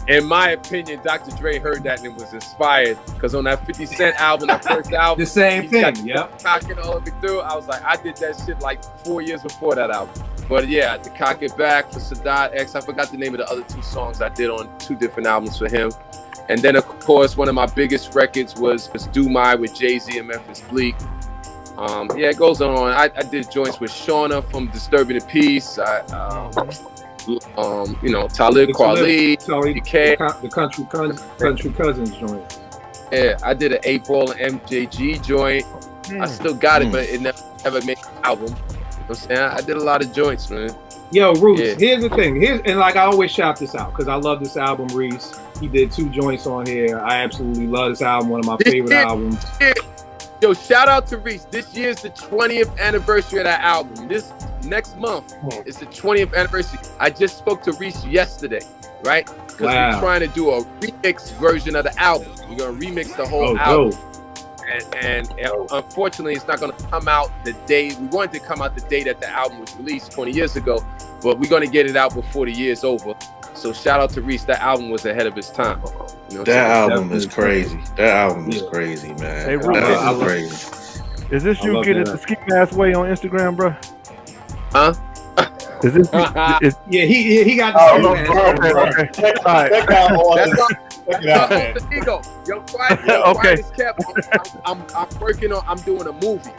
In my opinion, Dr. Dre heard that and was inspired, because on that 50 Cent album, that first album, the same thing, yep. Cocking all of it through. I was like, I did that shit like 4 years before that album. But yeah, the Cock It Back for Sadat X. I forgot the name of the other 2 songs I did on 2 different albums for him. And then, of course, one of my biggest records was Do My with Jay-Z and Memphis Bleak. Yeah, it goes on. I did joints with Shauna from Disturbing the Peace. You know, Talib Kweli, the Country Cousins joint. Yeah, I did an 8-Ball and MJG joint. I still got it, but it never made an album. You know what I'm saying? I did a lot of joints, man. Yo, Roots, here's the thing. And like I always shout this out because I love this album, Reese. He did 2 joints on here. I absolutely love this album, one of my favorite albums. Yo, shout out to Reese. This year's the 20th anniversary of that album. This next month is the 20th anniversary. I just spoke to Reese yesterday, right? Because we're trying to do a remix version of the album. We're gonna remix the whole album. And unfortunately, it's not going to come out the day we wanted to come out the day that the album was released 20 years ago, but we're going to get it out before the year's over. So shout out to Reese. That album was ahead of its time. You know that album is crazy. That album is crazy, man. Hey, that album is crazy. Is this you getting the ski mask way on Instagram, bro? Huh? Is this? Yeah, he got the ski mask. All right. Check it out, man. Ego. Yo, quiet as kept. I'm working on. I'm doing a movie,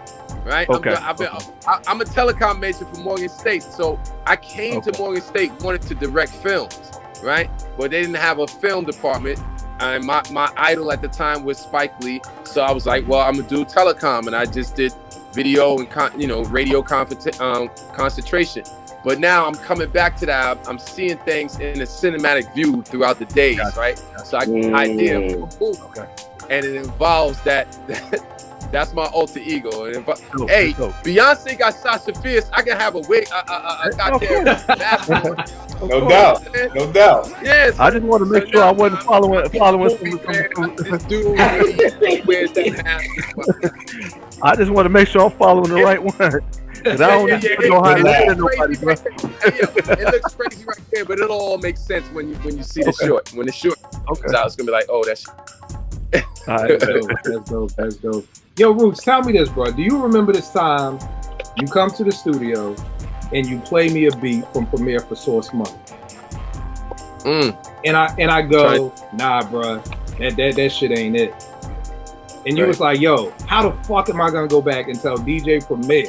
right? Okay. I'm a telecom major from Morgan State, so I came to Morgan State wanted to direct films, right? But they didn't have a film department. And my idol at the time was Spike Lee, so I was like, well, I'm gonna do telecom, and I just did video and radio concentration. But now I'm coming back to that. I'm seeing things in a cinematic view throughout the days, right? So I get an idea of a movie, and it involves that. That's my alter ego. And hey, Beyonce got Sasha Fierce. I can have a wig, a goddamn mask on. No doubt. Yes. I just want to make sure I wasn't following this dude wears that mask. I just want to make sure I'm following the right one. Cause I don't know how to let nobody, bro. It looks crazy right there, but it'll all make sense when you see the short. When the short comes out, it's gonna be like, oh, that's. All right, that's dope. Yo, Roots, tell me this, bro. Do you remember this time you come to the studio and you play me a beat from Premiere for Source Money? And I go, nah, bro, that shit ain't it. And you was like, yo, how the fuck am I gonna go back and tell DJ Premier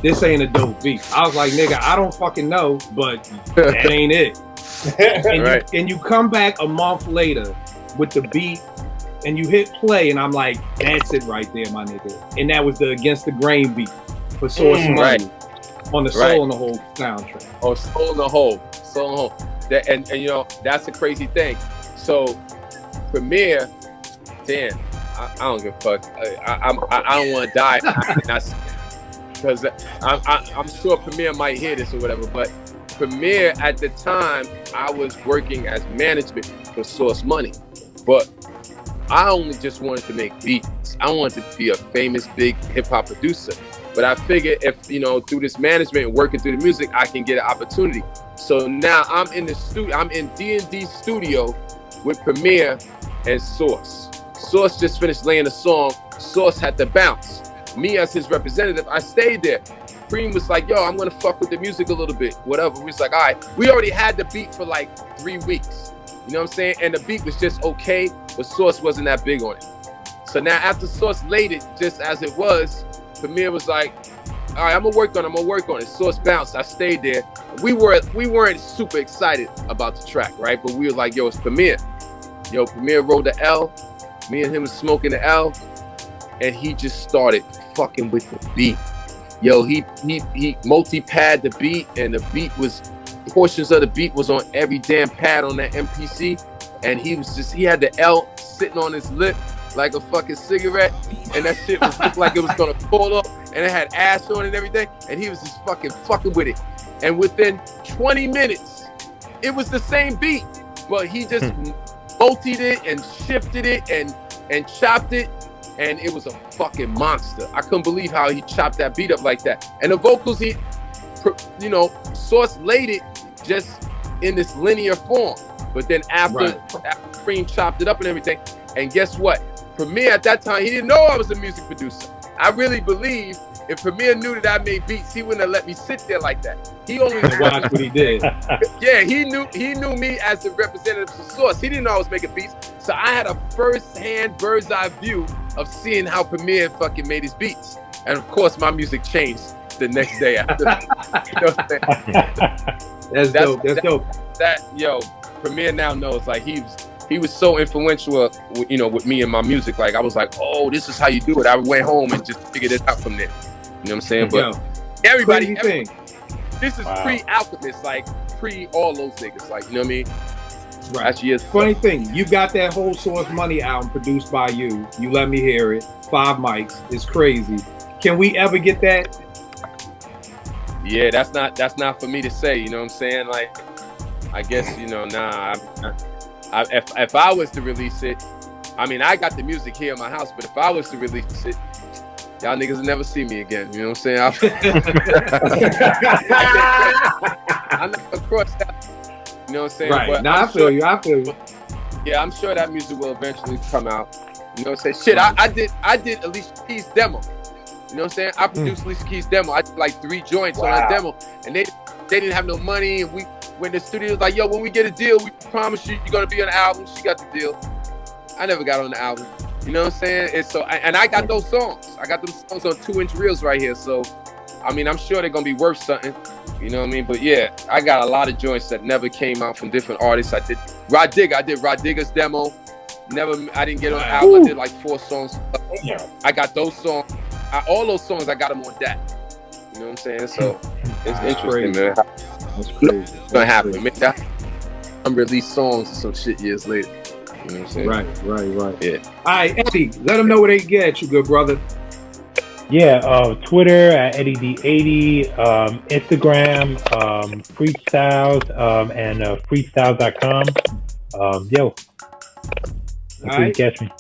this ain't a dope beat? I was like, nigga, I don't fucking know, but that ain't it. And you come back a month later with the beat and you hit play, and I'm like, that's it right there, my nigga. And that was the Against the Grain beat for Source Money on the Soul in the Hole soundtrack. Oh, Soul in the Hole. That, and you know, that's the crazy thing. So Premier, damn, I don't give a fuck. I don't want to die because I'm sure Premier might hear this or whatever. But Premier at the time, I was working as management for Source Money, but I only just wanted to make beats. I wanted to be a famous big hip hop producer. But I figured if, through this management and working through the music, I can get an opportunity. So now I'm in the studio. I'm in D&D studio with Premier and Source. Source just finished laying a song. Source had to bounce. Me as his representative, I stayed there. Cream was like, yo, I'm gonna fuck with the music a little bit, whatever. We was like, all right. We already had the beat for like 3 weeks. You know what I'm saying? And the beat was just okay, but Source wasn't that big on it. So now after Source laid it just as it was, Premier was like, all right, I'm gonna work on it. Source bounced. I stayed there. We weren't super excited about the track, right? But we were like, yo, it's Premier. Yo, Premier rolled the L. Me and him was smoking the L, and he just started fucking with the beat. Yo, he multi-pad the beat, and the beat was, portions of the beat was on every damn pad on that MPC, and he had the L sitting on his lip like a fucking cigarette, and that shit looked like it was gonna fall off, and it had ash on it and everything, and he was just fucking with it. And within 20 minutes, it was the same beat, but he just multied it and shifted it and chopped it, and it was a fucking monster. I couldn't believe how he chopped that beat up like that. And the vocals, Source laid it just in this linear form, but then after Cream chopped it up and everything, and guess what? Premier at that time, he didn't know I was a music producer. I really believe if Premier knew that I made beats, he wouldn't have let me sit there like that. He only watched what he did. Yeah, he knew me as the representative of Source. He didn't know I was making beats. So I had a first-hand bird's eye view of seeing how Premier fucking made his beats. And of course, my music changed the next day after. That's dope. That's dope. Premier now knows, like, he was so influential, with me and my music. Like, I was like, oh, this is how you do it. I went home and just figured it out from there. You know what I'm saying? But everybody this is pre-Alchemist, like pre all those niggas, like, you know what I mean? Right. That's years. Funny thing, you got that whole Source Money album produced by you. You let me hear it. 5 mics. It's crazy. Can we ever get that? Yeah, that's not for me to say. You know what I'm saying? Like, I guess if I was to release it, I mean, I got the music here in my house, but if I was to release it, y'all niggas will never see me again. You know what I'm saying? I'm not across that. You know what I'm saying? Right. But I feel you. Yeah, I'm sure that music will eventually come out. You know what I'm saying? Shit, I did Alicia Keys' demo. You know what I'm saying? I produced Alicia Keys' demo. I did like 3 joints on that demo, and they didn't have no money. And when the studio was like, "Yo, when we get a deal, we promise you're gonna be on the album." She got the deal. I never got on the album. You know what I'm saying? And so, and I got those songs. I got those songs on 2-inch reels right here. So, I mean, I'm sure they're gonna be worth something. You know what I mean? But yeah, I got a lot of joints that never came out from different artists. I did Rod Digger's demo. I didn't get on the album. I did like 4 songs. I got those songs. All those songs, I got them on that. You know what I'm saying? So it's interesting, man. That's crazy. It's gonna happen. Man, I'm release songs or some shit years later. You know what I'm saying? Right. Yeah. All right, Eddie, let them know where they get at you, good brother. Yeah, Twitter at EddieD80, Instagram, Freestyles, and freestyles.com. Yo, that's where you catch me.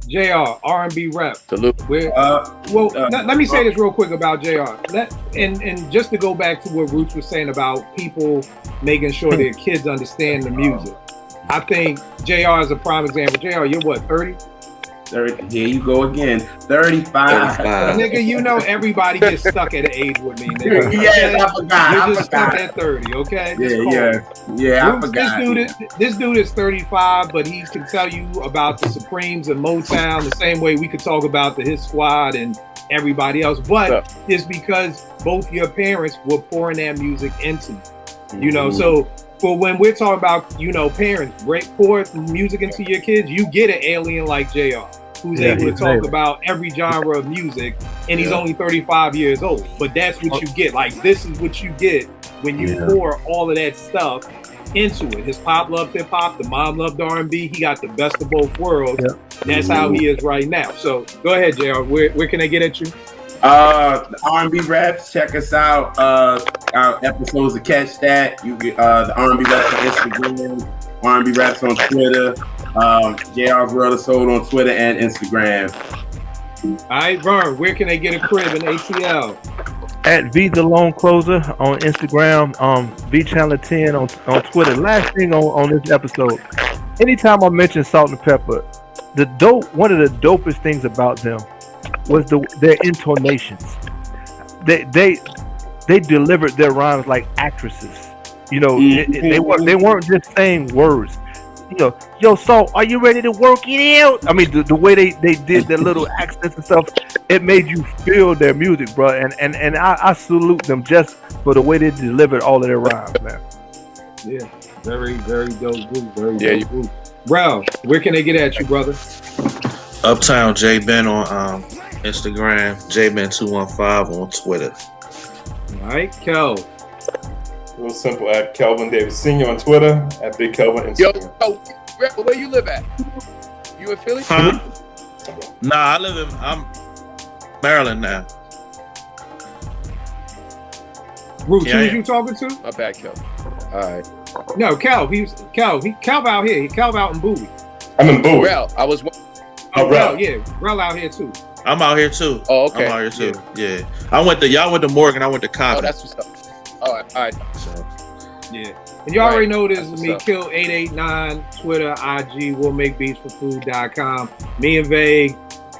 JR, R&B rep. Salute. Let me say this real quick about JR. And just to go back to what Roots was saying about people making sure their kids understand the music. I think JR is a prime example. JR, you're what, 30? 30. Here you go again. 35. Nigga, you know everybody gets stuck at an age with me, nigga. Yes, I forgot. You're just stuck at 30, okay? Yeah, I forgot. This dude is 35, but he can tell you about the Supremes and Motown the same way we could talk about the Hit Squad and everybody else. But it's because both your parents were pouring that music into you. You know, so for when we're talking about, you know, parents pour music into your kids, you get an alien like JR, who's able to talk about every genre of music, and he's only 35 years old. But that's what you get. Like, this is what you get when you pour all of that stuff into it. His pop loved hip hop, the mom loved R&B. He got the best of both worlds. That's how he is right now. So go ahead, JR. Where can I get at you? The R&B Raps, check us out. Our episodes to catch that. You get the R&B Raps on Instagram, R&B Raps on Twitter, JR's World of Soul on Twitter and Instagram. All right, Vern, where can they get a crib in ATL? At V the Lone Closer on Instagram, V Chandler 10 on Twitter. Last thing on this episode, anytime I mention Salt and Pepper, one of the dopest things about them was their intonations. They delivered their rhymes like actresses. You know, they weren't just saying words. You know, yo, Salt, are you ready to work it out? I mean, the way they did their little accents and stuff, it made you feel their music, bro. And I salute them just for the way they delivered all of their rhymes, man. Yeah, very, very dope group. Very dope group. Rel, where can they get at you, brother? Uptown J Ben on Instagram, JBen215 on Twitter. All right, Kel. Real simple, at Kelvin Davis Sr. on Twitter, at Big Kelvin Instagram. Yo, where you live at? You in Philly? Huh? Nah, I'm Maryland now. Roots, who you talking to? My bad, Kel. All right. No, Kel. Kel out here. Kel out in Bowie. I'm in Bowie. Rel, I was. Rel, yeah. Rel out here too. I'm out here too. Oh, okay. I'm out here too. Yeah. Y'all went to Morgan. I went to Compton. Oh, that's what's up. All right. So. Yeah. And you already know this is me, Kill889, Twitter, IG, we'll make beats for food.com. Me and Vague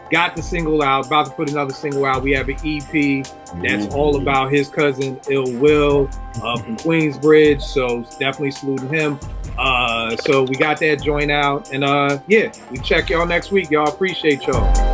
got the single out, about to put another single out. We have an EP that's all about his cousin, Ill Will, from Queensbridge. So definitely saluting him. So we got that joint out. And we check y'all next week. Y'all appreciate y'all.